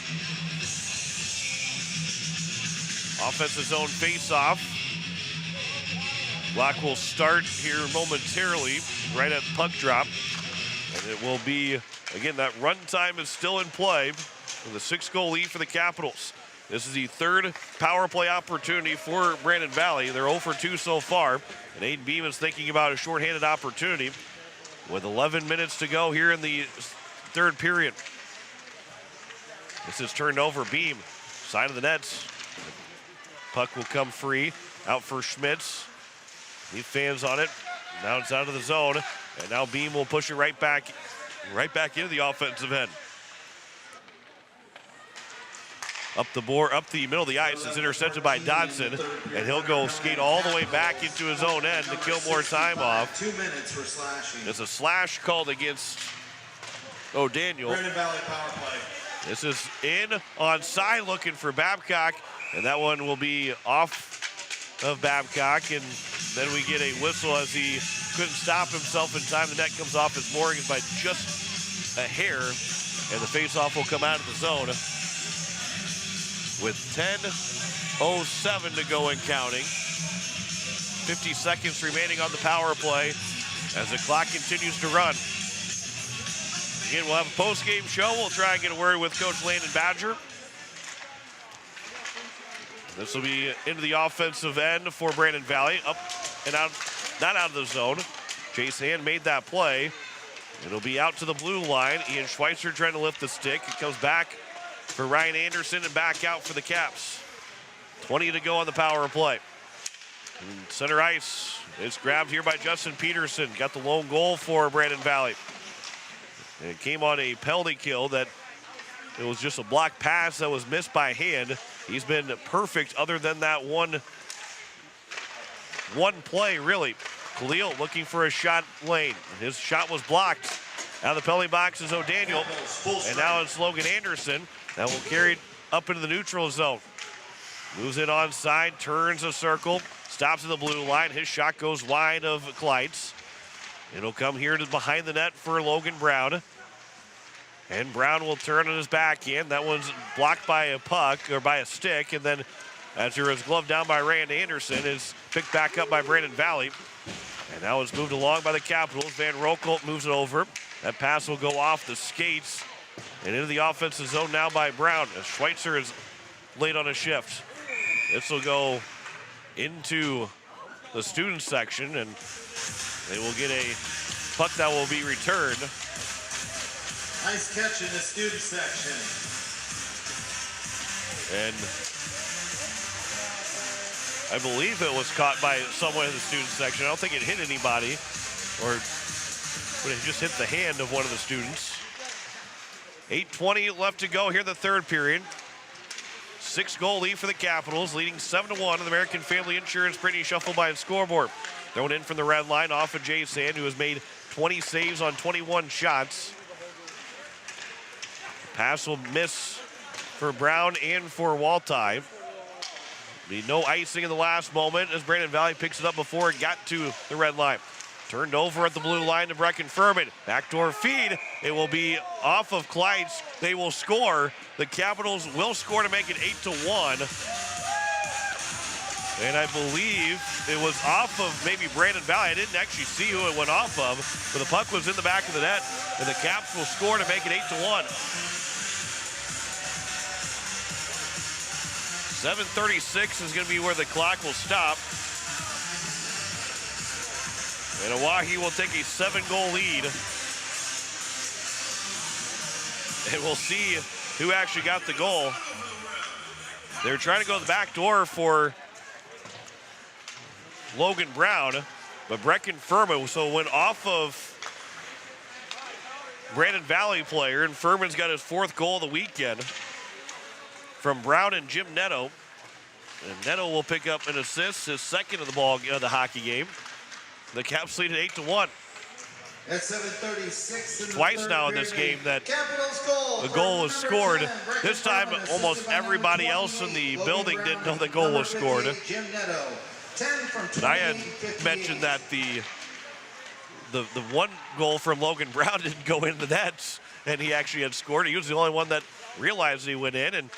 Offensive zone face-off. Clock will start here momentarily, right at puck drop. And it will be, again, that run time is still in play with a 6-goal lead for the Capitals. This is the third power play opportunity for Brandon Valley. They're 0 for 2 so far. And Aiden Beam is thinking about a shorthanded opportunity with 11 minutes to go here in the third period. This is turned over. Beam, side of the nets. Puck will come free. Out for Schmitz. He fans on it. Now it's out of the zone. And now Beam will push it right back into the offensive end. Up the board, up the middle of the ice. It's intercepted by Dodson, and he'll go skate all the way back into his own end to kill more time off. 2 minutes for slashing. There's a slash called against O'Daniel. Brandon Valley power play. This is in on side looking for Babcock, and that one will be off of Babcock, and then we get a whistle as he couldn't stop himself in time. The net comes off his moorings by just a hair, and the faceoff will come out of the zone. With 10:07 to go and counting. 50 seconds remaining on the power play as the clock continues to run. Again, we'll have a post-game show. We'll try and get a word with Coach Landon Badger. This will be into the offensive end for Brandon Valley. Up and out, not out of the zone. Chase Hand made that play. It'll be out to the blue line. Ian Schweitzer trying to lift the stick. It comes back for Ryan Anderson and back out for the Caps. 20 to go on the power play. And center ice is grabbed here by Justin Peterson. Got the lone goal for Brandon Valley. And it came on a penalty kill that it was just a block pass that was missed by Hand. He's been perfect other than that one play, really. Khalil looking for a shot lane. His shot was blocked. Out of the penalty box is O'Daniel. And now it's Logan Anderson. That will carry it up into the neutral zone. Moves it onside, turns a circle, stops at the blue line. His shot goes wide of Kleitz. It'll come here to behind the net for Logan Brown. And Brown will turn on his backhand. That one's blocked by a puck, or by a stick, and then as there is gloved down by Rand Anderson, is picked back up by Brandon Valley. And now it's moved along by the Capitals. Van Roekel moves it over. That pass will go off the skates and into the offensive zone now by Brown, as Schweitzer is late on a shift. This will go into the student section, and they will get a puck that will be returned. Nice catch in the student section. And I believe it was caught by someone in the student section. I don't think it hit anybody, but it just hit the hand of one of the students. 8:20 left to go here in the third period. 6-goal lead for the Capitals, leading 7-1 on the American Family Insurance Brittany Shuffleby scoreboard. Thrown in from the red line off of Jay Sand, who has made 20 saves on 21 shots. Pass will miss for Brown and for Waltai. Be no icing in the last moment as Brandon Valley picks it up before it got to the red line. Turned over at the blue line to Brecken Furman. Backdoor feed. It will be off of Kleitz. They will score. The Capitals will score to make it 8-1. And I believe it was off of maybe Brandon Valley. I didn't actually see who it went off of, but the puck was in the back of the net, and the Caps will score to make it 8-1. 7:36 is going to be where the clock will stop. And Oahe will take a 7-goal lead. And we'll see who actually got the goal. They're trying to go to the back door for Logan Brown, but Brecken Furman, so went off of Brandon Valley player, and Furman's got his 4th goal of the weekend from Brown and Jim Netto. And Netto will pick up an assist, his 2nd of the hockey game. The Caps lead at 8-1. At 7:36 Twice now in this game that the goal was scored. This time, almost everybody else in the building didn't know the goal was scored. But I had mentioned that the one goal from Logan Brown didn't go in the nets, and he actually had scored. He was the only one that realized he went in, and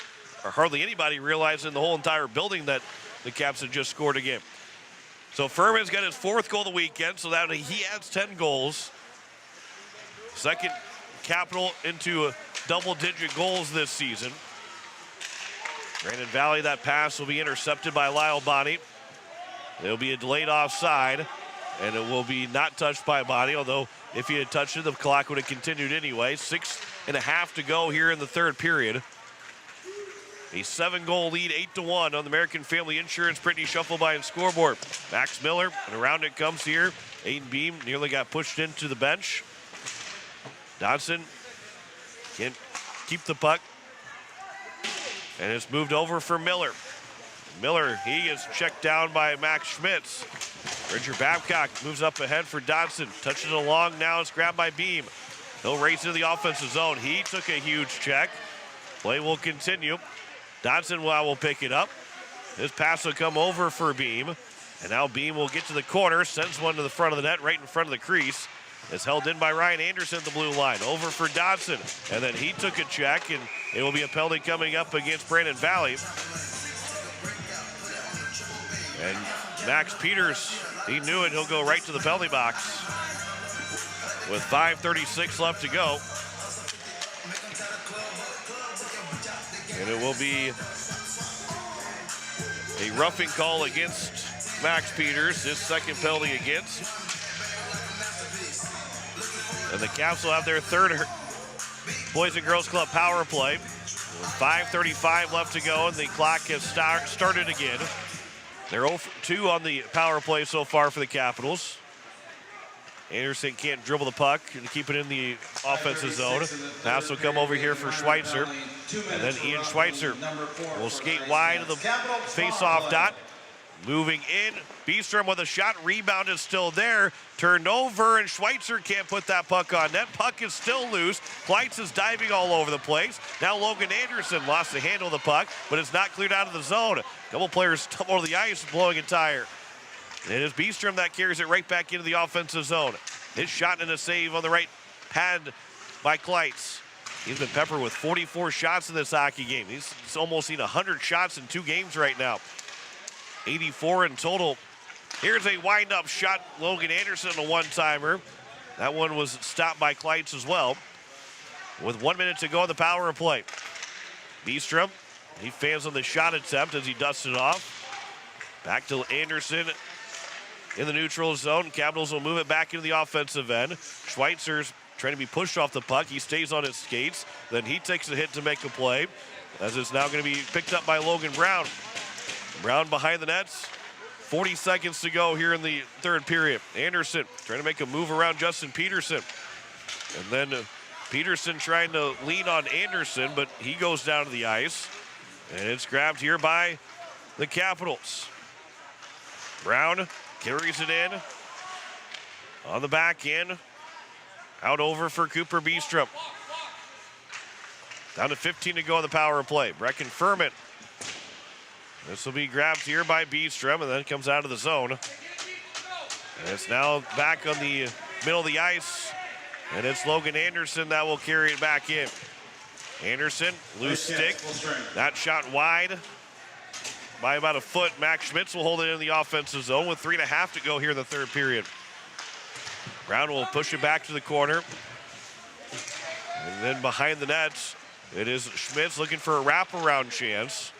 hardly anybody realized in the whole entire building that the Caps had just scored again. So Furman's got his 4th goal of the weekend, so that he adds 10 goals. 2nd Capital into double-digit goals this season. Brandon Valley, that pass will be intercepted by Lyle Bonney. There'll be a delayed offside, and it will be not touched by Bonney, although if he had touched it, the clock would have continued anyway. 6.5 to go here in the third period. A 7-goal lead, 8-1 on the American Family Insurance Brittany Shuffleby scoreboard. Max Miller, and around it comes here. Aiden Beam nearly got pushed into the bench. Dodson can't keep the puck. And it's moved over for Miller. Miller, he is checked down by Max Schmitz. Richard Babcock moves up ahead for Dodson. Touches it along now, it's grabbed by Beam. He'll race into the offensive zone. He took a huge check. Play will continue. Dodson will pick it up. His pass will come over for Beam. And now Beam will get to the corner, sends one to the front of the net, right in front of the crease. It's held in by Ryan Anderson at the blue line. Over for Dodson. And then he took a check, and it will be a penalty coming up against Brandon Valley. And Max Peters, he knew it. He'll go right to the penalty box with 5:36 left to go. And it will be a roughing call against Max Peters, his 2nd penalty against. And the Caps will have their 3rd Boys and Girls Club power play. With 5:35 left to go, and the clock has started again. They're 0-2 on the power play so far for the Capitals. Anderson can't dribble the puck and keep it in the offensive zone. Pass will come over here for Schweitzer. And then Ian Schweitzer will skate wide of the face-off dot. Moving in, Beestrom with a shot, rebound is still there, turned over, and Schweitzer can't put that puck on net. Puck is still loose. Kleitz is diving all over the place. Now Logan Anderson lost the handle of the puck, but it's not cleared out of the zone. A couple players tumble to the ice, blowing a tire. It is Beestrom that carries it right back into the offensive zone. His shot and a save on the right pad by Kleitz. He's been peppered with 44 shots in this hockey game. He's almost seen 100 shots in 2 games right now. 84 in total. Here's a wind-up shot. Logan Anderson, a one-timer. That one was stopped by Kleitz as well. With 1 minute to go on the power play. Beestrom, he fans on the shot attempt as he dusts it off. Back to Anderson in the neutral zone. Capitals will move it back into the offensive end. Schweitzer's trying to be pushed off the puck. He stays on his skates. Then he takes a hit to make a play, as it's now going to be picked up by Logan Brown. Brown behind the nets. 40 seconds to go here in the third period. Anderson trying to make a move around Justin Peterson. And then Peterson trying to lean on Anderson, but he goes down to the ice. And it's grabbed here by the Capitals. Brown carries it in on the back end. Out over for Cooper Beestrom. Down to 15 to go on the power play. Brecken Furman. This will be grabbed here by Beestrom and then comes out of the zone. And it's now back on the middle of the ice. And it's Logan Anderson that will carry it back in. Anderson, loose stick. That shot wide by about a foot. Max Schmitz will hold it in the offensive zone with 3.5 to go here in the third period. Brown will push it back to the corner. And then behind the nets, it is Schmitz looking for a wraparound chance.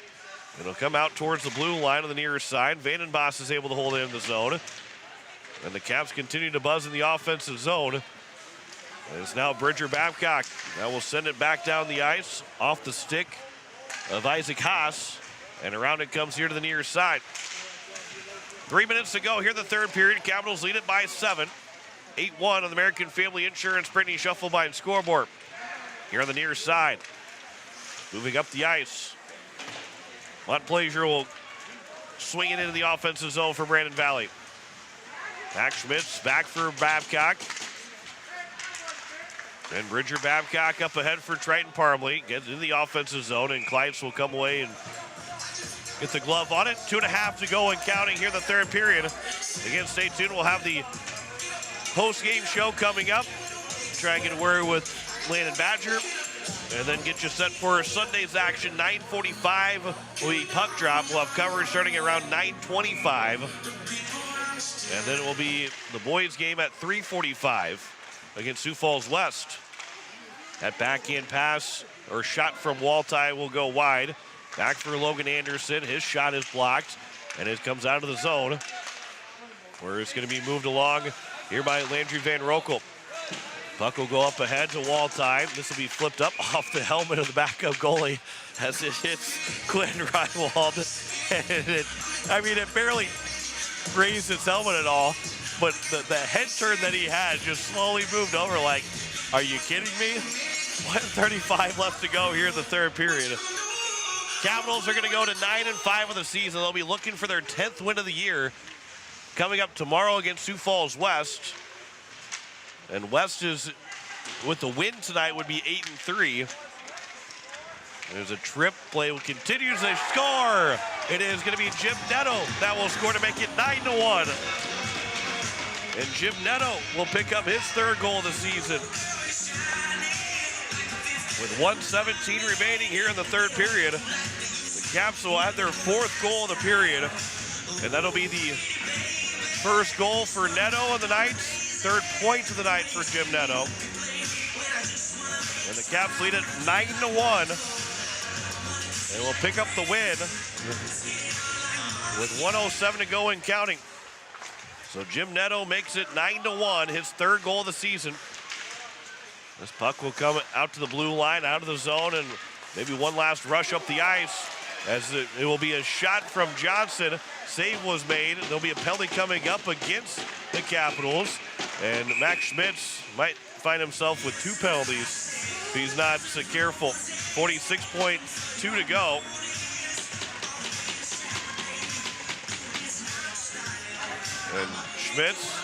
It'll come out towards the blue line on the near side. Vandenbos is able to hold it in the zone. And the Caps continue to buzz in the offensive zone. And it's now Bridger Babcock. That will send it back down the ice off the stick of Isaac Haas. And around it comes here to the near side. 3 minutes to go here in the third period. Capitals lead it by 7. 8-1 on the American Family Insurance Brittany Shufflebine scoreboard. Here on the near side. Moving up the ice. Montplaisir will swing it into the offensive zone for Brandon Valley. Max Schmitz back for Babcock. And Bridger Babcock up ahead for Triton Parmley. Gets into the offensive zone, and Kleitz will come away and get the glove on it. 2.5 to go and counting here in the third period. Again, stay tuned. We'll have the post-game show coming up. Try and get a word with Landon Badger. And then get you set for Sunday's action. 9:45 will be puck drop. We'll have coverage starting around 9:25. And then it will be the boys game at 3:45 against Sioux Falls West. That backhand pass or shot from Waltai will go wide. Back for Logan Anderson. His shot is blocked, and it comes out of the zone, where it's going to be moved along here by Landry Van Rokel. Puck will go up ahead to Waltai. This will be flipped up off the helmet of the backup goalie as it hits Quinn Reinwald. And it barely raised its helmet at all, but the head turn that he had just slowly moved over like, are you kidding me? 1:35 left to go here in the third period. Capitals are going to go to 9-5 of the season. They'll be looking for their 10th win of the year coming up tomorrow against Sioux Falls West. And West is, with the win tonight, would be 8-3. There's a trip. Play will continue to score. It is going to be Jim Netto that will score to make it 9-1. And Jim Netto will pick up his third goal of the season. With 1:17 remaining here in the third period, the Caps will add their fourth goal of the period. And that'll be the first goal for Netto on the night. Third point of the night for Jim Netto. And the Caps lead it 9-1. They will pick up the win with 1:07 to go and counting. So Jim Netto makes it 9-1, his third goal of the season. This puck will come out to the blue line, out of the zone, and maybe one last rush up the ice as it will be a shot from Johnson. Save was made. There'll be a penalty coming up against the Capitals. And Max Schmitz might find himself with 2 penalties if he's not careful. 46.2 to go. And Schmitz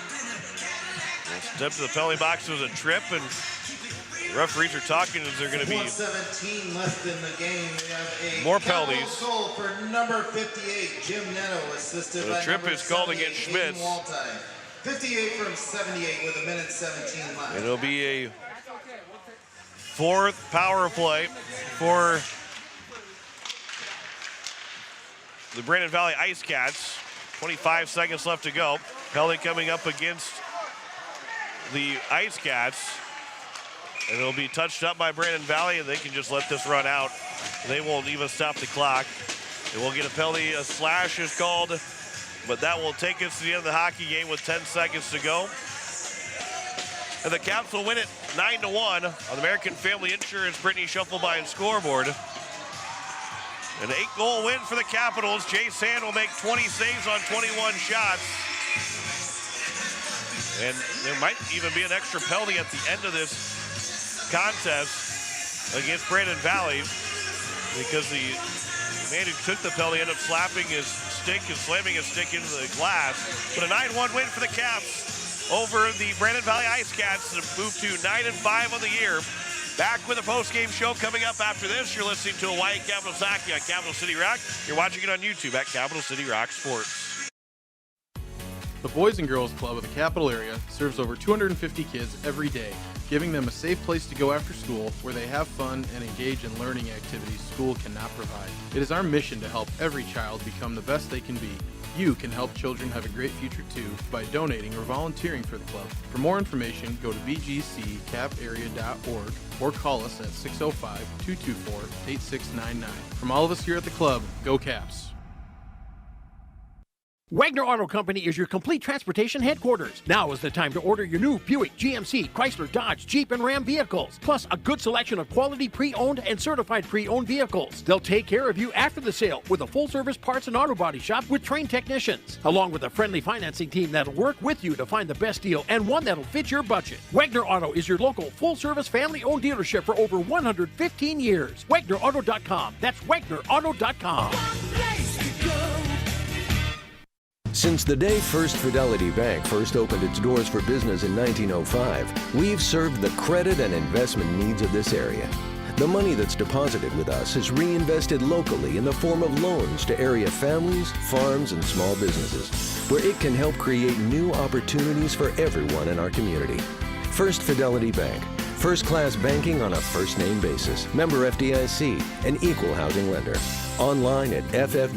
will step to the penalty box. It was a trip, and the referees are talking. Is there going to be 1:17 left in the game? We have a more penalties? Goal for number 58, Jim Netto, assisted by The trip number is called against 78, Schmitz. Hayden Waltine. 58 from 78 with 1:17 left. And it'll be a fourth power play for the Brandon Valley IceCats. 25 seconds left to go. Penalty coming up against the IceCats. And it'll be touched up by Brandon Valley, and they can just let this run out. They won't even stop the clock. They will get a penalty. A slash is called, but that will take us to the end of the hockey game with 10 seconds to go. And the Caps will win it 9-1 on the American Family Insurance Brittany Shufflebine scoreboard. An 8-goal win for the Capitals. Jay Sand will make 20 saves on 21 shots. And there might even be an extra penalty at the end of this contest against Brandon Valley, because the man who took the penalty ended up slapping his stick and slamming his stick into the glass. But a 9-1 win for the Caps over the Brandon Valley IceCats to move to 9-5 on the year. Back with a post-game show coming up after this. You're listening to Hawaii Capitals Hockey on Capital City Rock. You're watching it on YouTube at Capital City Rock Sports. The Boys and Girls Club of the Capital Area serves over 250 kids every day, giving them a safe place to go after school where they have fun and engage in learning activities school cannot provide. It is our mission to help every child become the best they can be. You can help children have a great future too by donating or volunteering for the club. For more information, go to bgccaparea.org or call us at 605-224-8699. From all of us here at the club, go Caps! Wagner Auto Company is your complete transportation headquarters. Now is the time to order your new Buick, GMC, Chrysler, Dodge, Jeep, and Ram vehicles, plus a good selection of quality pre-owned and certified pre-owned vehicles. They'll take care of you after the sale with a full-service parts and auto body shop with trained technicians, along with a friendly financing team that'll work with you to find the best deal and one that'll fit your budget. Wagner Auto is your local full-service family-owned dealership for over 115 years. WagnerAuto.com. That's WagnerAuto.com. Since the day First Fidelity Bank first opened its doors for business in 1905, we've served the credit and investment needs of this area. The money that's deposited with us is reinvested locally in the form of loans to area families, farms, and small businesses, where it can help create new opportunities for everyone in our community. First Fidelity Bank, first-class banking on a first-name basis. Member FDIC, an equal housing lender. Online at ffb-sd.com.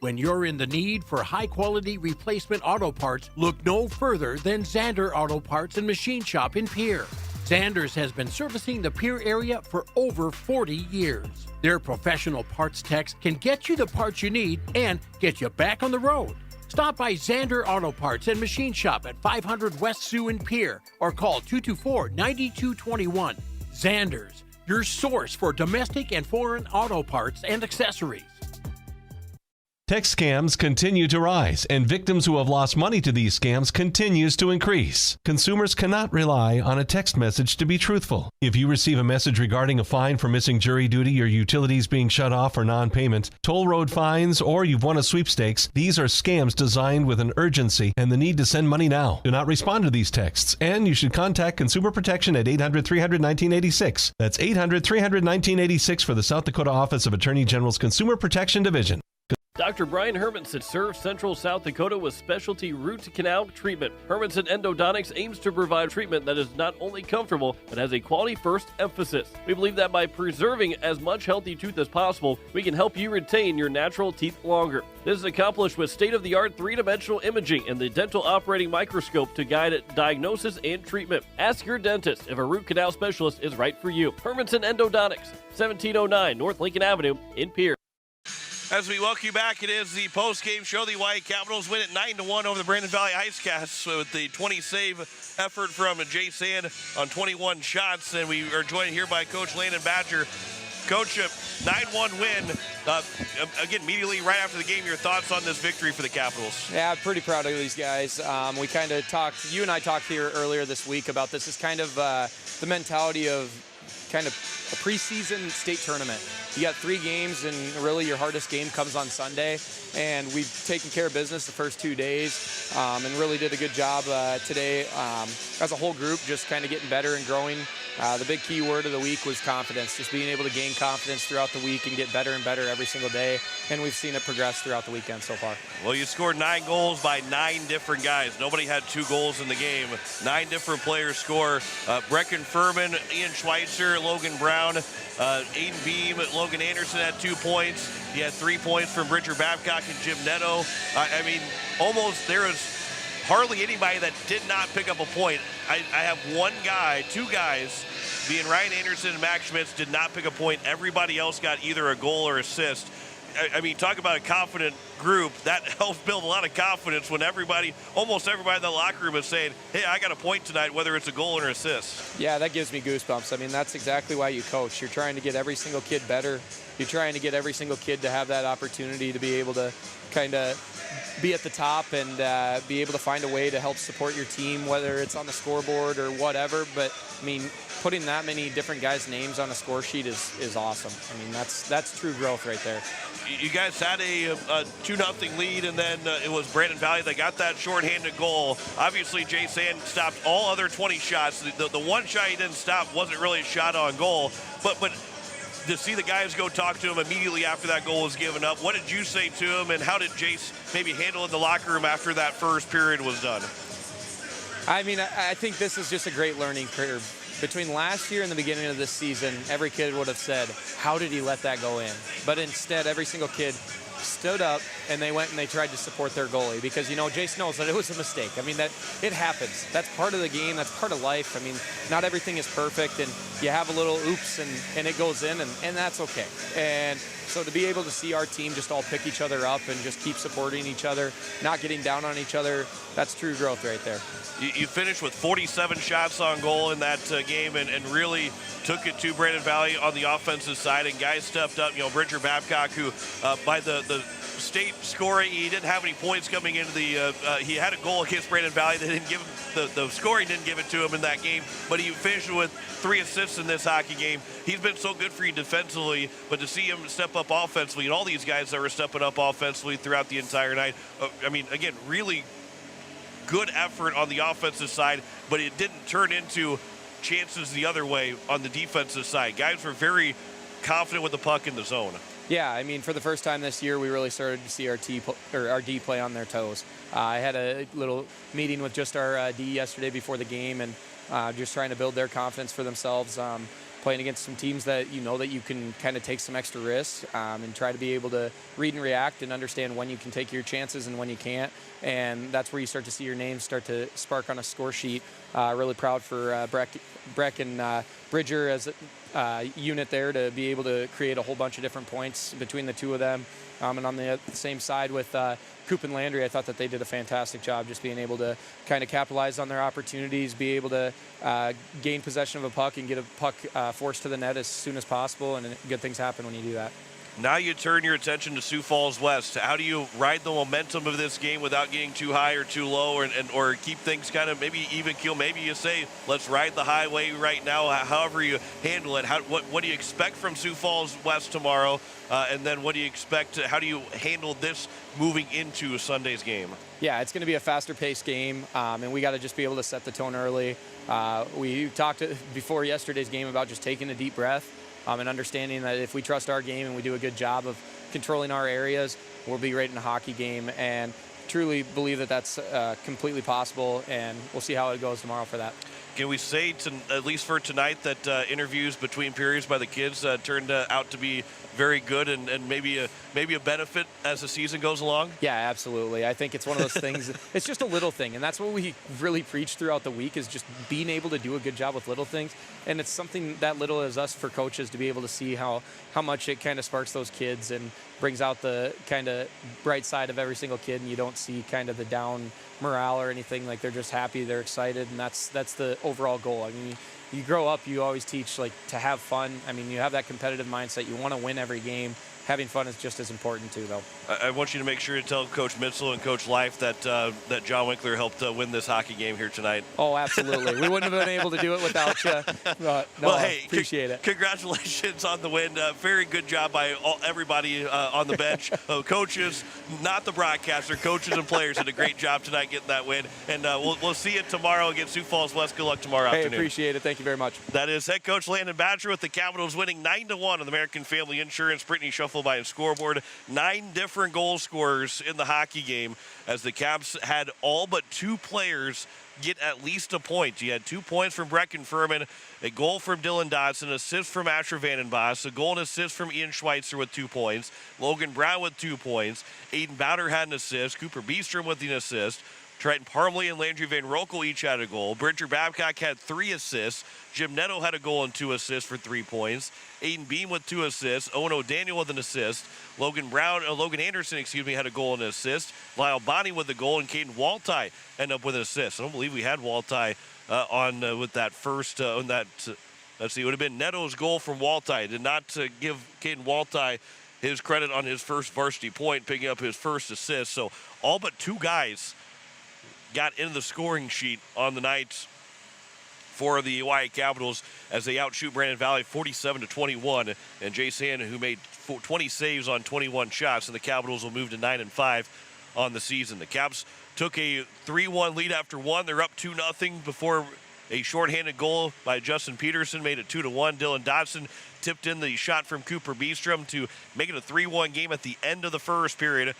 When you're in the need for high-quality replacement auto parts, look no further than Zander Auto Parts and Machine Shop in Pierre. Zander's has been servicing the Pierre area for over 40 years. Their professional parts techs can get you the parts you need and get you back on the road. Stop by Zander Auto Parts and Machine Shop at 500 West Sioux in Pierre or call 224-9221. Zander's, your source for domestic and foreign auto parts and accessories. Text scams continue to rise, and victims who have lost money to these scams continues to increase. Consumers cannot rely on a text message to be truthful. If you receive a message regarding a fine for missing jury duty, your utilities being shut off for non-payment, toll road fines, or you've won a sweepstakes, these are scams designed with an urgency and the need to send money now. Do not respond to these texts, and you should contact Consumer Protection at 800-300-1986. That's 800-300-1986 for the South Dakota Office of Attorney General's Consumer Protection Division. Dr. Brian Hermanson serves Central South Dakota with specialty root canal treatment. Hermanson Endodontics aims to provide treatment that is not only comfortable, but has a quality-first emphasis. We believe that by preserving as much healthy tooth as possible, we can help you retain your natural teeth longer. This is accomplished with state-of-the-art three-dimensional imaging and the dental operating microscope to guide diagnosis and treatment. Ask your dentist if a root canal specialist is right for you. Hermanson Endodontics, 1709 North Lincoln Avenue in Pierre. As we welcome you back, it is the post-game show. The Hawaii Capitals win it 9-1 over the Brandon Valley IceCats with the 20-save effort from Jay Sand on 21 shots. And we are joined here by Coach Landon Badger. Coach, 9-1 win. Again, immediately right after the game, your thoughts on this victory for the Capitals? Yeah, I'm pretty proud of these guys. We kind of talked, you and I talked here earlier this week about this is kind of the mentality of kind of a preseason state tournament. You got 3 games, and really your hardest game comes on Sunday. And we've taken care of business the first 2 days, and really did a good job today as a whole group, just kind of getting better and growing. The big key word of the week was confidence, just being able to gain confidence throughout the week and get better and better every single day. And we've seen it progress throughout the weekend so far. Well, you scored 9 goals by 9 different guys. Nobody had 2 goals in the game. 9 different players score. Brecken Furman, Ian Schweitzer, Logan Brown, Aiden Beam, Logan Anderson had 2 points. He had 3 points from Bridger Babcock and Jim Netto. I mean, almost there was hardly anybody that did not pick up a point. I have 2 guys, being Ryan Anderson and Max Schmitz, did not pick a point. Everybody else got either a goal or assist. I mean, talk about a confident group. That helps build a lot of confidence when almost everybody in the locker room is saying, hey, I got a point tonight, whether it's a goal or an assist. Yeah, that gives me goosebumps. I mean, that's exactly why you coach. You're trying to get every single kid better. You're trying to get every single kid to have that opportunity to be able to kind of be at the top and be able to find a way to help support your team, whether it's on the scoreboard or whatever. But, I mean, putting that many different guys' names on a score sheet is awesome. I mean, that's true growth right there. You guys had a 2-0 lead, and then it was Brandon Valley that got that shorthanded goal. Obviously, Jay Sand stopped all other 20 shots. The one shot he didn't stop wasn't really a shot on goal, but to see the guys go talk to him immediately after that goal was given up, what did you say to him, and how did Jace maybe handle it in the locker room after that first period was done? I mean, I think this is just a great learning curve. Between last year and the beginning of this season, every kid would have said, how did he let that go in? But instead, every single kid stood up and they went and they tried to support their goalie because, you know, Jace knows that it was a mistake. I mean, that it happens. That's part of the game. That's part of life. I mean, not everything is perfect, and you have a little oops and it goes in, and that's okay. And so to be able to see our team just all pick each other up and just keep supporting each other, not getting down on each other, that's true growth right there. You finished with 47 shots on goal in that game and really took it to Brandon Valley on the offensive side, and guys stepped up. You know, Bridger Babcock, who by the state scoring, he didn't have any points coming into the he had a goal against Brandon Valley. They didn't give him the scoring, didn't give it to him in that game, but he finished with 3 assists in this hockey game. He's been so good for you defensively, but to see him step up offensively, and all these guys that were stepping up offensively throughout the entire night, I mean, again, really good effort on the offensive side, but it didn't turn into chances the other way on the defensive side. Guys were very confident with the puck in the zone. Yeah, I mean, for the first time this year, we really started to see our D play on their toes. I had a little meeting with just our D yesterday before the game, and just trying to build their confidence for themselves. Playing against some teams that you know that you can kind of take some extra risks and try to be able to read and react and understand when you can take your chances and when you can't. And that's where you start to see your names start to spark on a score sheet. Really proud for Breck and Bridger as a unit there to be able to create a whole bunch of different points between the two of them. And on the same side with Coop and Landry, I thought that they did a fantastic job just being able to kind of capitalize on their opportunities, be able to gain possession of a puck and get a puck forced to the net as soon as possible, and good things happen when you do that. Now you turn your attention to Sioux Falls West. How do you ride the momentum of this game without getting too high or too low, or keep things kind of maybe even keel? Maybe you say, let's ride the highway right now, however you handle it. What do you expect from Sioux Falls West tomorrow? And then what do you expect? How do you handle this moving into Sunday's game? Yeah, it's going to be a faster-paced game, and we got to just be able to set the tone early. We talked before yesterday's game about just taking a deep breath and understanding that if we trust our game and we do a good job of controlling our areas, we'll be great in a hockey game, and truly believe that that's completely possible, and we'll see how it goes tomorrow for that. Can we say, at least for tonight, that interviews between periods by the kids turned out to be very good and maybe a benefit as the season goes along? Yeah, absolutely. I think it's one of those things. It's just a little thing, and that's what we really preach throughout the week is just being able to do a good job with little things. And it's something that little as us for coaches to be able to see how much it kind of sparks those kids and brings out the kind of bright side of every single kid, and you don't see kind of the down morale or anything. Like, they're just happy, they're excited, and that's the overall goal. I mean, you grow up, you always teach like to have fun. I mean, you have that competitive mindset. You want to win every game, having fun is just as important too, though. I want you to make sure to tell Coach Mitchell and Coach Life that that John Winkler helped win this hockey game here tonight. Oh, absolutely. We wouldn't have been able to do it without you. But, no, well, hey, appreciate it. Congratulations on the win. Very good job by everybody on the bench. Coaches, not the broadcaster, coaches and players did a great job tonight getting that win. And we'll see you tomorrow against Sioux Falls West. Good luck tomorrow afternoon. Appreciate it. Thank you very much. That is head coach Landon Badger with the Capitals winning 9-1 on the American Family Insurance Brittany Shufflebein scoreboard. 9 different goal scorers in the hockey game as the Caps had all but 2 players get at least a point. You had 2 points from Brecken Furman, a goal from Dylan Dodson, an assist from Asher Vandenbos, a goal and assist from Ian Schweitzer with 2 points, Logan Brown with 2 points, Aiden Bowder had an assist, Cooper Beestrom with an assist, Triton Parmley and Landry Van Rokel each had a goal. Bridger Babcock had 3 assists. Jim Netto had a goal and 2 assists for 3 points. Aiden Beam with 2 assists. Owen O'Daniel with an assist. Logan Anderson, had a goal and an assist. Lyle Bonney with the goal, and Caden Waltai ended up with an assist. I don't believe we had Waltai on with that first. Let's see, it would have been Neto's goal from Waltai. Did not give Caden Waltai his credit on his first varsity point, picking up his first assist. So all but 2 guys got into the scoring sheet on the night for the Oahe Capitals as they outshoot Brandon Valley 47-21, and Jay Sand, who made 20 saves on 21 shots, and the Capitals will move to 9-5 on the season. The Caps took a 3-1 lead after 1. They're up 2-0 before a shorthanded goal by Justin Peterson made it 2-1. Dylan Dodson tipped in the shot from Cooper Beestrom to make it a 3-1 game at the end of the first period.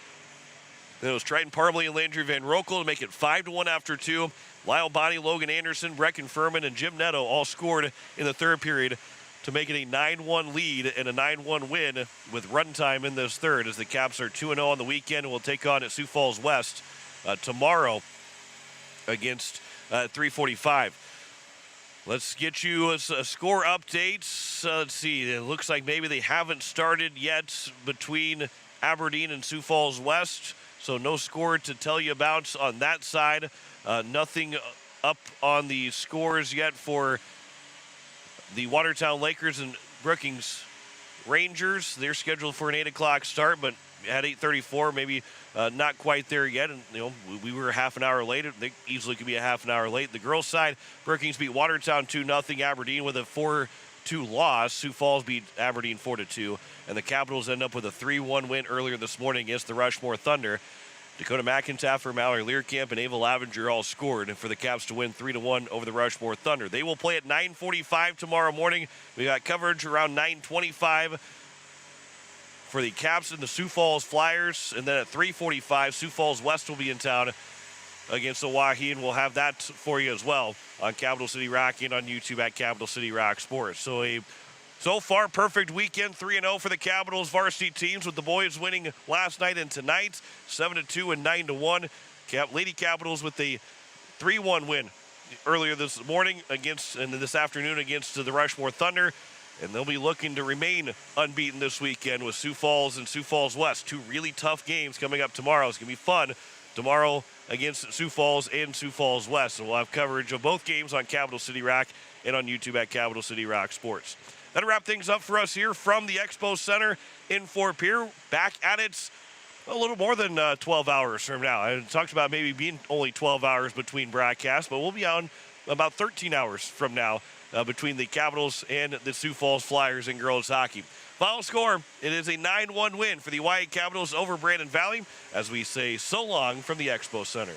Then it was Triton Parmley and Landry Van Rokel to make it 5-1 after 2. Lyle Bonney, Logan Anderson, Brecken Furman, and Jim Netto all scored in the third period to make it a 9-1 lead and a 9-1 win with runtime in this third, as the Caps are 2-0 on the weekend and will take on at Sioux Falls West tomorrow against 3:45. Let's get you a score update. Let's see. It looks like maybe they haven't started yet between Aberdeen and Sioux Falls West. So no score to tell you about on that side. Nothing up on the scores yet for the Watertown Lakers and Brookings Rangers. They're scheduled for an 8 o'clock start, but at 8:34, maybe not quite there yet. And we were half an hour late. They easily could be a half an hour late. The girls' side, Brookings beat Watertown 2-0. Aberdeen with a 4-2 loss. Sioux Falls beat Aberdeen 4-2. And the Capitals end up with a 3-1 win earlier this morning against the Rushmore Thunder. Dakota McIntyre, Mallory Learcamp, and Ava Lavenger all scored for the Caps to win 3-1 over the Rushmore Thunder. They will play at 9:45 tomorrow morning. We got coverage around 9:25 for the Caps and the Sioux Falls Flyers. And then at 3:45, Sioux Falls West will be in town against Oahe, and we'll have that for you as well on Capital City Rock and on YouTube at Capital City Rock Sports. So far, perfect weekend, 3-0 for the Capitals varsity teams, with the boys winning last night and tonight, 7-2 and 9-1. Lady Capitals with a 3-1 win earlier this morning and this afternoon against the Rushmore Thunder. And they'll be looking to remain unbeaten this weekend with Sioux Falls and Sioux Falls West. 2 really tough games coming up tomorrow. It's going to be fun tomorrow against Sioux Falls and Sioux Falls West. And we'll have coverage of both games on Capital City Rock and on YouTube at Capital City Rock Sports. That'll wrap things up for us here from the Expo Center in Fort Pierre. Back at it a little more than 12 hours from now. I talked about maybe being only 12 hours between broadcasts, but we'll be on about 13 hours from now between the Capitals and the Sioux Falls Flyers in girls hockey. Final score, it is a 9-1 win for the Oahe Capitals over Brandon Valley, as we say so long from the Expo Center.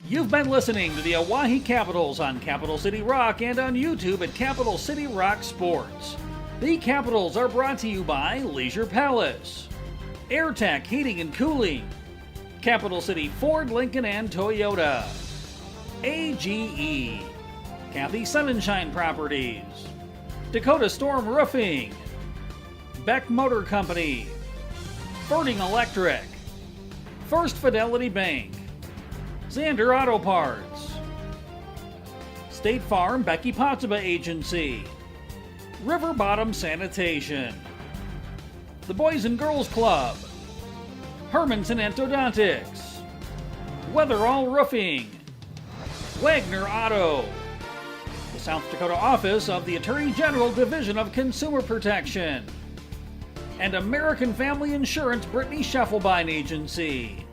You've been listening to the Oahe Capitals on Capital City Rock and on YouTube at Capital City Rock Sports. The Capitals are brought to you by Leisure Palace, AirTech Heating and Cooling, Capital City Ford, Lincoln, and Toyota, AGE, Kathy Sunshine Properties, Dakota Storm Roofing, Beck Motor Company, Birding Electric, First Fidelity Bank, Xander Auto Parts, State Farm Becky Potsuba Agency, River Bottom Sanitation, the Boys and Girls Club, Hermanson Endodontics, Weatherall Roofing, Wagner Auto, the South Dakota Office of the Attorney General Division of Consumer Protection, and American Family Insurance Brittany Scheffelbein Agency.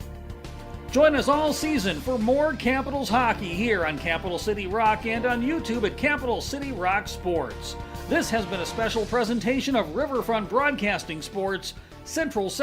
Join us all season for more Capitals hockey here on Capital City Rock and on YouTube at Capital City Rock Sports. This has been a special presentation of Riverfront Broadcasting Sports, Central South